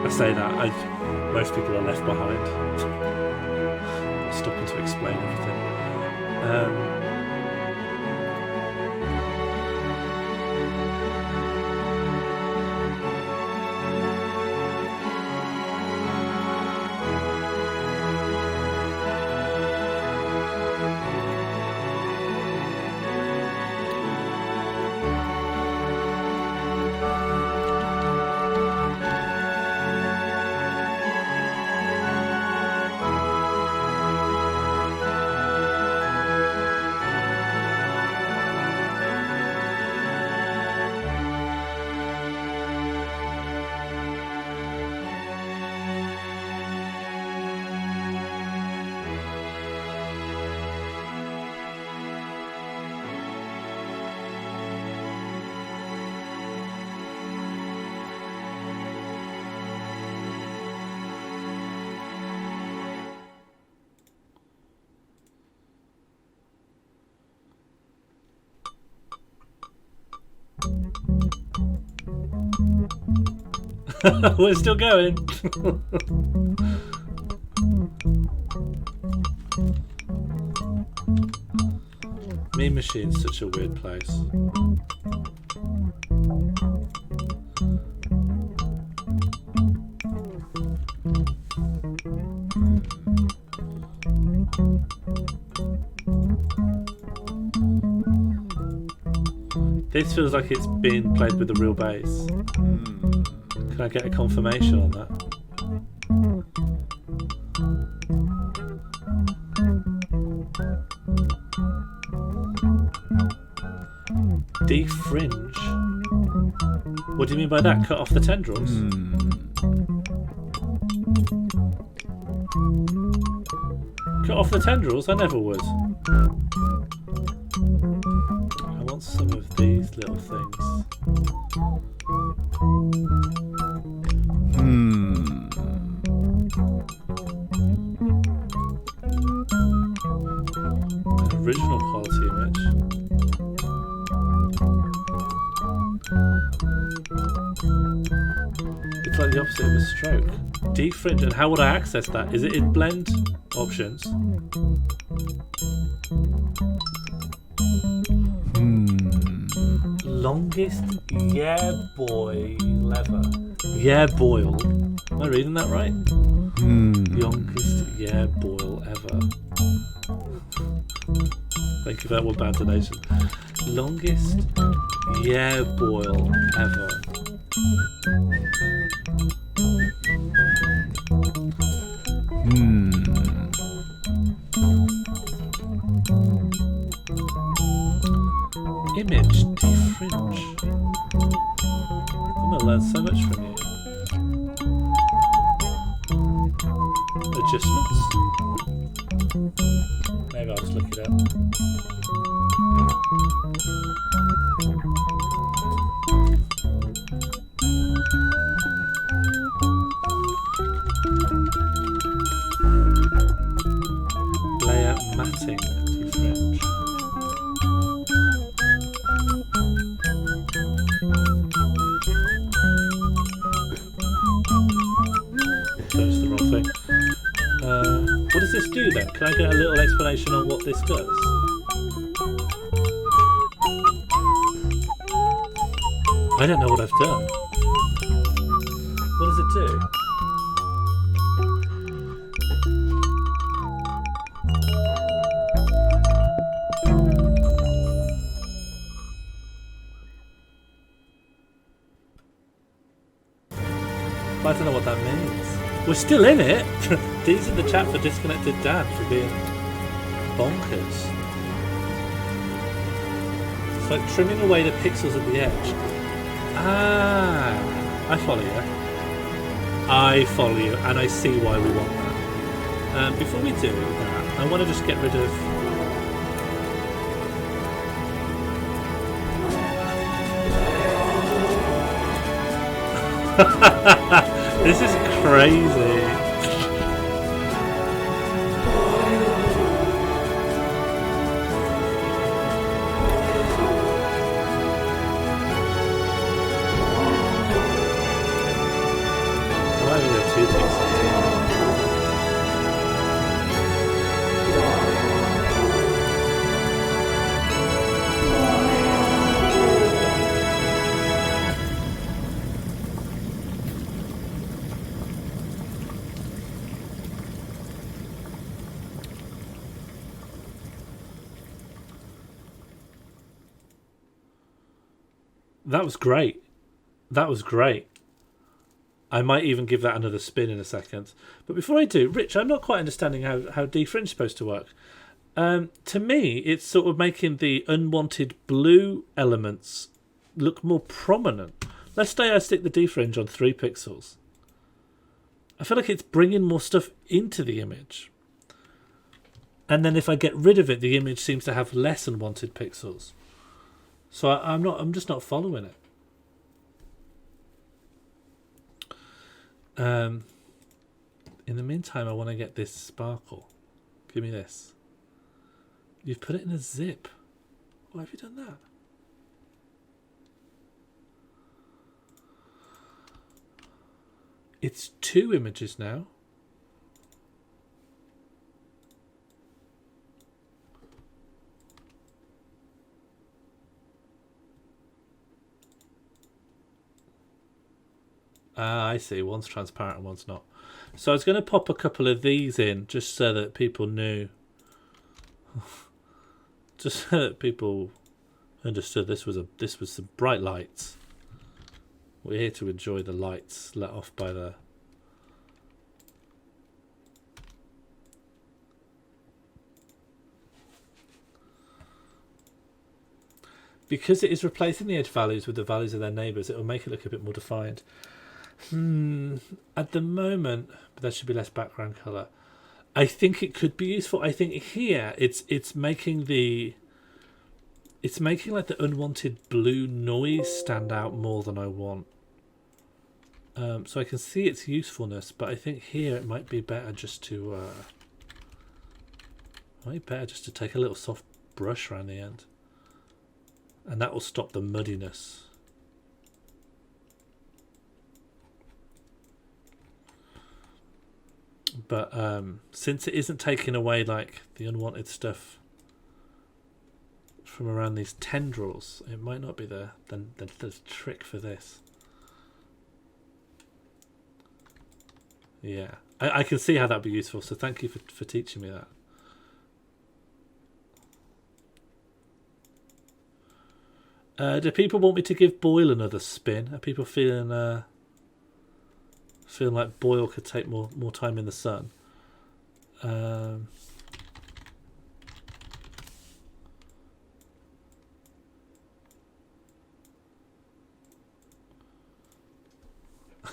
I say that, most people are left behind. Stopping to explain everything. We're still going. Mean Machine's such a weird place. This feels like it's being played with a real bass. Can I get a confirmation on that? D fringe? What do you mean by that? Cut off the tendrils? Cut off the tendrils? I never would. I want some of these little things. An original quality image. It's like the opposite of a stroke. D-fringe, and how would I access that? Is it in blend options? Longest boy lever. Boil. Am I reading that right? Longest boil ever. Thank you for that one bad donation. Longest boil ever. Image defringe. I'm gonna learn so much from you. Adjustments? Maybe I'll just look it up. Layer matting defringe. That's the wrong thing. What does this do then? Can I get a little explanation on what this does? I don't know what I've done. What does it do? I don't know what that means. We're still in it. These in the chat for Disconnected Dad for being bonkers. It's like trimming away the pixels at the edge. Ah, I follow you. I follow you, and I see why we want that. Before we do that, I want to just get rid of This is crazy. Why are there 2 pixels? That was great. That was great. I might even give that another spin in a second. But before I do, Rich, I'm not quite understanding how defringe is supposed to work. To me, it's sort of making the unwanted blue elements look more prominent. Let's say I stick the defringe on 3 pixels. I feel like it's bringing more stuff into the image. And then if I get rid of it, the image seems to have less unwanted pixels. So I'm just not following it. In the meantime, I want to get this sparkle. Give me this. You've put it in a zip. Why have you done that? It's 2 images now. Ah, I see. One's transparent and one's not. So I was going to pop a couple of these in just so that people knew. Just so that people understood this was some bright lights. We're here to enjoy the lights let off by the... Because it is replacing the edge values with the values of their neighbours, it will make it look a bit more defined. At the moment, but there should be less background colour. I think it could be useful. I think here it's making like the unwanted blue noise stand out more than I want. So I can see its usefulness, but I think here it might be better just to take a little soft brush around the end, and that will stop the muddiness. But since it isn't taking away like the unwanted stuff from around these tendrils, it might not be the trick for this. Yeah, I can see how that'd be useful, so thank you for teaching me that. Do people want me to give Boyle another spin? Are people feeling like Boyle could take more time in the sun?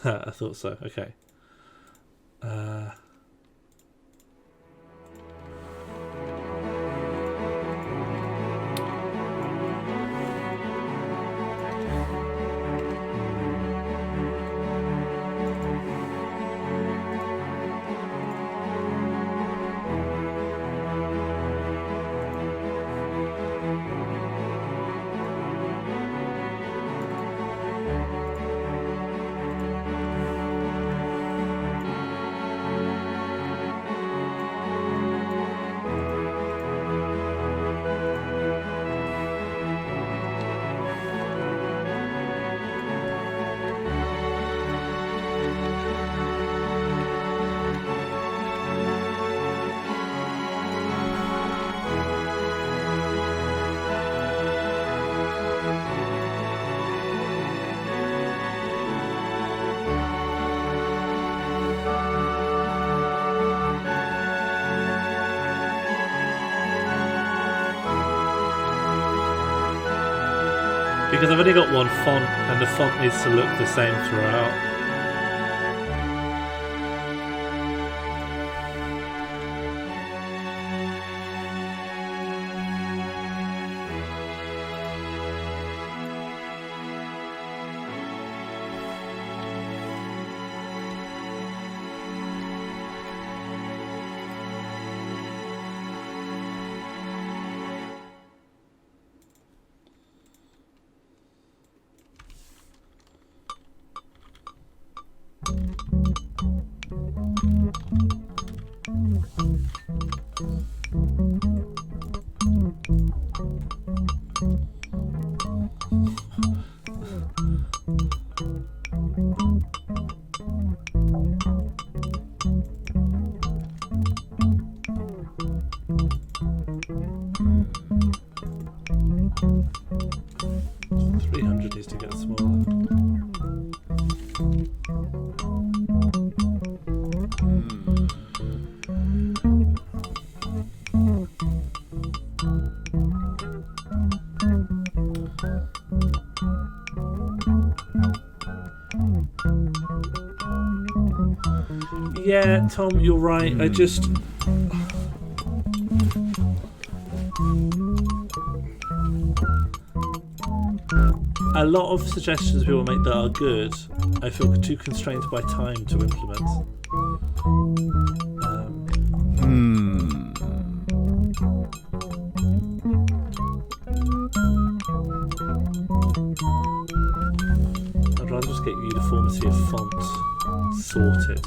I thought so. Okay. Because I've only got one font, and the font needs to look the same throughout. Needs to get smaller. Yeah, Tom, you're right. I just... A lot of suggestions people make that are good, I feel too constrained by time to implement. I'd rather just get uniformity of font sorted.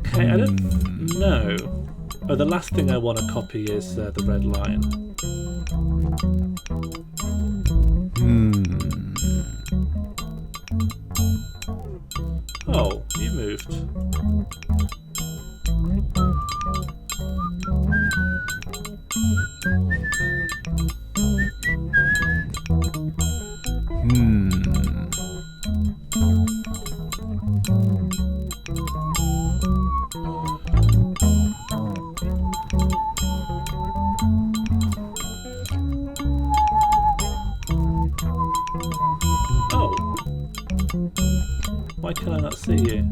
Okay, I don't know. Oh, the last thing I want to copy is the red line. Oh, you moved. Oh. Why can I not see you?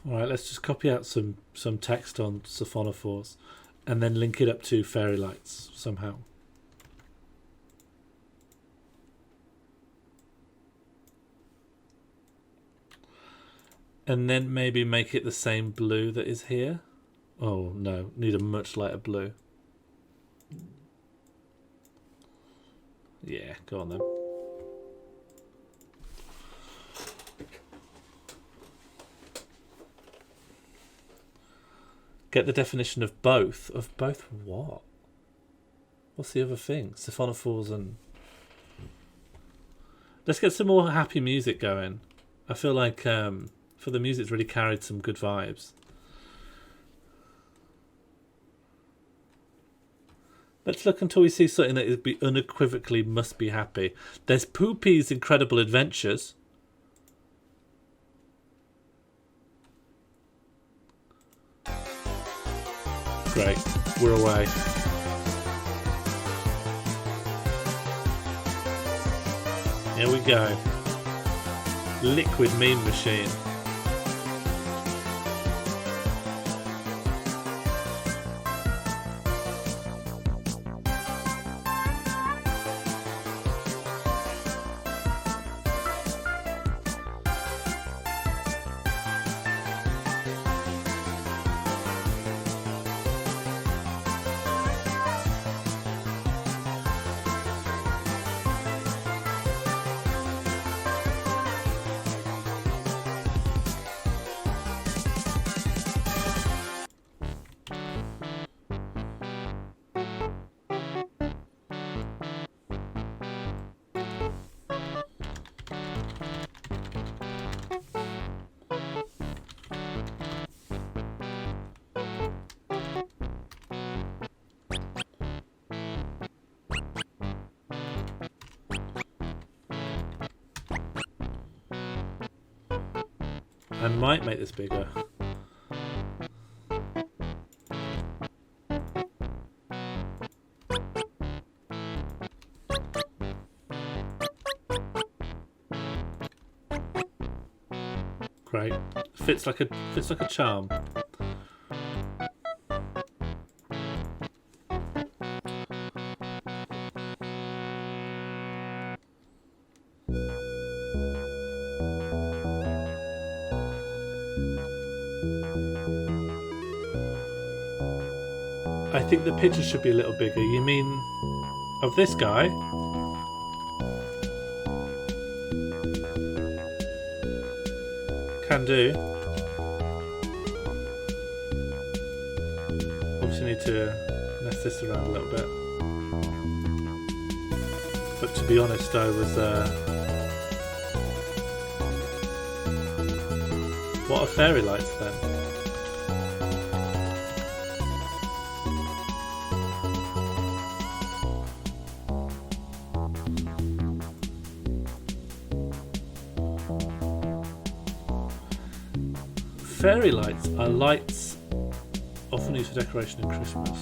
Alright, let's just copy out some text on siphonophores and then link it up to fairy lights somehow. And then maybe make it the same blue that is here. Oh no, need a much lighter blue. Yeah, go on then. Get the definition of both. Of both what? What's the other thing? Siphonophores and... Let's get some more happy music going. I feel like for the music's really carried some good vibes. Let's look until we see something that is unequivocally must be happy. There's Poopy's Incredible Adventures. Great, we're away. Here we go. Liquid meme machine. I might make this bigger. Great. Fits like a charm. I think the picture should be a little bigger. You mean of this guy? Can do. Obviously need to mess this around a little bit. But to be honest, I was what are fairy lights then? Fairy lights are lights often used for decoration at Christmas.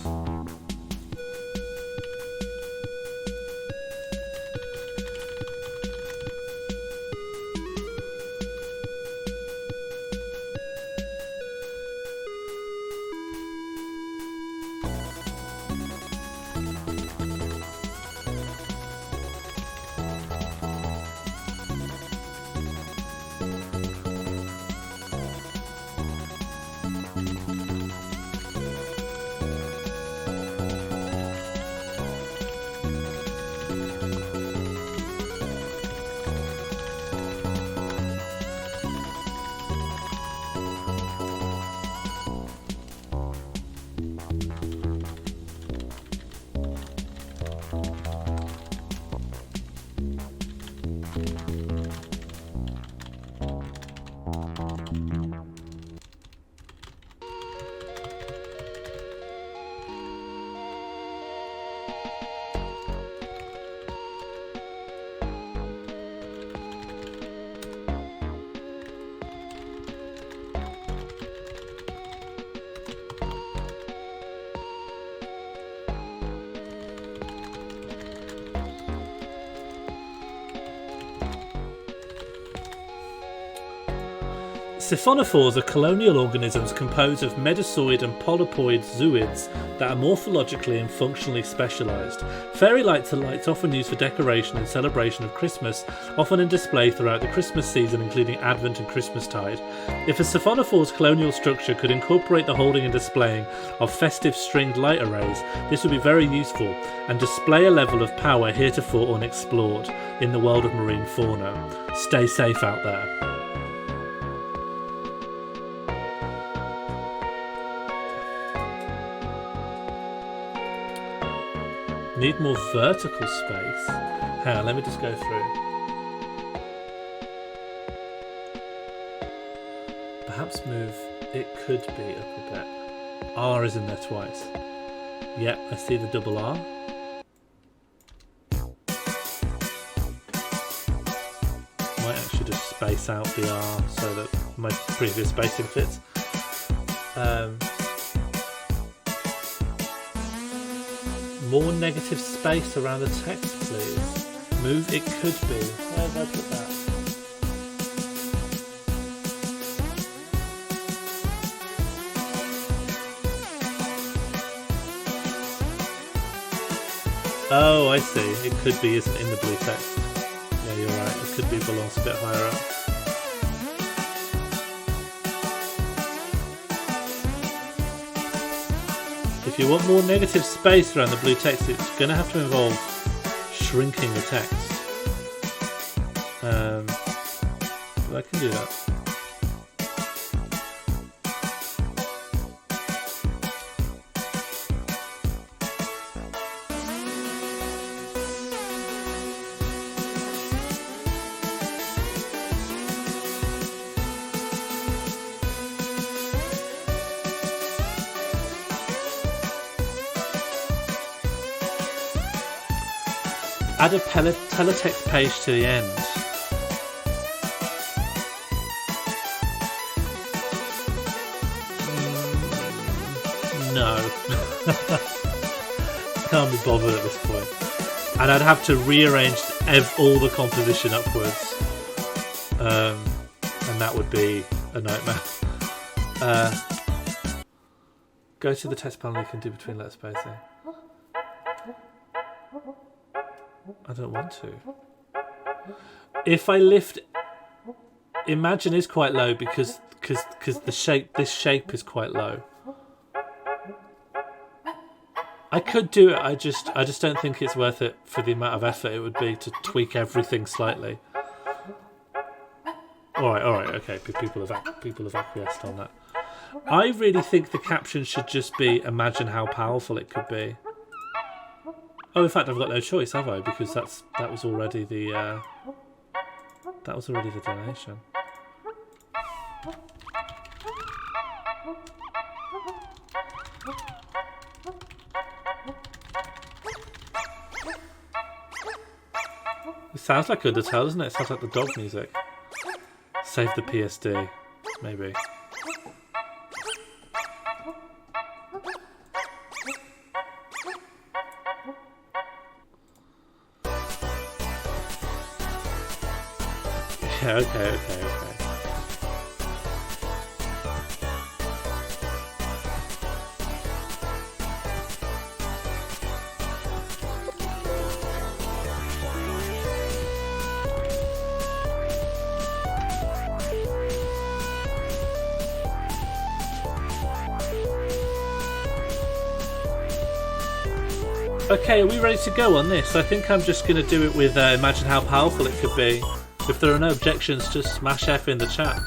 Siphonophores are colonial organisms composed of medusoid and polypoid zooids that are morphologically and functionally specialised. Fairy lights are lights often used for decoration and celebration of Christmas, often in display throughout the Christmas season, including Advent and Christmastide. If a siphonophore's colonial structure could incorporate the holding and displaying of festive stringed light arrays, this would be very useful and display a level of power heretofore unexplored in the world of marine fauna. Stay safe out there. Need more vertical space. Hang on, let me just go through. Perhaps move. It could be up a bit. R is in there twice. Yep, I see the double R. Might actually just space out the R so that my previous spacing fits. More negative space around the text, please. Move it could be. Where did I put that? Oh, I see. It could be isn't in the blue text. Yeah, you're right. It could be belongs a bit higher up. If you want more negative space around the blue text, it's going to have to involve shrinking the text. But I can do that. Add a teletext page to the end. No. Can't be bothered at this point. And I'd have to rearrange all the composition upwards. And that would be a nightmare. Go to the text panel you can do between letter spacing. I don't want to. If I lift, Imagine is quite low because this shape is quite low. I could do it. I just don't think it's worth it for the amount of effort it would be to tweak everything slightly. All right, okay. People have acquiesced on that. I really think the caption should just be "Imagine how powerful it could be." Oh, in fact, I've got no choice, have I? Because that was already the donation. It sounds like Undertale, doesn't it? It sounds like the dog music. Save the PSD, maybe. Yeah, okay. Okay, are we ready to go on this? I think I'm just going to do it with imagine how powerful it could be. If there are no objections, just smash F in the chat.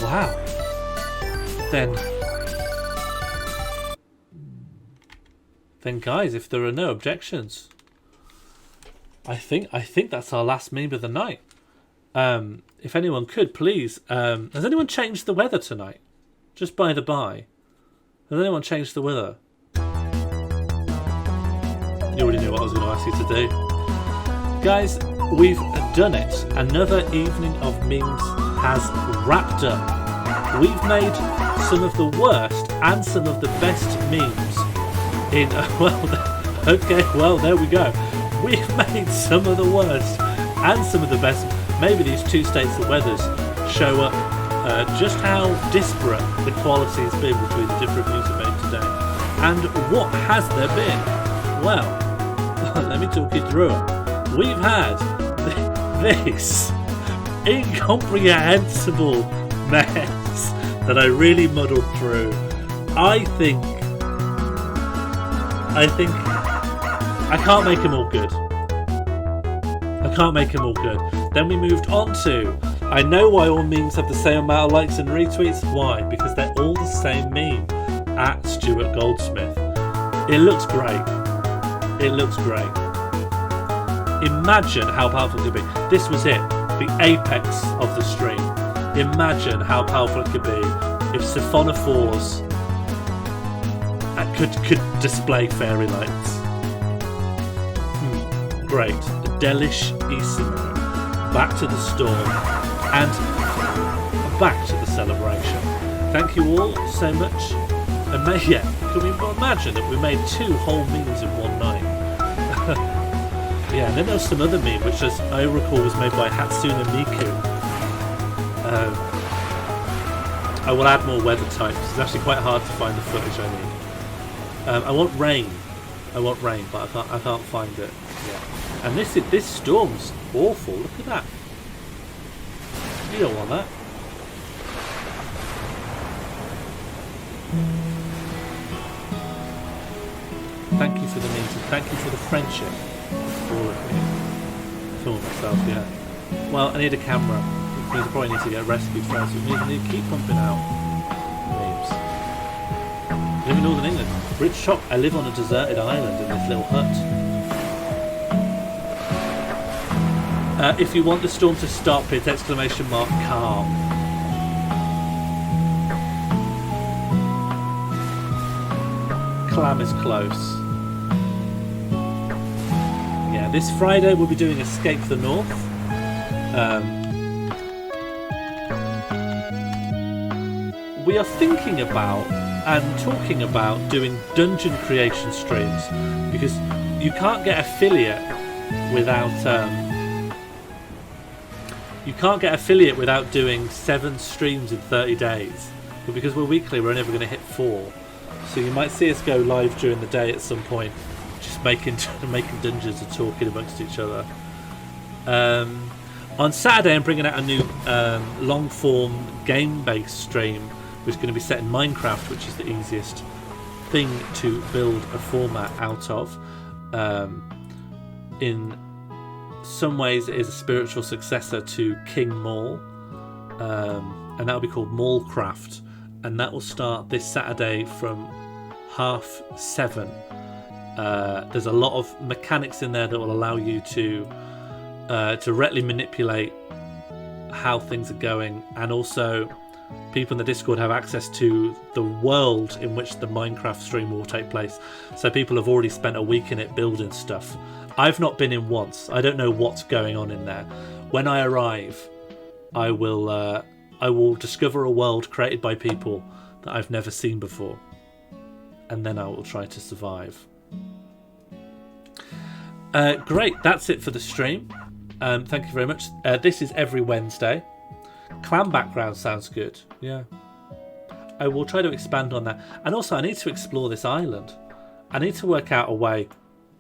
Wow. Then guys, if there are no objections, I think that's our last meme of the night. If anyone could, please. Has anyone changed the weather tonight? Just by the by. Has anyone changed the weather? You already knew what I was going to ask you to do. Guys, we've done it. Another evening of memes has wrapped up. We've made some of the worst and some of the best memes in, well, there we go. We've made some of the worst and some of the best. Maybe these two states of weathers show up just how disparate the quality has been between the different memes we made today. And what has there been? Well, let me talk you through it. We've had this incomprehensible mess that I really muddled through. I think I can't make them all good. Then we moved on to, I know why all memes have the same amount of likes and retweets. Why? Because they're all the same meme. At Stuart Goldsmith. It looks great. Imagine how powerful it could be. This was it. The apex of the stream. Imagine how powerful it could be if siphonophores could display fairy lights. Great. Delishissimo. Back to the storm and back to the celebration. Thank you all so much. And can we imagine that we made 2 whole memes in one night? Yeah, and then there was some other meme which, as I recall, was made by Hatsune Miku. I will add more weather types. It's actually quite hard to find the footage I need. I want rain, but I can't find it. Yeah. And this storm's awful. Look at that. You don't want that. Thank you for the memes and thank you for the friendship. All of you. I feel myself, yeah. Well, I need a camera. I probably need to get rescued first. Which means I need to keep pumping out memes. I live in Northern England. Rich shop. I live on a deserted island in this little hut. If you want the storm to stop, it's !calm. Clam is close. Yeah, this Friday we'll be doing Escape the North. We are thinking about and talking about doing dungeon creation streams because you can't get affiliate without doing 7 streams in 30 days. But because we're weekly, we're only ever going to hit 4. So you might see us go live during the day at some point, just making dungeons and talking amongst each other. On Saturday, I'm bringing out a new long-form game-based stream, which is going to be set in Minecraft, which is the easiest thing to build a format out of. In some ways, it is a spiritual successor to King Mall, and that will be called Mallcraft, and that will start this Saturday from 7:30. There's a lot of mechanics in there that will allow you to directly manipulate how things are going, and also people in the Discord have access to the world in which the Minecraft stream will take place. So people have already spent a week in it building stuff. I've not been in once. I don't know what's going on in there. When I arrive, I will discover a world created by people that I've never seen before, and then I will try to survive. Great, that's it for the stream. Thank you very much. This is every Wednesday. Clan background sounds good. Yeah, I will try to expand on that. And also, I need to explore this island. I need to work out a way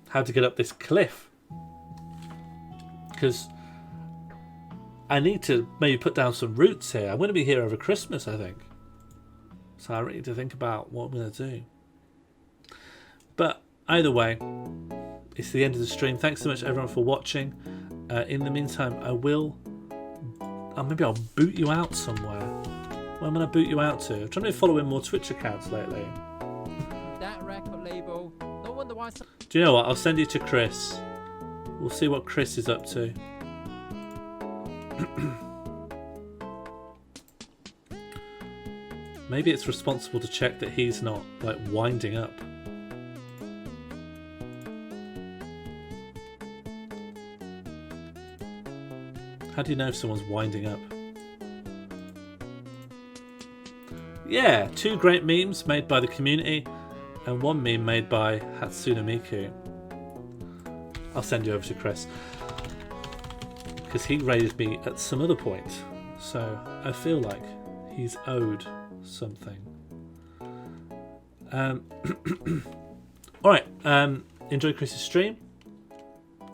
how to get up this cliff, because I need to maybe put down some roots here. I'm going to be here over Christmas, I think. So I really need to think about what I'm going to do. But either way, it's the end of the stream. Thanks so much, everyone, for watching. In the meantime, maybe I'll boot you out somewhere. Where am I going to boot you out to? I'm trying to be following more Twitch accounts lately. That record label. No wonder why. Do you know what? I'll send you to Chris. We'll see what Chris is up to. Maybe it's responsible to check that he's not like winding up. How do you know if someone's winding up? Yeah, 2 great memes made by the community and 1 meme made by Hatsune Miku. I'll send you over to Chris, because he raised me at some other point, so I feel like he's owed something. Alright, enjoy Chris's stream.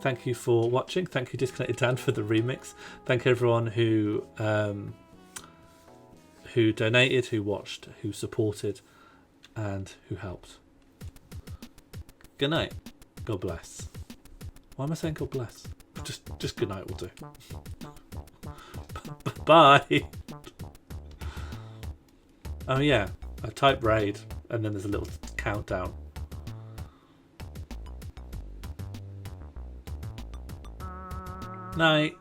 Thank you for watching. Thank you, Disconnected Dan, for the remix. Thank everyone who who donated, who watched, who supported, and who helped. Good night. God bless. Why am I saying God bless? Just good night will do. Bye. Oh yeah, I type raid and then there's a little countdown. Night.